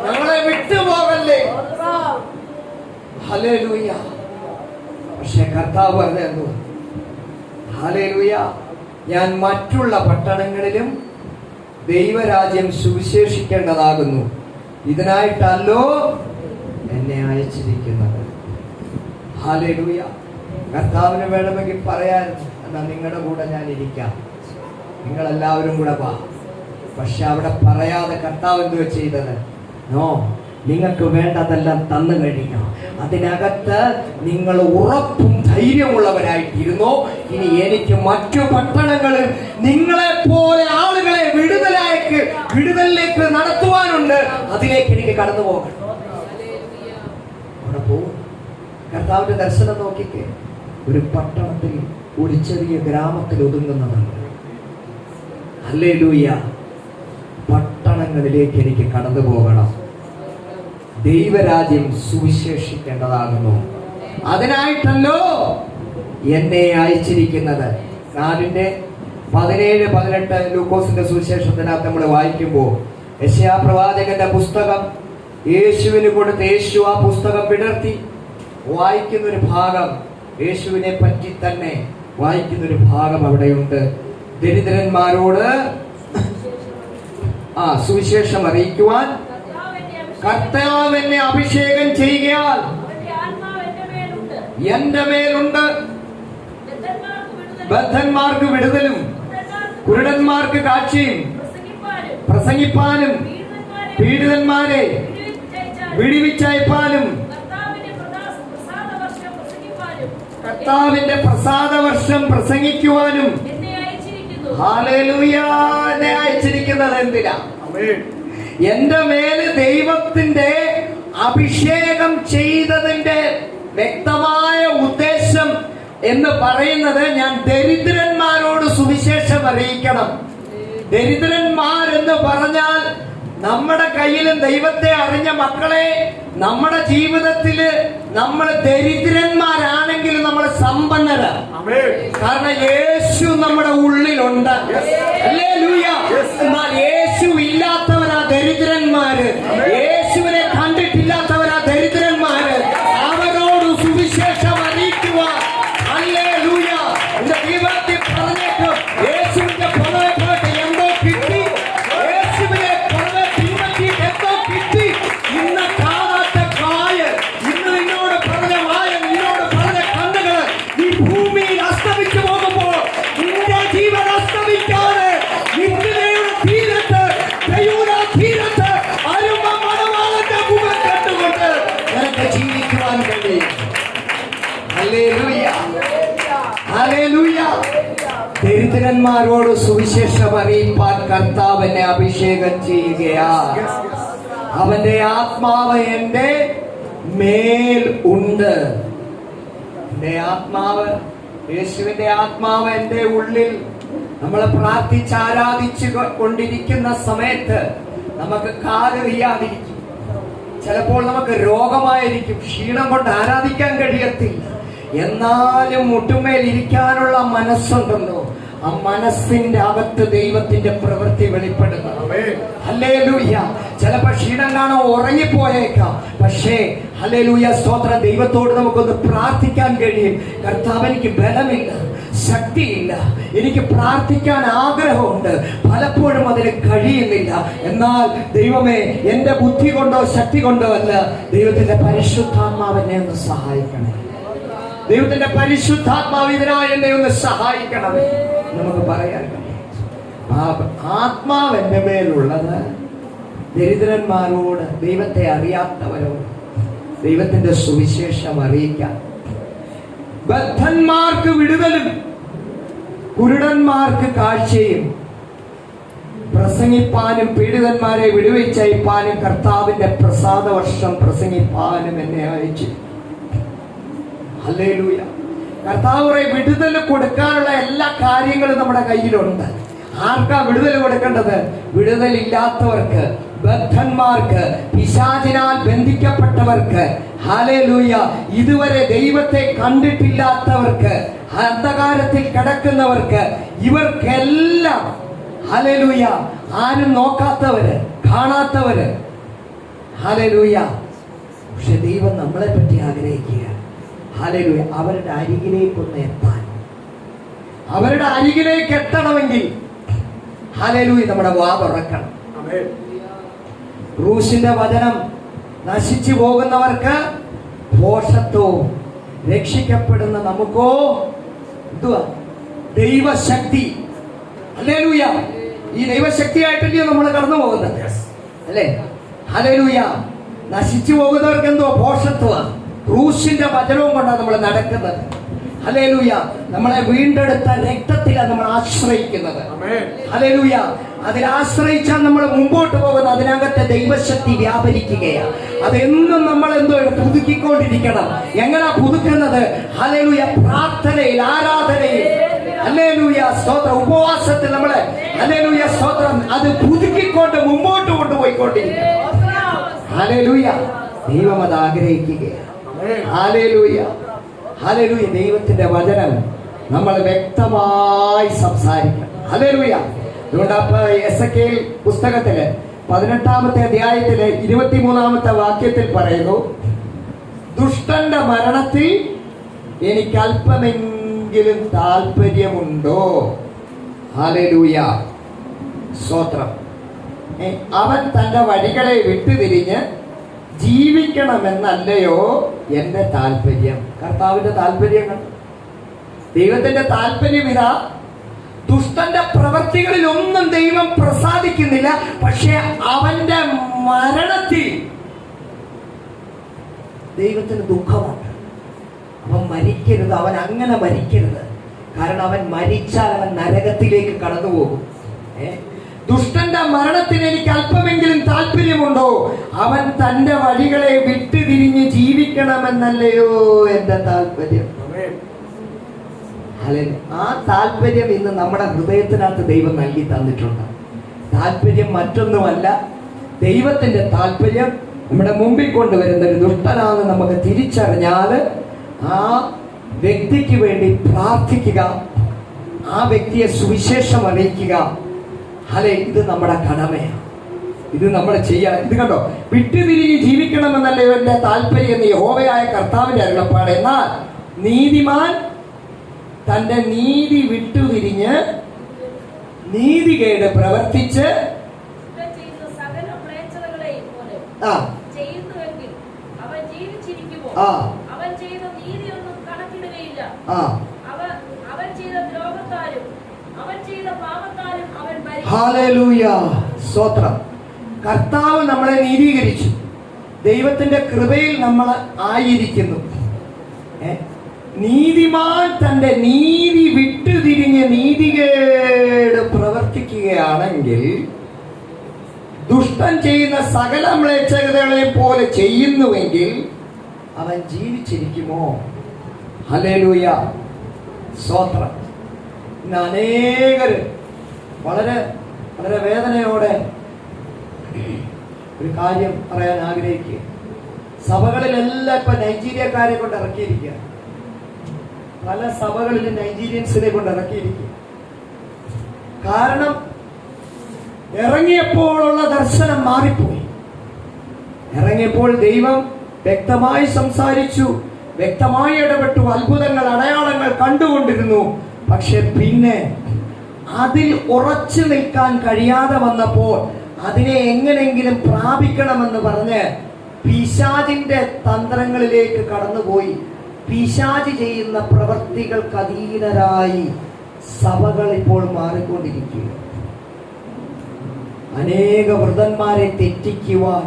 ഞങ്ങളെ വിട്ടുപോകല്ലേ. ഹല്ലേലൂയ. പക്ഷെ കർത്താവ് പറഞ്ഞു, ഹല്ലേലൂയ, ഞാൻ മറ്റുള്ള പട്ടണങ്ങളിലും ദൈവരാജ്യം സുവിശേഷിക്കേണ്ടതാകുന്നു, ഇതിനായിട്ടല്ലോ എന്നെ അയച്ചിരിക്കുന്നത്. ഹല്ലേലൂയ. കർത്താവിന് വേണമെങ്കിൽ പറയാൻ, എന്നാ നിങ്ങളുടെ കൂടെ ഞാൻ ഇരിക്കാം, നിങ്ങളെല്ലാവരും കൂടെ വാ. പക്ഷെ അവിടെ പറയാതെ കർത്താവ് എന്തുവാ ചെയ്തത്? നോ, നിങ്ങൾക്ക് വേണ്ടതെല്ലാം തന്നു കഴിഞ്ഞു. അതിനകത്ത് നിങ്ങൾ ഉറപ്പും ധൈര്യമുള്ളവരായിട്ടിരുന്നോ. ഇനി എനിക്ക് മറ്റു പട്ടണങ്ങളിൽ നിങ്ങളെ പോലെ ആളുകളെ വിടുതലിലേക്ക് നടത്തുവാനുണ്ട്. അതിലേക്ക് എനിക്ക് കടന്നു പോകണം. അവിടെ പോകും. കർത്താവിന്റെ ദർശനം നോക്കിക്കേ. ഒരു പട്ടണത്തിൽ, ഒരു ചെറിയ ഗ്രാമത്തിൽ ഒതുങ്ങുന്നതാണ്. ഹല്ലേലൂയ. പട്ടണങ്ങളിലേക്ക് എനിക്ക് കടന്നു പോകണം. ദൈവരാജ്യം സുവിശേഷിക്കേണ്ടതാകുന്നു, അതിനായിട്ടല്ലോ എന്നെ അയച്ചിരിക്കുന്നത്. 4:17-18 ലൂക്കോസിന്റെ സുവിശേഷത്തിനകത്ത് നമ്മൾ വായിക്കുമ്പോൾ യെശയ്യാ പ്രവാചകന്റെ പുസ്തകം യേശുവിന് കൊടുത്ത് യേശു ആ പുസ്തകം വിടർത്തി വായിക്കുന്നൊരു ഭാഗം, യേശുവിനെ പറ്റി തന്നെ വായിക്കുന്നൊരു ഭാഗം അവിടെയുണ്ട്. ദരിദ്രന്മാരോട് സുവിശേഷം അറിയിക്കുവാൻ കർത്താവ് എന്നെ അഭിഷേകം ചെയ്യുകയാൽ എന്റെ മേലുണ്ട്. ബദ്ധന്മാർക്ക് വിടുതലും കുരുടന്മാർക്ക് കാഴ്ചയും പ്രസംഗിപ്പാനും പീഡിതന്മാരെ വിടിവിച്ചയപ്പാനും കർത്താവിന്റെ പ്രസാദവർഷം പ്രസംഗിക്കുവാനും ഹല്ലേലൂയ എന്നെ അയച്ചിരിക്കുന്നത് എന്തിനാ? എന്റെ മേല് ദൈവത്തിന്റെ അഭിഷേകം ചെയ്തതിന്റെ വ്യക്തമായ ഉദ്ദേശം എന്ന് പറയുന്നത്, ഞാൻ ദരിദ്രന്മാരോട് സുവിശേഷം അറിയിക്കണം. ദരിദ്രന്മാരെന്ന് പറഞ്ഞാൽ നമ്മുടെ കയ്യിലും ദൈവത്തെ അറിഞ്ഞ മക്കളെ, നമ്മുടെ ജീവിതത്തില് നമ്മൾ ദരിദ്രന്മാരാണെങ്കിൽ നമ്മൾ സമ്പന്നരാണ്. കാരണം യേശു നമ്മുടെ ഉള്ളിലുണ്ട്. ഹല്ലേലൂയ. എന്നാൽ യേശു ഇല്ലാത്തവരാ ദരിദ്രന്മാര്. യേശുവിനെ കണ്ടിട്ടില്ലാത്തവരാ ദരിദ്രന്മാര്. അവരോട് സുവിശേഷം അറിയിക്കുവാൻ. ഹല്ലേലൂയ. എന്റെ ദൈവത്തിൽ പറഞ്ഞേക്ക്, യേശുവിന്റെ പുറമെ പോയിട്ട് എന്തോ കിട്ടി, യേശുവിനെ പുറമെ പിൻപറ്റിയിട്ട് എന്തോ കിട്ടി. ഇന്ന് കാണാത്ത കായ, ഇന്ന് നിന്നോട് പറഞ്ഞ വായ, നിന്നോട് പറഞ്ഞ കണ്ണുകൾ ഈ ഭൂമിയിൽ അസ്തമിച്ചു പോകുമ്പോൾ നിന്റെ ജീവൻ അസ്തമിക്കാതെ നിത്യതയുടെ തീരത്ത്, ദൈവയുടെ തീരത്ത് അരുമ മണവാളന്റെ മുഖം കണ്ടുകൊണ്ട് നിനക്ക് ജീവിക്കുവാൻ കഴിയും. ഹല്ലേലൂയ. ഹല്ലേലൂയ. ദരിദ്രന്മാരോട് സുവിശേഷം അറിയിപ്പാൻ കർത്താവ് എന്നെ അഭിഷേകം ചെയ്യുകയാ. അവന്റെ ആത്മാവ് എന്റെ മേൽ ഉണ്ട്. എന്റെ ആത്മാവ്, യേശുവിന്റെ ആത്മാവ് എന്റെ ഉള്ളിൽ. നമ്മൾ പ്രാർത്ഥിച്ച് ആരാധിച്ചു കൊണ്ടിരിക്കുന്ന സമയത്ത് നമുക്ക് കാല് വയ്യാതിരിക്കും, ചിലപ്പോൾ നമുക്ക് രോഗമായിരിക്കും, ക്ഷീണം കൊണ്ട് ആരാധിക്കാൻ കഴിയത്തില്ല. എന്നാലും മുട്ടുമേൽ ഇരിക്കാനുള്ള മനസ്സുണ്ടല്ലോ, ആ മനസ്സിന്റെ അകത്ത് ദൈവത്തിന്റെ പ്രവൃത്തി വെളിപ്പെടുന്നു. ഹല്ലേലൂയ. ചിലപ്പോ ക്ഷീണം കാണാൻ ഉറങ്ങിപ്പോയേക്കാം, പക്ഷേ ഹല്ലേലൂയ സ്തോത്രം, ദൈവത്തോട് നമുക്കൊന്ന് പ്രാർത്ഥിക്കാൻ കഴിയും. കർത്താവ്, എനിക്ക് ബലമില്ല, ശക്തിയില്ല, എനിക്ക് പ്രാർത്ഥിക്കാൻ ആഗ്രഹമുണ്ട്, പലപ്പോഴും അതിന് കഴിയുന്നില്ല. എന്നാൽ ദൈവമേ, എന്റെ ബുദ്ധി കൊണ്ടോ ശക്തി കൊണ്ടോ അല്ല, ദൈവത്തിന്റെ പരിശുദ്ധാത്മാവ് എന്നെ ഒന്ന് സഹായിക്കണേ. ദൈവത്തിന്റെ പരിശുദ്ധാത്മാവ് ഇതിനായി എന്നെ ഒന്ന് സഹായിക്കണമേ. നമുക്ക് പറയാൻ കഴിയും, ആത്മാവ് എന്റെ മേലുള്ളത് ദരിദ്രന്മാരോട്, ദൈവത്തെ അറിയാത്തവരോട് ദൈവത്തിന്റെ സുവിശേഷം അറിയിക്കാൻ, ബദ്ധന്മാർക്ക് വിടുതലും കുരുടന്മാർക്ക് കാഴ്ചയും പ്രസംഗിപ്പാനും പീഡിതന്മാരെ വിടുവിച്ചയപ്പാനും കർത്താവിന്റെ പ്രസാദ വർഷം പ്രസംഗിപ്പാനും എന്നെ അയച്ചു. ഹല്ലേലൂയ. കർത്താവ് വിടുതൽ കൊടുക്കാനുള്ള എല്ലാ കാര്യങ്ങളും നമ്മുടെ കയ്യിലുണ്ട്. ആർക്കാ വിടുതൽ കൊടുക്കേണ്ടത്? വിടുതലില്ലാത്തവർക്ക്, ബദ്ധന്മാർക്ക്, പിശാചിനാൽ ബന്ധിക്കപ്പെട്ടവർക്ക്, ഹല്ലേലൂയ, ഇതുവരെ ദൈവത്തെ കണ്ടിട്ടില്ലാത്തവർക്ക്, അന്ധകാരത്തിൽ കിടക്കുന്നവർക്ക്, ഇവർക്കെല്ലാം ഹല്ലേലൂയ, ആരും നോക്കാത്തവര്, കാണാത്തവര്, ഹല്ലേലൂയ. പക്ഷെ ദൈവം നമ്മളെ പറ്റി ആഗ്രഹിക്കുക, ഹല്ലേലൂയ, അവരുടെ അരികിലേക്കൊന്ന് എത്താൻ. അവരുടെ അരികിലേക്ക് എത്തണമെങ്കിൽ ഹല്ലേലൂയ നമ്മുടെ വാ തുറക്കണം. ക്രൂശിന്റെ വചനം നശിച്ചു പോകുന്നവർക്ക് ഭോഷത്വവും, രക്ഷിക്കപ്പെടുന്ന നമുക്കോ എന്തുവാ? ദൈവശക്തി. ഹല്ലേലൂയ. ഈ ദൈവശക്തിയായിട്ടല്ലയോ നമ്മൾ കടന്നു പോകുന്നത്, അല്ലേ? ഹല്ലേലൂയ. നശിച്ചു പോകുന്നവർക്ക് എന്തോ ഭോഷത്വമാണ്. ക്രൂശിന്റെ വചനവും കൊണ്ടാണ് നമ്മൾ നടക്കുന്നത്. ഹല്ലേലൂയ. നമ്മളെ വീണ്ടെടുത്ത രക്തത്തിലാണ് നമ്മൾ ആശ്രയിക്കുന്നത്. ഹല്ലേലൂയ. അതിൽ ആശ്രയിച്ചാൽ നമ്മൾ മുമ്പോട്ട് പോകുന്നത്. അതിനകത്തെ ദൈവശക്തി വ്യാപരിക്കുകയാണ്. അതെന്നും നമ്മൾ എന്തോ പുതുക്കിക്കൊണ്ടിരിക്കണം. എങ്ങനാ പുതുക്കുന്നത്? ഹല്ലേലൂയ, പ്രാർത്ഥനയിൽ, ആരാധനയിൽ, ഹല്ലേലൂയ സ്തോത്രം, ഉപവാസത്തിൽ നമ്മളെ ഹല്ലേലൂയ സ്തോത്രം അത് പുതുക്കിക്കൊണ്ട് മുമ്പോട്ട് കൊണ്ടുപോയിക്കൊണ്ടിരിക്കണം. ഹല്ലേലൂയ. ദൈവം അത് ആഗ്രഹിക്കുകയാണ്. ഹല്ലേലൂയ. ഹല്ലേലൂയ. ദൈവത്തിന്റെ വചനം നമ്മൾ വ്യക്തമായി സംസാരിക്കണം. ഹല്ലേലൂയ. അതുകൊണ്ട് അപ്പൊ എസെക്കിയേൽ പുസ്തകത്തില് 18-ാമത്തെ അധ്യായത്തിലെ 23-ാമത്തെ വാക്യത്തിൽ പറയുന്നു, ദുഷ്ടന്റെ മരണത്തിൽ എനിക്ക് അല്പമെങ്കിലും താല്പര്യമുണ്ടോ? ഹല്ലേലൂയ സ്തോത്രം. അവൻ തന്റെ വഴികളെ വിട്ടുതിരിഞ്ഞ് ജീവിക്കണമെന്നല്ലയോ എന്റെ താല്പര്യം? കർത്താവിന്റെ താല്പര്യങ്ങൾ, ദൈവത്തിന്റെ താല്പര്യം ഇതാ. ദുഷ്ടന്റെ പ്രവൃത്തികളിൽ ഒന്നും ദൈവം പ്രസാദിക്കുന്നില്ല, പക്ഷെ അവന്റെ മരണത്തിൽ ദൈവത്തിന് ദുഃഖമുണ്ട്. അവൻ മരിക്കരുത്, അവൻ അങ്ങനെ മരിക്കരുത്. കാരണം അവൻ മരിച്ചാൽ അവൻ നരകത്തിലേക്ക് കടന്നു പോകും. ദുഷ്ടന്റെ മരണത്തിന് എനിക്ക് അല്പമെങ്കിലും താല്പര്യമുണ്ടോ? അവൻ തന്റെ വഴികളെ വിട്ടുതിരിഞ്ഞ് ജീവിക്കണമെന്നല്ലയോ എന്റെ താല്പര്യം. ആ താല്പര്യം ഇന്ന് നമ്മുടെ ഹൃദയത്തിനകത്ത് ദൈവം നൽകി തന്നിട്ടുണ്ട്. താല്പര്യം മറ്റൊന്നുമല്ല, ദൈവത്തിന്റെ താല്പര്യം നമ്മുടെ മുമ്പിൽ കൊണ്ടുവരുന്ന ഒരു ദുഷ്ടനാണെന്ന് നമുക്ക് തിരിച്ചറിഞ്ഞാൽ ആ വ്യക്തിക്ക് വേണ്ടി പ്രാർത്ഥിക്കുക, ആ വ്യക്തിയെ സുവിശേഷം അറിയിക്കുക. ഇത് നമ്മുടെ കടമയാണ്. ഇത് നമ്മൾ ചെയ്യാൻ. ഇത് കണ്ടോ, വിട്ടുതിരിഞ്ഞ് ജീവിക്കണമെന്നല്ലേ എന്റെ താല്പര്യം എന്ന് യഹോവയായ കർത്താവിന്റെ അരുളപ്പാട്. എന്നാൽ നീതിമാൻ തന്റെ നീതി വിട്ടുതിരിഞ്ഞ് നീതികേട് പ്രവർത്തിച്ച് സകല മ്ലേച്ഛതകളെയും പോലെ ചെയ്യുന്നുവെങ്കിൽ അവൻ ജീവിച്ചിരിക്കുമോ? അവൻ ചെയ്ത നീതിയൊന്നും കണക്കിടുകയില്ല. അവൻ ചെയ്ത ദ്രോഹത്താലും അവൻ ചെയ്ത പാപത്താലും അവൻ മരിക്കും. ഹല്ലേലൂയ, സ്തോത്രം. കർത്താവ് നമ്മളെ നീതീകരിച്ചു. ദൈവത്തിന്റെ കൃപയിൽ നമ്മൾ ആയിരിക്കുന്നു. നീതിമാൻ തന്റെ നീതി വിട്ടുതിരിഞ്ഞ് നീതികേട് പ്രവർത്തിക്കുകയാണെങ്കിൽ ദുഷ്ടൻ ചെയ്യുന്ന സകല മ്ലേച്ഛതകളെ പോലെ ചെയ്യുന്നുവെങ്കിൽ അവൻ ജീവിച്ചിരിക്കുമോ? ഹല്ലേലൂയ, സ്തോത്രം. ഇന്ന് അനേകര് വളരെ വളരെ വേദനയോടെ ഒരു കാര്യം പറയാൻ ആഗ്രഹിക്കുക. സഭകളിലെല്ലാം ഇപ്പൊ നൈജീരിയക്കാരെ കൊണ്ട് ഇറക്കിയിരിക്കുക. പല സഭകളിലും നൈജീരിയൻസിനെ കൊണ്ട് ഇറക്കിയിരിക്കുക. കാരണം ഇറങ്ങിയപ്പോഴുള്ള ദർശനം മാറിപ്പോയി. ഇറങ്ങിയപ്പോൾ ദൈവം വ്യക്തമായി സംസാരിച്ചു, വ്യക്തമായി ഇടപെട്ടു, അത്ഭുതങ്ങൾ അടയാളങ്ങൾ കണ്ടുകൊണ്ടിരുന്നു. പക്ഷെ പിന്നെ അതിൽ ഉറച്ചു നിൽക്കാൻ കഴിയാതെ വന്നപ്പോൾ അതിനെ എങ്ങനെങ്കിലും പ്രാപിക്കണമെന്ന് പറഞ്ഞ് പിശാചിന്റെ തന്ത്രങ്ങളിലേക്ക് കടന്നുപോയി. പിശാച് ചെയ്യുന്ന പ്രവൃത്തികൾക്ക് അധീനരായി സഭകൾ ഇപ്പോൾ മാറിക്കൊണ്ടിരിക്കുക. അനേക വൃതന്മാരെ തെറ്റിക്കുവാൻ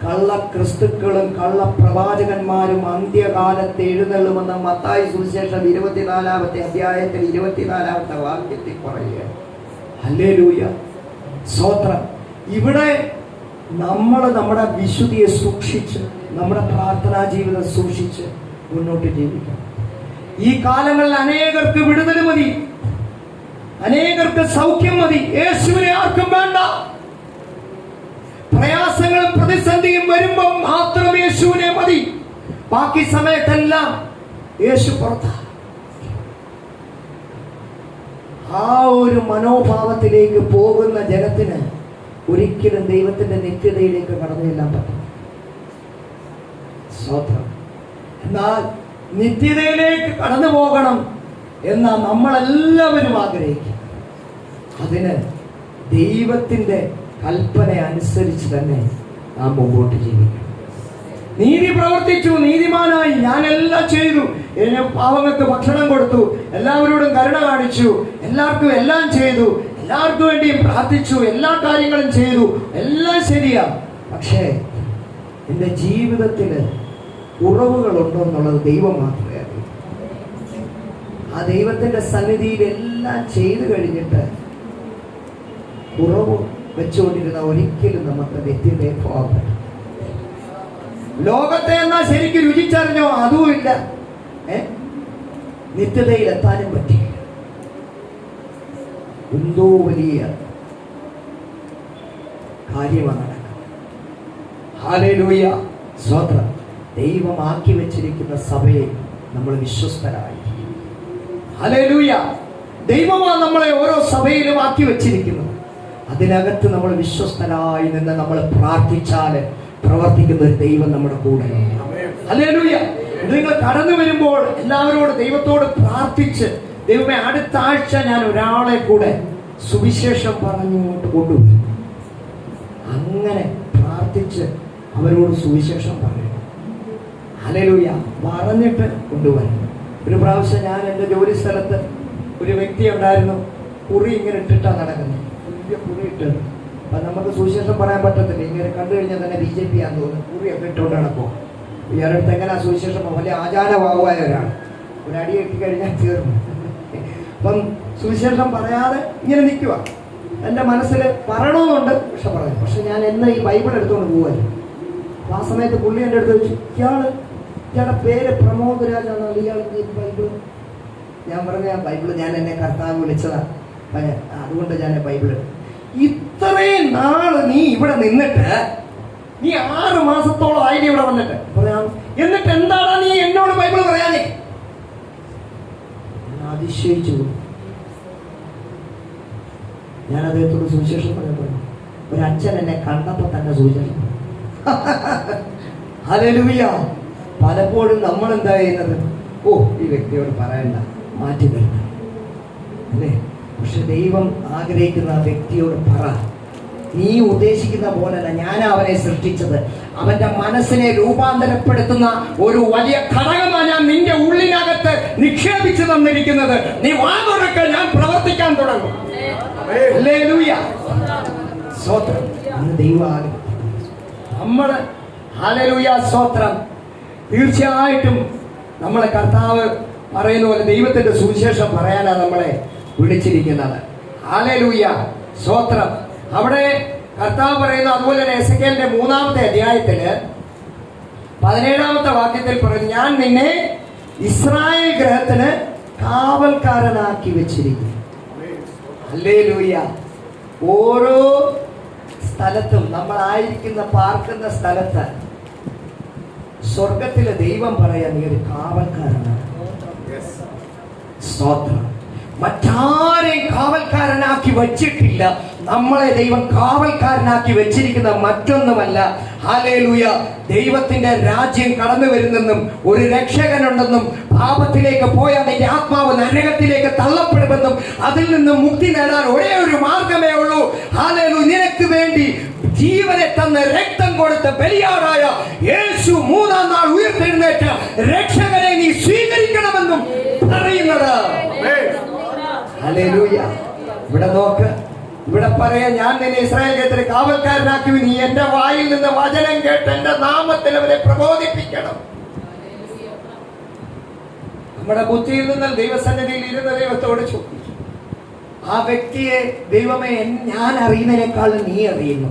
കള്ള ക്രിസ്തുക്കളും കള്ള പ്രവാചകന്മാരും അന്ത്യകാലത്ത് എഴുന്നള്ളുമെന്ന് മത്തായി സുവിശേഷം 24-ാമത്തെ അധ്യായത്തിൽ 24-ാമത്തെ വാക്യത്തിൽ പറയുക. ഹല്ലേലൂയ, സ്തോത്രം. ഇവിടെ നമ്മൾ നമ്മുടെ വിശുദ്ധിയെ സൂക്ഷിച്ച്, നമ്മുടെ പ്രാർത്ഥനാ ജീവിതം സൂക്ഷിച്ച് മുന്നോട്ട് ജീവിക്കണം. ഈ കാലങ്ങളിൽ അനേകർക്ക് വിടുതൽ മതി, അനേകർക്ക് സൗഖ്യം മതി. യേശുവിനെ ആർക്കും വേണ്ട. പ്രയാസങ്ങളും പ്രതിസന്ധിയും വരുമ്പം മാത്രം യേശുവിനെ മതി. ബാക്കി സമയത്തെല്ലാം യേശു പുറത്താ. ആ ഒരു മനോഭാവത്തിലേക്ക് പോകുന്ന ജനത്തിന് ഒരിക്കലും ദൈവത്തിന്റെ നിത്യതയിലേക്ക് കടന്നു ചെല്ലാൻ പറ്റും. സ്തോത്രം. എന്നാൽ നിത്യതയിലേക്ക് കടന്നു പോകണം എന്നാ നമ്മളെല്ലാവരും ആഗ്രഹിക്കും. അതിന് ദൈവത്തിന്റെ കൽപ്പന അനുസരിച്ച് തന്നെ നാം മുമ്പോട്ട് ജീവിക്കണം. നീതി പ്രവർത്തിച്ചു, നീതിമാനായി, ഞാനെല്ലാം ചെയ്തു, പാവങ്ങൾക്ക് ഭക്ഷണം കൊടുത്തു, എല്ലാവരോടും കരുണ കാണിച്ചു, എല്ലാവർക്കും എല്ലാം ചെയ്തു, എല്ലാവർക്കും വേണ്ടിയും പ്രാർത്ഥിച്ചു, എല്ലാ കാര്യങ്ങളും ചെയ്തു, എല്ലാം ശരിയാ. പക്ഷേ എൻ്റെ ജീവിതത്തില് കുറവുകളുണ്ടോ എന്നുള്ളത് ദൈവം മാത്രമേ അറിയൂ. ആ ദൈവത്തിന്റെ സന്നിധിയിൽ എല്ലാം ചെയ്തു കഴിഞ്ഞിട്ട് കുറവ് വെച്ചുകൊണ്ടിരുന്ന ഒരിക്കലും നമുക്ക് നിത്യതയെ പോകാൻ പറ്റും. ലോകത്തെ എന്നാ ശരിക്കും രുചിച്ചറിഞ്ഞോ? അതുമില്ല. നിത്യതയിൽ എത്താനും പറ്റില്ല. എന്തോ വലിയ കാര്യമാണ് നടക്കുന്നത്. ഹല്ലേലൂയ, സ്തോത്രം. ദൈവം ആക്കി വെച്ചിരിക്കുന്ന സഭയെ നമ്മൾ വിശ്വസ്തരായി. ഹല്ലേലൂയ. ദൈവമാണ് നമ്മളെ ഓരോ സഭയിലും ആക്കി വെച്ചിരിക്കുന്നത്. അതിനകത്ത് നമ്മൾ വിശ്വസ്തരായി നിന്ന് നമ്മൾ പ്രാർത്ഥിച്ചാൽ പ്രവർത്തിക്കുന്ന ഒരു ദൈവം നമ്മുടെ കൂടെ. ഹല്ലേലൂയ. നിങ്ങൾ കടന്നു വരുമ്പോൾ എല്ലാവരോടും ദൈവത്തോട് പ്രാർത്ഥിച്ച്, ദൈവമേ അടുത്ത ആഴ്ച ഞാൻ ഒരാളെ കൂടെ സുവിശേഷം പറഞ്ഞുകൊണ്ട് കൊണ്ടുവരും. അങ്ങനെ പ്രാർത്ഥിച്ച് അവരോട് സുവിശേഷം പറയണം. ഹല്ലേലൂയ. പറഞ്ഞിട്ട് കൊണ്ടുവരണം. ഒരു പ്രാവശ്യം ഞാൻ എൻ്റെ ജോലി സ്ഥലത്ത് ഒരു വ്യക്തി ഉണ്ടായിരുന്നു. കുറി ഇങ്ങനെ ഇട്ടിട്ടാണ് നടക്കുന്നത്. വലിയ കുറി ഇട്ടത്. അപ്പം നമുക്ക് സുവിശേഷം പറയാൻ പറ്റത്തില്ല. ഇങ്ങനെ കണ്ടു കഴിഞ്ഞാൽ തന്നെ BJP ആണെന്ന് തോന്നുന്നു. കുറിയൊക്കെ ഇട്ടുകൊണ്ട് നടക്കും. ഇയാളുടെ അടുത്ത് എങ്ങനെയാ സുവിശേഷം? വലിയ ആചാരഭാവമായ ഒരാൾ. ഒരടി കെട്ടിക്കഴിഞ്ഞാൽ തീർന്നു. അപ്പം സുവിശേഷം പറയാതെ ഇങ്ങനെ നിൽക്കുക. എൻ്റെ മനസ്സിൽ പറയണമെന്നുണ്ട്, പക്ഷെ ഞാൻ എന്ന് ഈ ബൈബിൾ എടുത്തുകൊണ്ട് പോവാൻ. ആ സമയത്ത് പുള്ളി എൻ്റെ അടുത്ത് വെച്ചു, ഇയാളുടെ പേര് പ്രമോദ് രാജാണ്, ഇയാൾക്ക് ബൈബിൾ. ഞാൻ പറഞ്ഞ ബൈബിള് ഞാൻ എന്നെ കർത്താവ് വിളിച്ചതാണ്, അതുകൊണ്ട് ഞാൻ ബൈബിൾ. ഇത്രയും നാള് നീ ഇവിടെ നിന്നിട്ട്, നീ 6 മാസത്തോളം ആയിട്ട് ഇവിടെ വന്നിട്ട് പറയാം, എന്നിട്ട് എന്താണ് നീ എന്നോട് ബൈബിൾ പറയാനേ? അതിശയിച്ചു. ഞാൻ അദ്ദേഹത്തോട് സുവിശേഷം പറയാൻ പറഞ്ഞു. ഒരച്ഛൻ എന്നെ കണ്ടപ്പോ തന്നെ സുവിശേഷം. ഹല്ലേലൂയ. പലപ്പോഴും നമ്മൾ എന്താ ചെയ്യുന്നത്? ഓ, ഈ വ്യക്തിയോട് പറയണ്ട, മാറ്റി തരണം അല്ലേ? പക്ഷെ ദൈവം ആഗ്രഹിക്കുന്ന ആ വ്യക്തിയോട് പറ, നീ ഉദ്ദേശിക്കുന്ന പോലല്ല ഞാൻ അവനെ സൃഷ്ടിച്ചത്. അവന്റെ മനസ്സിനെ രൂപാന്തരപ്പെടുത്തുന്ന ഒരു വലിയ ഘടകമാണ് ഞാൻ നിന്റെ ഉള്ളിനകത്ത് നിക്ഷേപിച്ചു തന്നിരിക്കുന്നത്. നീ വാ തുറക്ക, ഞാൻ പ്രവർത്തിക്കാൻ തുടങ്ങും. ഹല്ലേലൂയ. സ്തോത്രം. ദൈവം നമ്മള് ഹല്ലേലൂയ സ്തോത്രം. തീർച്ചയായിട്ടും നമ്മളെ കർത്താവ് പറയുന്ന പോലെ ദൈവത്തിന്റെ സുവിശേഷം പറയാനാണ് നമ്മളെ വിളിച്ചിരിക്കുന്നത്. ഹല്ലേലൂയ സ്തോത്രം. അവിടെ കർത്താവ് പറയുന്നു, അതുപോലെ തന്നെ എസെക്കിയേലിന്റെ 3-ാമത്തെ അധ്യായത്തില് 17-ാമത്തെ വാക്യത്തിൽ പറയുന്നു, ഞാൻ നിന്നെ ഇസ്രായേൽ ഗൃഹത്തിന് കാവൽക്കാരനാക്കി വെച്ചിരിക്കുന്നു. ഹല്ലേലൂയ. ഓരോ സ്ഥലത്തും നമ്മളായിരിക്കുന്ന പാർക്കുന്ന സ്ഥലത്ത് സ്വർഗത്തിലെ ദൈവം പറയാ, നീ ഒരു കാവൽക്കാരനാണ്. സ്തോത്രം. മറ്റാരെയും കാവൽക്കാരനാക്കി വച്ചിട്ടില്ല. നമ്മളെ ദൈവം കാവൽക്കാരനാക്കി വെച്ചിരിക്കുന്ന മറ്റൊന്നുമല്ല. ഹല്ലേലൂയ. ദൈവത്തിന്റെ രാജ്യം കടന്നു വരുന്നെന്നും ഒരു രക്ഷകനുണ്ടെന്നും പാപത്തിലേക്ക് പോയാൽ നിന്റെ ആത്മാവ് നരകത്തിലേക്ക് തള്ളപ്പെടുമെന്നും അതിൽ നിന്നും മുക്തി നേടാൻ ഒരേ ഒരു മാർഗമേ ഉള്ളൂ. ഹല്ലേലൂയ. നിനക്ക് വേണ്ടി ജീവനെ തന്ന രക്തം കൊടുത്ത ബലിയാടായ യേശു 3-ാം നാൾ ഉയർത്തെഴുന്നേറ്റ രക്ഷകനെ നീ സ്വീകരിക്കണമെന്നും പറയുന്നത്. ഹല്ലേലൂയ. ഇവിടെ നോക്ക്, ഇവിടെ പറയാ, ഞാൻ നിന്നെ ഇസ്രായേൽ ഗൃഹത്തിന് കാവൽക്കാരനാക്കി, നീ എന്റെ വായിൽ നിന്ന് വചനം കേട്ട് എന്റെ നാമത്തിൽ അവരെ പ്രബോധിപ്പിക്കണം. നമ്മുടെ ബുദ്ധിയിൽ നിന്ന് ദൈവസന്നിധിയിൽ ഇരുന്ന ദൈവത്തോട് ചോദിച്ചു, ആ വ്യക്തിയെ ദൈവമേ ഞാൻ അറിയുന്നതിനേക്കാളും നീ അറിയുന്നു.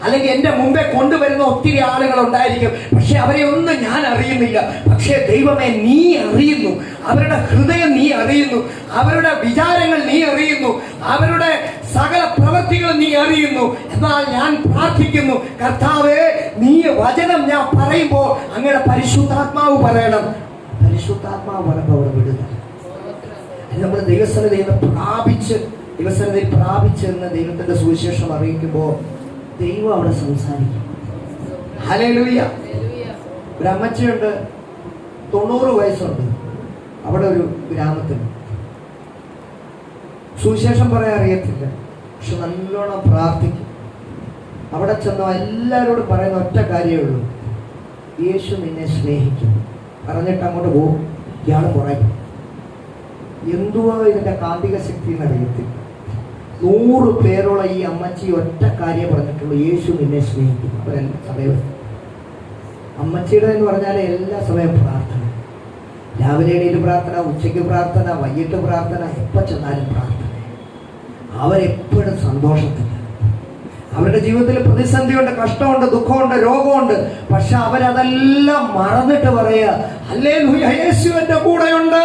അല്ലെങ്കിൽ എന്റെ മുമ്പേ കൊണ്ടുവരുന്ന ഒത്തിരി ആളുകൾ ഉണ്ടായിരിക്കും, പക്ഷെ അവരെ ഒന്നും ഞാൻ അറിയുന്നില്ല. പക്ഷേ ദൈവമേ നീ അറിയുന്നു. അവരുടെ ഹൃദയം നീ അറിയുന്നു, അവരുടെ വിചാരങ്ങൾ നീ അറിയുന്നു, അവരുടെ സകല പ്രവൃത്തികൾ നീ അറിയുന്നു. എന്നാൽ ഞാൻ പ്രാർത്ഥിക്കുന്നു, കർത്താവേ, നീ വചനം ഞാൻ പറയുമ്പോൾ അങ്ങയുടെ പരിശുദ്ധാത്മാവ് പറയണം. പരിശുദ്ധാത്മാവ് പറയുമ്പോൾ അവിടെ വിടുക. നമ്മൾ ദൈവസന്നിധിയിൽ പ്രാപിച്ചെന്ന് ദൈവത്തിന്റെ സുവിശേഷം അറിയിക്കുമ്പോൾ ദൈവം അവിടെ സംസാരിക്കും. ഹല്ലേലൂയ. ഒരു അമ്മച്ചിയുണ്ട്, 90 വയസ്സുണ്ട്. അവിടെ ഒരു ഗ്രാമത്തിൽ സുവിശേഷം പറയാൻ അറിയത്തില്ല, പക്ഷെ നല്ലോണം പ്രാർത്ഥിക്കും. അവിടെ ചെന്നോ എല്ലാവരോടും പറയുന്ന ഒറ്റ കാര്യമേ ഉള്ളൂ, യേശു നിന്നെ സ്നേഹിക്കും. പറഞ്ഞിട്ട് അങ്ങോട്ട് പോകും. ഇയാൾ പറയും, എന്തുവാ ഇതിന്റെ കാന്തിക ശക്തി എന്നറിയത്തില്ല. 100 പേരുള്ള ഈ അമ്മച്ചി ഒറ്റ കാര്യം പറഞ്ഞിട്ടുള്ളൂ, യേശു നിന്നെ സ്നേഹിക്കും. അവരെല്ലാ സമയവും അമ്മച്ചിയുടെ എന്ന് പറഞ്ഞാൽ എല്ലാ സമയവും പ്രാർത്ഥന. രാവിലെ എണീറ്റ് പ്രാർത്ഥന, ഉച്ചയ്ക്ക് പ്രാർത്ഥന, വൈകിട്ട് പ്രാർത്ഥന, എപ്പോൾ ചെന്നാലും പ്രാർത്ഥന. അവരെപ്പോഴും സന്തോഷത്തില്ല. അവരുടെ ജീവിതത്തിൽ പ്രതിസന്ധിയുണ്ട്, കഷ്ടമുണ്ട്, ദുഃഖമുണ്ട്, രോഗമുണ്ട്. പക്ഷെ അവരതെല്ലാം മറന്നിട്ട് പറയുക, ഹല്ലേലൂയ, യേശു എന്റെ കൂടെയുണ്ട്.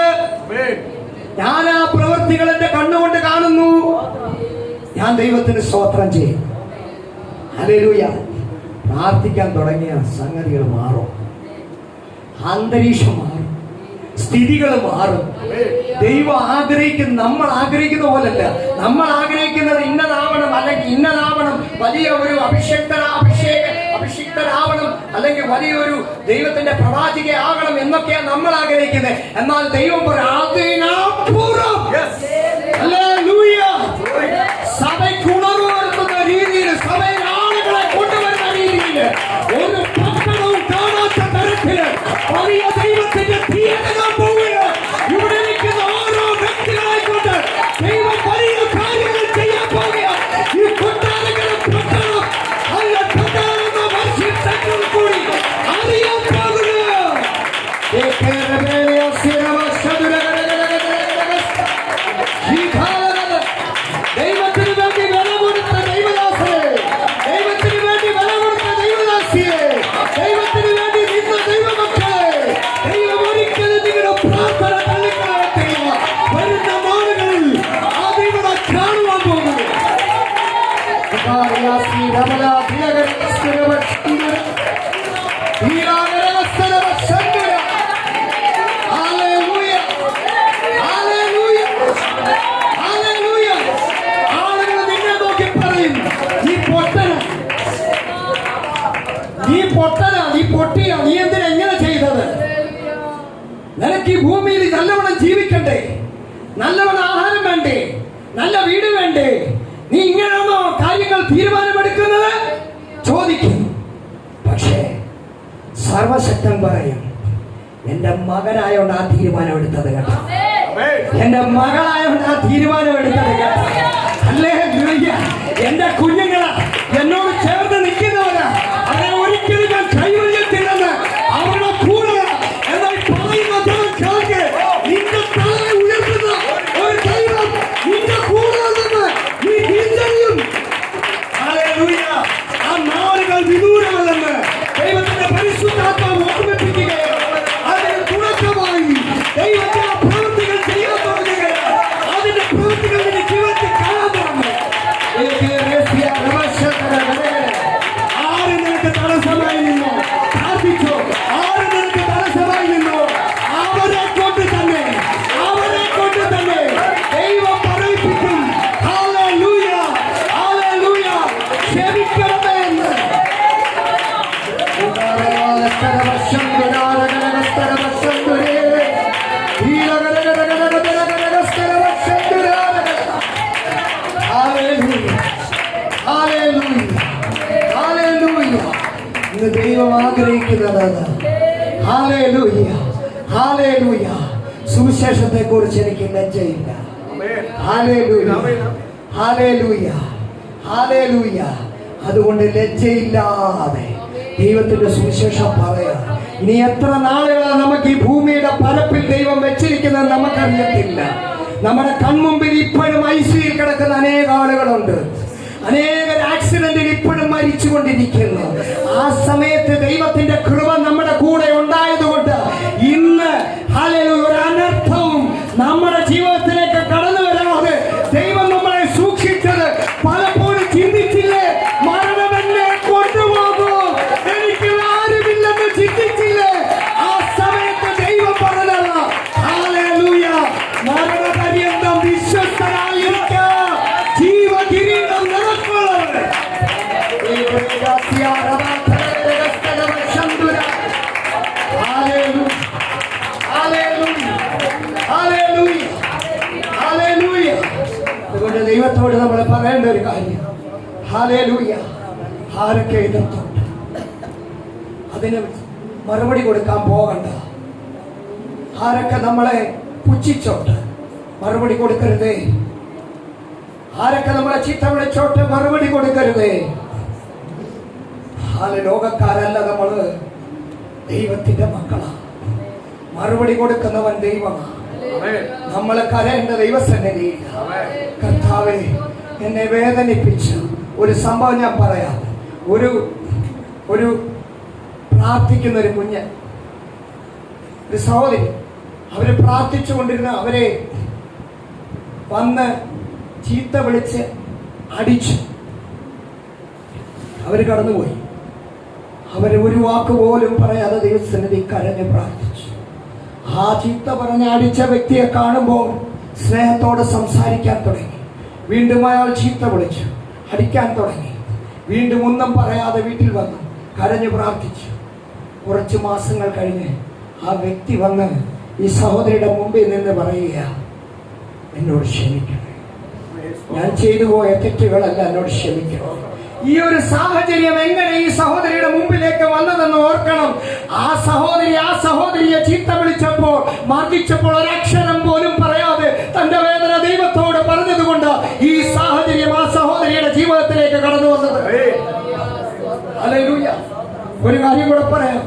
ഞാൻ ആ പ്രവൃത്തികൾ എന്റെ കണ്ണുകൊണ്ട് കാണുന്നു. ഞാൻ ദൈവത്തിന് സ്തോത്രം ചെയ്യും. ഹല്ലേലൂയ. പ്രാർത്ഥിക്കാൻ തുടങ്ങിയ സംഗതികൾ മാറും, അന്തരീക്ഷം മാറും, സ്ഥിതികൾ മാറും. ദൈവം ആഗ്രഹിക്കുന്ന, നമ്മൾ ആഗ്രഹിക്കുന്ന പോലല്ല. നമ്മൾ ആഗ്രഹിക്കുന്നത് ഇന്നതാവണം, അല്ലെങ്കിൽ ഇന്നതാവണം, വലിയ ഒരു അഭിഷിക്തരാവണം, അല്ലെങ്കിൽ വലിയൊരു ദൈവത്തിന്റെ പ്രവാചക ആകണം എന്നൊക്കെയാണ് നമ്മൾ ആഗ്രഹിക്കുന്നത്. എന്നാൽ ദൈവം അതിനപ്പുറം സഭയ്ക്ക് ഉണർവ് വരുത്തുന്ന രീതിയിൽ, സഭയിൽ ആളുകളെ കൊണ്ടുവരുന്ന രീതിയിൽ, ഒരു പട്ടണവും കാണാത്ത തരത്തില് വലിയ ദൈവത്തിന്റെ തീയതികൾ പോവുക. ഇവിടെ നിൽക്കുന്ന ഓരോ വ്യക്തികളായിക്കൊണ്ട് ദൈവം വലിയ കാര്യങ്ങൾ ചെയ്യാൻ പോവുക. ഈ കൊട്ടാരങ്ങളും പട്ടണം അല്ല കൊട്ടാരെന്ന വർഷിച്ചെങ്കിൽ കൂടി അറിയാൻ പോകുക. ആളുകൾ നിന്നെ നോക്കി പറയും, നീ പൊട്ടനാ, നീ പൊട്ടിയാ, നീ എന്തിനാ എങ്ങനെ ചെയ്തത്? നിനക്ക് ഈ ഭൂമിയിൽ നല്ലവണ്ണം ജീവിക്കണ്ടേ? നല്ലവണ്ണം ആഹാരം വേണ്ടേ? നല്ല വീട് വേണ്ടേ? നീ ഇങ്ങനെയാണോ കാര്യങ്ങൾ തീരുമാനമെടുക്കുന്നത് ചോദിക്കും. പക്ഷേ സർവശക്തൻ പറയും, എന്റെ മകനായോണ്ട് ആ തീരുമാനം എടുത്തത് കേട്ടോ, എന്റെ മകളായോണ്ട് ആ തീരുമാനം എടുത്തത് കേട്ടോ. ഹല്ലേലൂയ. എന്റെ കുഞ്ഞുങ്ങളാ, എന്നോട് ചേർന്ന് നിൽക്കുന്നവരാ, അവരെ ഒരിക്കലും ഞാൻ കൈവരിയത്തില്ലെന്ന് അവരുടെ കൂടെ എന്നാൽ പറയുന്നത് കേൾക്ക്. നിന്റെ തല ഉയർത്തുന്ന ഒരു ദൈവം നിന്റെ കൂടെ നിന്ന് നീ തിരിച്ചറിയും. ഹല്ലേലൂയ. ആ നാളുകൾ വിദൂരമല്ലെന്ന് ദൈവത്തിന്റെ പരിശുദ്ധാത്മാവ് ഓർമ്മിപ്പിക്കുകയാണ്. അതിന് തുടക്കമായി ദൈവത്തിന്റെ പ്രവൃത്തികൾ ചെയ്യാൻ തുടങ്ങുകയാണ്. അതിന്റെ പ്രവൃത്തികൾ നിന്റെ ജീവിതത്തിൽ കാണാൻ തുടങ്ങും. ആര് നിനക്ക് തടസ്സമായി നിന്നോ പ്രാർത്ഥിച്ചോ, ആര് നിനക്ക് തടസ്സമായി നിന്നോ അവരെ കൊണ്ട് തന്നെ ദൈവം പറയിപ്പിക്കും. Hallelujah, hallelujah. ക്ഷമിക്കണമേ എന്ന് ഇന്ന് ദൈവം ആഗ്രഹിക്കുന്നതാണ്. Hallelujah, hallelujah. സുവിശേഷത്തെ കുറിച്ച് എനിക്ക് ലജ്ജയില്ല. Hallelujah, hallelujah, hallelujah. അതുകൊണ്ട് ലജ്ജയില്ലാതെ ദൈവത്തിന്റെ സുവിശേഷം പറയാം. ഇനി എത്ര നാളുകളാണ് നമുക്ക് ഈ ഭൂമിയുടെ പരപ്പിൽ ദൈവം വെച്ചിരിക്കുന്നത് നമുക്കറിയത്തില്ല. നമ്മുടെ കൺമുമ്പിൽ ഇപ്പോഴും ഐസിയിൽ കിടക്കുന്ന അനേക ആളുകളുണ്ട്. അനേകർ ആക്സിഡന്റിൽ ഇപ്പോഴും മരിച്ചുകൊണ്ടിരിക്കുന്നു. ആ സമയത്ത് ദൈവത്തിന്റെ കൃപ നമ്മുടെ കൂടെ ഉണ്ടായതുകൊണ്ട് ഇന്ന് ഹല്ലേലൂയ ഒരു അനർത്ഥവും നമ്മുടെ ജീവിതത്തിലേക്ക് കടന്നു വരാതെ ദൈവം നമ്മളെ സൂക്ഷിച്ചത് പലപ്പോഴും ചിന്തിച്ചില്ലേ? മരണം എന്നെ കൊണ്ടുപോകും, എനിക്ക് ആരുമില്ലെന്ന് ചിന്തിച്ചില്ലേ? ആ സമയത്ത് ദൈവം പറഞ്ഞല്ല, ഹല്ലേലൂയ, മരണപര്യന്തം വിശ്വസ്തനായിരിക്കാം, ജീവകിരീടം നിനക്കുള്ളത്. അതുകൊണ്ട് ദൈവത്തോട് നമ്മൾ പറയേണ്ട ഒരു കാര്യം, ഹല്ലേലൂയ, ആരൊക്കെ എതിർത്തുണ്ട് അതിന് മറുപടി കൊടുക്കാൻ പോകണ്ട. ആരൊക്കെ നമ്മളെ പുച്ഛിച്ചോട്ട് മറുപടി കൊടുക്കരുതേ. ആരൊക്കെ നമ്മളെ ചീത്ത വിളിച്ചോട്ട് മറുപടി കൊടുക്കരുതേ. ലോകക്കാരല്ല നമ്മള്, ദൈവത്തിന്റെ മക്കളാ. മറുപടി കൊടുക്കുന്നവൻ ദൈവമാണ്. നമ്മളെ കരയേണ്ട ദൈവസന്നിധിയിൽ. കർത്താവേ, എന്നെ വേദനിപ്പിച്ച ഒരു സംഭവം ഞാൻ പറയാം. ഒരു പ്രാർത്ഥിക്കുന്ന ഒരു കുഞ്ഞ്, ഒരു സഹോദരി, അവര് പ്രാർത്ഥിച്ചു കൊണ്ടിരുന്ന അവരെ വന്ന് ചീത്ത വിളിച്ച് അടിച്ചു. അവര് കടന്നുപോയി. അവര് ഒരു വാക്ക് പോലും പറയാതെ ദൈവസന്നിധി കരഞ്ഞ് പ്രാർത്ഥിച്ചു. ആ ചീത്ത പറഞ്ഞ് അടിച്ച വ്യക്തിയെ കാണുമ്പോൾ സ്നേഹത്തോട് സംസാരിക്കാൻ തുടങ്ങി. വീണ്ടും അയാൾ ചീത്ത വിളിച്ചു, അടിക്കാൻ തുടങ്ങി. വീണ്ടും ഒന്നും പറയാതെ വീട്ടിൽ വന്നു കരഞ്ഞ് പ്രാർത്ഥിച്ചു. കുറച്ച് മാസങ്ങൾ കഴിഞ്ഞ് ആ വ്യക്തി വന്ന് ഈ സഹോദരിയുടെ മുമ്പിൽ നിന്ന് പറയുക, എന്നോട് ക്ഷമിക്കണം, ഞാൻ ചെയ്തു പോയ തെറ്റുകളല്ല, എന്നോട് ക്ഷമിക്കണം. ഈ ഒരു സാഹചര്യം എങ്ങനെ ഈ സഹോദരിയുടെ മുമ്പിലേക്ക് വന്നതെന്ന് ഓർക്കണം. ആ സഹോദരിയെ ചീത്ത വിളിച്ചപ്പോൾ, മർദ്ദിച്ചപ്പോൾ ഒരക്ഷരം പോലും പറയാതെ തന്റെ വേദന ദൈവത്തോട് പറഞ്ഞതുകൊണ്ട് ഈ സാഹചര്യം ആ സഹോദരിയുടെ ജീവിതത്തിലേക്ക് കടന്നു വന്നത്. ഹല്ലേലൂയ. ഒരു കാര്യം കൂടെ പറയാം.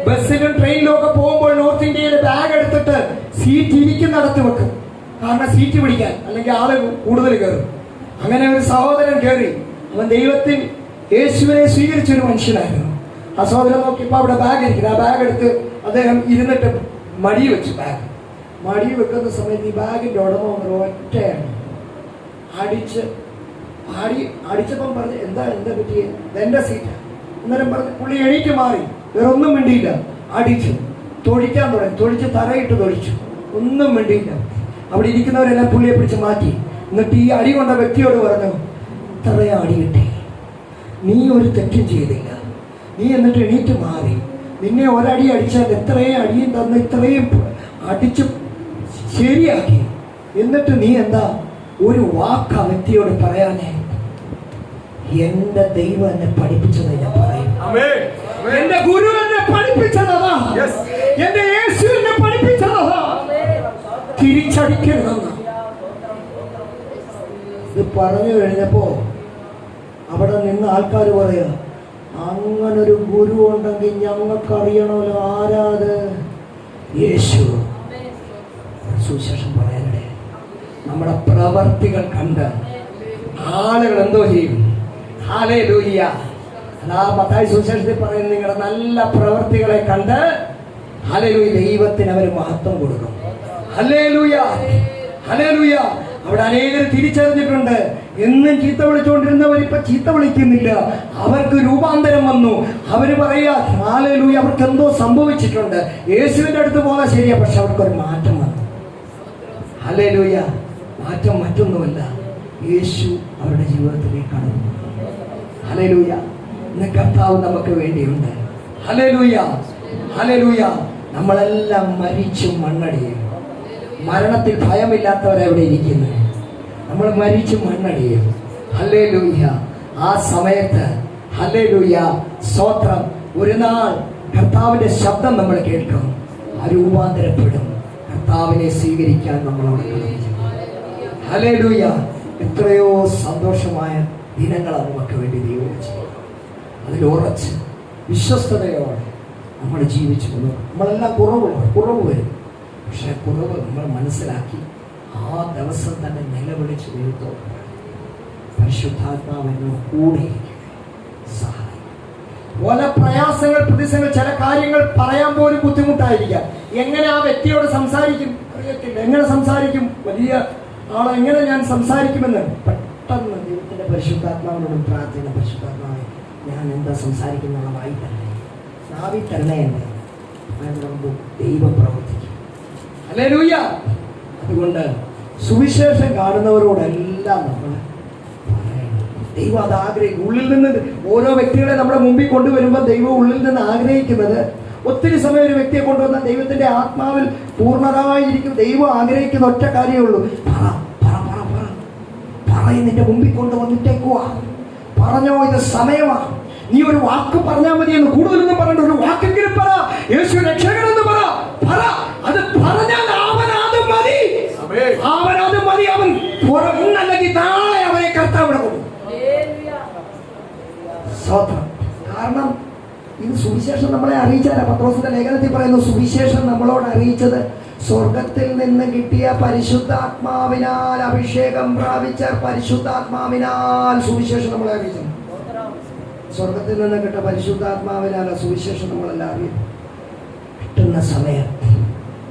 ബസ്സിലും ട്രെയിനിലും ഒക്കെ പോകുമ്പോൾ നോർത്ത് ഇന്ത്യയിൽ ബാഗ് എടുത്തിട്ട് സീറ്റ് ഇരിക്കുന്നിടത്ത് വെക്കും. കാരണം സീറ്റ് പിടിക്കാൻ, അല്ലെങ്കിൽ ആള് കൂടുതൽ കയറും. അങ്ങനെ ഒരു സഹോദരൻ കയറി. അവൻ ദൈവത്തിൽ യേശുവിനെ സ്വീകരിച്ച ഒരു മനുഷ്യനായിരുന്നു. ആ സഹോദരൻ നോക്കിയപ്പോൾ അവിടെ ബാഗ് ഇരിക്കുന്നു. ആ ബാഗ് എടുത്ത് അദ്ദേഹം ഇരുന്നിട്ട് മടി വെച്ചു. മടി വെക്കുന്ന സമയത്ത് ഈ ബാഗിന്റെ ഉടമ ഒറ്റയാണ് അടിച്ച് അടിച്ചപ്പം പറഞ്ഞ് എന്താ പറ്റിയേ? എന്റെ സീറ്റ്. അന്നേരം പറഞ്ഞ് പുള്ളി എണീറ്റ് മാറി, വേറെ ഒന്നും മിണ്ടിയില്ല. അടിച്ചു, തൊഴിക്കാൻ തുടങ്ങി. തൊഴിച്ച് തറയിട്ട് തൊഴിച്ചു, ഒന്നും മിണ്ടിയില്ല. അവിടെ ഇരിക്കുന്നവരെല്ലാം പുള്ളിയെ പിടിച്ച് മാറ്റി. എന്നിട്ട് ഈ അടി കൊണ്ട വ്യക്തിയോട് പറഞ്ഞു, ഇത്രയും അടി കിട്ടി, നീ ഒരു തെറ്റും ചെയ്തില്ല, നീ എന്നിട്ട് എണീറ്റ് മാറി, നിന്നെ ഒരടി അടിച്ചാൽ എത്രയും അടിയും തന്ന് ഇത്രയും അടിച്ച് ശരിയാക്കി, എന്നിട്ട് നീ എന്താ ഒരു വാക്ക് ആ വ്യക്തിയോട് പറയാനേ? എന്റെ ദൈവം എന്നെ പഠിപ്പിച്ചത് ഞാൻ പറയും. എന്റെ ഗുരു എന്നെ പഠിപ്പിച്ചതാ, എന്റെ യേശു എന്നെ പഠിപ്പിച്ചതാ, തിരിച്ചടിക്കരുതെന്ന്. ഇത് പറഞ്ഞു കഴിഞ്ഞപ്പോ അവിടെ നിന്ന് ആൾക്കാർ പറയാ, അങ്ങനൊരു ഗുരു ഉണ്ടെങ്കിൽ ഞങ്ങൾക്കറിയണമല്ലോ, ആരാത്? യേശു. സുവിശേഷം പറയാനിടെ നമ്മുടെ പ്രവർത്തികൾ കണ്ട് ആളുകൾ എന്തോ ചെയ്യും? ഹല്ലേലൂയ. അതാ മത്തായി സുവിശേഷത്തിൽ പറയുന്നത്, നിങ്ങളുടെ നല്ല പ്രവർത്തികളെ കണ്ട് ഹല്ലേലൂയ ദൈവത്തിന് അവർ മഹത്വം കൊടുക്കും. Hallelujah, hallelujah. അവിടെ അനേകർ തിരിച്ചറിഞ്ഞിട്ടുണ്ട്. എന്നും ചീത്ത വിളിച്ചുകൊണ്ടിരുന്നവർ ഇപ്പൊ ചീത്ത വിളിക്കുന്നില്ല. അവർക്ക് രൂപാന്തരം വന്നു. അവര് പറയാ ഹല്ലേലൂയ, അവർക്ക് എന്തോ സംഭവിച്ചിട്ടുണ്ട്. യേശുവിന്റെ അടുത്ത് പോകാൻ ശരിയാ, പക്ഷെ അവർക്കൊരു മാറ്റം വന്നു. ഹല്ലേലൂയ. മാറ്റം മറ്റൊന്നുമല്ല, യേശു അവരുടെ ജീവിതത്തിലേക്ക് കടന്നു. ഹല്ലേലൂയ. ഇന്ന് കർത്താവ് നമുക്ക് വേണ്ടിയുണ്ട്. Hallelujah, hallelujah. നമ്മളെല്ലാം മരിച്ചു മണ്ണടിയും. മരണത്തിൽ ഭയമില്ലാത്തവരെവിടെ ഇരിക്കുന്നു? നമ്മൾ മരിച്ചു മണ്ണടിയും. ഹല്ലേലൂയ. ആ സമയത്ത് ഹല്ലേലൂയ സ്തോത്രം, ഒരു നാൾ കർത്താവിന്റെ ശബ്ദം നമ്മൾ കേൾക്കും, ആ രൂപാന്തരപ്പെടും. കർത്താവിനെ സ്വീകരിക്കാൻ നമ്മളവിടെ കഴിയും. ഹല്ലേലൂയ. എത്രയോ സന്തോഷമായ ദിനങ്ങളാണ് നമുക്ക് വേണ്ടി ദൈവം ചെയ്യും. അതിൽ ഉറച്ച് വിശ്വസ്തതയോടെ നമ്മൾ ജീവിച്ചു പോകുന്നു. നമ്മളെല്ലാം കുറവ് വരും, പക്ഷെ കുറവ് നമ്മൾ മനസ്സിലാക്കി ആ ദിവസം തന്നെ നിലവിളിച്ച് ദൈവത്തോട് പരിശുദ്ധാത്മാവെന്നോ കൂടെ സഹായിക്കും. പല പ്രയാസങ്ങൾ, പ്രതിസന്ധികൾ, ചില കാര്യങ്ങൾ പറയാൻ പോലും ബുദ്ധിമുട്ടായിരിക്കാം. എങ്ങനെ ആ വ്യക്തിയോട് സംസാരിക്കും അറിയത്തില്ല. എങ്ങനെ സംസാരിക്കും? വലിയ ആളെങ്ങനെ ഞാൻ സംസാരിക്കുമെന്ന് പെട്ടെന്ന് ദൈവത്തിന്റെ പരിശുദ്ധാത്മാവിനോട് പ്രാർത്ഥന, പരിശുദ്ധാത്മാവെ ഞാൻ എന്താ സംസാരിക്കുന്ന വായി തരണേ, നാവി തരണേ എന്ന് ദൈവം പ്രവർത്തിക്കും. ഹല്ലേലൂയ. അതുകൊണ്ട് സുവിശേഷം കാണുന്നവരോടെല്ലാം നമ്മൾ ദൈവം അത് ആഗ്രഹിക്കും. ഉള്ളിൽ നിന്ന് ഓരോ വ്യക്തികളെ നമ്മുടെ മുമ്പിൽ കൊണ്ടുവരുമ്പോൾ ദൈവം ഉള്ളിൽ നിന്ന് ആഗ്രഹിക്കുന്നത്, ഒത്തിരി സമയം ഒരു വ്യക്തിയെ കൊണ്ടുവന്ന ദൈവത്തിന്റെ ആത്മാവിൽ പൂർണ്ണരായിരിക്കും. ദൈവം ആഗ്രഹിക്കുന്ന ഒറ്റ കാര്യമേ ഉള്ളൂ, നിന്റെ മുമ്പിൽ കൊണ്ടുവന്നിട്ടേക്കുവാ, പറഞ്ഞോ ഇത് സമയമാ, നീ ഒരു വാക്ക് പറഞ്ഞാൽ മതി എന്ന്. കൂടുതലൊന്നും പറയണ്ട, ഒരു വാക്കെങ്കിലും പറ, യേശു രക്ഷകനെന്ന് പറ. അത് പറഞ്ഞാൽ അവനത് മതി, അവനത് മതി. അവൻ പുറമല്ലെങ്കിൽ നാളെ അവനെ കർത്താവിടെ കൊടുക്കും. കാരണം ഇത് സുവിശേഷം നമ്മളെ അറിയിച്ചാല. പത്രോസിന്റെ ലേഖനത്തിൽ പറയുന്നു, സുവിശേഷം നമ്മളോട് അറിയിച്ചത് സ്വർഗത്തിൽ നിന്ന് കിട്ടിയ പരിശുദ്ധാത്മാവിനാൽ അഭിഷേകം പ്രാപിച്ച പരിശുദ്ധാത്മാവിനാൽ സുവിശേഷം നമ്മളെ അറിയിച്ചു. സ്വർഗത്തിൽ നിന്ന് കിട്ടിയ പരിശുദ്ധാത്മാവിനാൽ സുവിശേഷം നമ്മളെല്ലാം അറിയും. കിട്ടുന്ന സമയം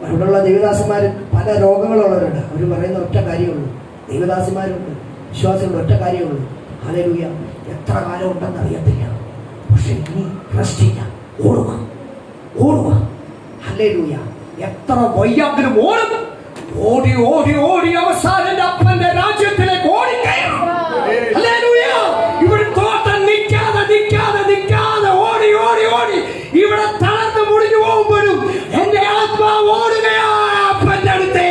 അവിടെയുള്ള ദൈവദാസന്മാർ പല രോഗങ്ങളുള്ളവരുണ്ട്. അവർ പറയുന്ന ഒറ്റ കാര്യമുള്ളൂ, ദൈവദാസന്മാരുണ്ട്, വിശ്വാസികളുടെ ഒറ്റ കാര്യമുള്ളൂ, ഹല്ലേലൂയ, എത്ര കാലം ഉണ്ടെന്ന് അറിയത്തില്ല, പക്ഷെ ഇനി റെസ്റ്റില്ല, ഓടുക. ഹല്ലേലൂയ. എത്ര വയ്യാങ്കിലും ഓടും. ഓടി ഓടി ഓടി അവസാനം അപ്പന്റെ രാജ്യത്തിലേക്ക് ഓടിക്കയറും. ഹല്ലേലൂയ. ഇവിടെ തോട്ടം നിൽക്കാതെ ഓടി ഓടി ഓടി ഇവിടെ തളർന്ന് മുടിഞ്ഞു പോകുമ്പോഴും എന്റെ ആത്മാവ് ഓടുകയാണ് അപ്പന്റെ അടുത്തേ.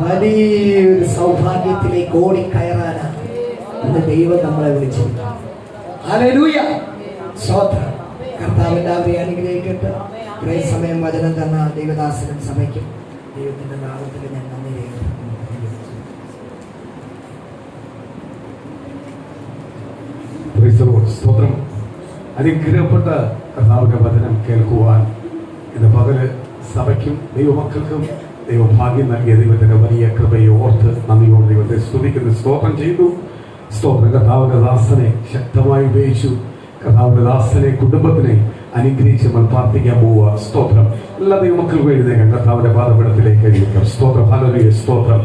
വലിയൊരു സൗഭാഗ്യത്തിലേക്ക് ഓടിക്കയറാനാണ് ഇന്ന് ദൈവം നമ്മളെ വിളിച്ചത്. ഹല്ലേലൂയ. സ്തോത്രം. കർത്താവിന്റെ അവരെ അനുഗ്രഹിക്കട്ടെ. കുറേ സമയം വചനം തന്ന ദൈവദാസനും സഭയ്ക്കും ദൈവത്തിന്റെ നാമത്തിൽ ഞാൻ നന്ദി രേഖപ്പെടുത്തുന്നു. സ്തോത്രം. അനുഗ്രഹപ്പെട്ട കർത്താവിന്റെ വചനം കേൾക്കുവാൻ ഇന്ന് പകല് സഭയ്ക്കും ദൈവമക്കൾക്കും ദൈവഭാഗ്യം നൽകിയ ദൈവത്തിന്റെ വലിയ കൃപയെ ഓർത്ത് നന്ദിയോട് ദൈവത്തെ സ്തുതിക്കുന്നു, സ്തോത്രം ചെയ്തു. സ്തോത്രം. കർത്താവിന്റെ ദാസനെ ശക്തമായി ഉപയോഗിച്ചു. കർത്താവിന്റെ ദാസനെ, കുടുംബത്തിനെ അനുഗ്രഹിച്ച് നമ്മൾ പ്രാർത്ഥിക്കാൻ പോവുക. സ്തോത്രം. എല്ലാ ദൈവമക്കൾക്കും എഴുന്നേക്കാം, കർത്താവിന്റെ പാദപീഠത്തിലേക്ക് എഴുന്നേക്കാം. സ്തോത്രം. ഹല്ലേലൂയ. സ്തോത്രം.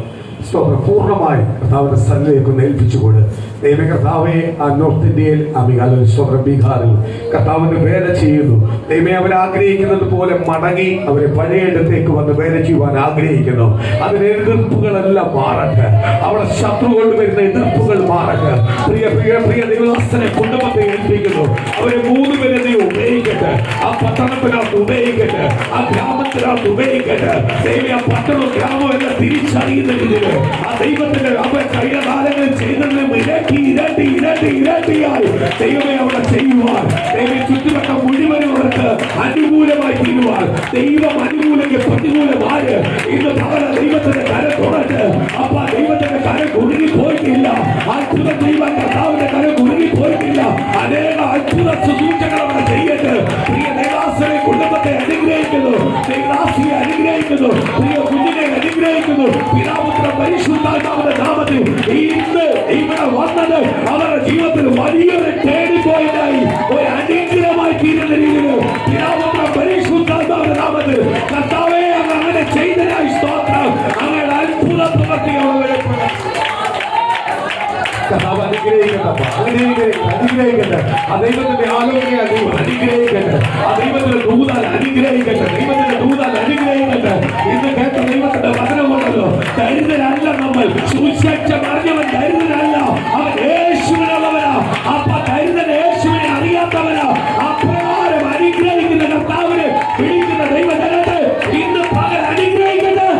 സ്തോത്രം പൂർണ്ണമായി കർത്താവിന്റെ സന്നിധിയിലേക്ക് ഒന്ന് ഏൽപ്പിച്ചുകൊണ്ട് ദൈവ കർത്താവെ ആ നോർത്ത് ഇന്ത്യയിൽ സ്തോത്രം ബീഹാറിൽ കർത്താവിന്റെ വേല ചെയ്യുന്നു. ദൈവമേ അവർ ആഗ്രഹിക്കുന്നത് പോലെ മടങ്ങി അവരെ പഴയയിടത്തേക്ക് വന്ന് വേല ചെയ്യുവാൻ ആഗ്രഹിക്കുന്നു. അതിന് എതിർപ്പുകളെല്ലാം മാറട്ടെ. അവിടെ ശത്രു കൊണ്ടുവരുന്ന എതിർപ്പുകൾ മാറട്ടെ. പ്രിയ പ്രിയ പ്രിയ ദൈവദാസനെ കുടുംബത്തെ ഏൽപ്പിക്കുന്നു. അവരെ 3 പേരെ ദൈവം ഉപയോഗിക്കട്ടെ. ആ പട്ടണത്തിനകത്ത് ഉപയോഗിക്കട്ടെ. ആ ഗ്രാമത്തിനകത്ത് ഉപയോഗിക്കട്ടെ. ദൈവം ആ പട്ടണവും ഗ്രാമവും എല്ലാം തിരിച്ചറിയുന്ന രീതിയിൽ ആ ദൈവത്തിന്റെ അവർ കഴിഞ്ഞ കാലങ്ങളിൽ ചെയ്തതിലും ഇരട്ടിയായി ദൈവമേ അവിടെ ചെയ്യുവാൻ, ദൈവം ചുറ്റുവട്ടം മുഴുവനും അവർക്ക് അനുകൂലമായി തീരുവാൻ, ദൈവം അനുകൂലെങ്കിൽ പ്രതികൂലമായ ഇന്ന് പകല ദൈവത്തിന്റെ കരം തുറച്ച് അപ്പ ദൈവത്തിന്റെ കരം കുടുങ്ങി പോയിട്ടില്ല. അത്ഭുതം ചെയ്യുവാൻ കർത്താവിന്റെ കരം കുടുങ്ങി പോയിട്ടില്ല. അനേക അത്ഭുത സൂചനകൾ അവിടെ ചെയ്യട്ടെ. പ്രിയ ദേവാസനെ കുടുംബത്തെ അനുഗ്രഹിക്കുന്നു, ദേവദാസിയെ അനുഗ്രഹിക്കുന്നു, പ്രിയ കുഞ്ഞിനെ അനുഗ്രഹിക്കുന്നു. പിതാപുത്ര പരിശുദ്ധാത്മാവിന്റെ നാമത്തിൽ ഇന്ന് ഇവിടെ വന്നത് അവരുടെ ജീവിതത്തിൽ വലിയൊരു ടേണിംഗ് പോയിന്റായി, ഒരു അനുഗ്രഹമായി തീരുന്ന രീതിയിൽ പിതാപുത്ര പരിശുദ്ധാത്മാവിന്റെ നാമത്തിൽ കർത്താവേ അങ്ങനെ ചെയ്തതിനായി സ്തോത്രം. അങ്ങനെ അത്ഭുത പ്രവർത്തികൾ കർത്താവ് അനുഗ്രഹിക്കട്ടെ. അനുഗ്രഹിക്കട്ടെ. ആ ദൈവത്തിന്റെ ആലോചന അനുഗ്രഹിക്കട്ടെ. ആ ദൈവത്തിന്റെ ദൂതാൽ അനുഗ്രഹിക്കട്ടെ. ദൈവത്തിന്റെ ദൂതാൽ അനുഗ്രഹിക്കട്ടെ. ഇന്ന് കേട്ട ദൈവത്തിന്റെ വചനമുണ്ടല്ലോ, ദരിദ്രരല്ല നമ്മൾ, സുവിശേഷം അറിഞ്ഞവൻ ദരിദ്രരല്ല, അവൻ യേശുവിനുള്ളവനാ. അപ്പ ദരിദ്രൻ യേശുവിനെ അറിയാത്തവനാ. അപ്രകാരം അനുഗ്രഹിക്കുന്ന കർത്താവിനെ വിളിക്കുന്ന ദൈവജനത്തെ ഇന്ന് പകൽ അനുഗ്രഹിക്കട്ടെ.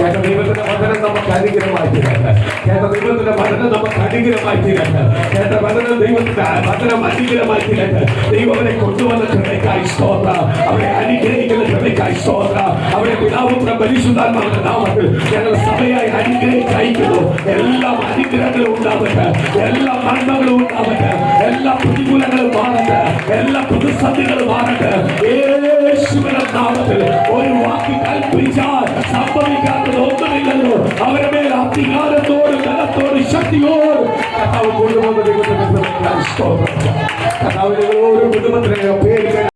കേട്ട ദൈവത്തിന്റെ വചനം നമുക്ക് അനുഗ്രഹമായി തീരട്ടെ. കേട്ട ദൈവത്തിന്റെ വചനം നമുക്ക് അനുഗ്രഹമായി തീരട്ടെ. കേട്ട വചനം ദൈവത്തിന്റെ വചനം അനുഗ്രഹമായി തീരട്ടെ. ദൈവം അവരെ കൊണ്ടുവന്ന കൃപയ്ക്കായി സ്തോത്രം. അവരെ അനുഗ്രഹിക്കുന്ന കൃപയ്ക്കായി സ്തോത്രം. അവരെ പിതാപുത്ര പരിശുദ്ധാത്മാവിന്റെ നാമത്തിൽ ഞങ്ങൾ സഭയായി അനുഗ്രഹിച്ചയക്കുന്നു. എല്ലാ അനുഗ്രഹങ്ങളും ഉണ്ടാവട്ടെ, എല്ലാ നന്മകളും ഉണ്ടാവട്ടെ, എല്ലാ പ്രതികൂലങ്ങളും മാറട്ടെ, എല്ലാ പ്രതിസന്ധികളും മാറട്ടെ. യേശുവിന്റെ നാമത്തിൽ ഒരു വാക്ക് കൽപ്പിച്ചാൽ സംഭവിക്കാത്തത് ഒന്നുമില്ലല്ലോ. അവരുടെ മേൽ അധികാരത്തോട് ബലത്തോട് ശക്തിയോട് കർത്താവ് കൊണ്ടുവന്ന ദൈവത്തിന്റെ കർത്താവ് ഓരോ കുടുംബത്തിനെ പേര്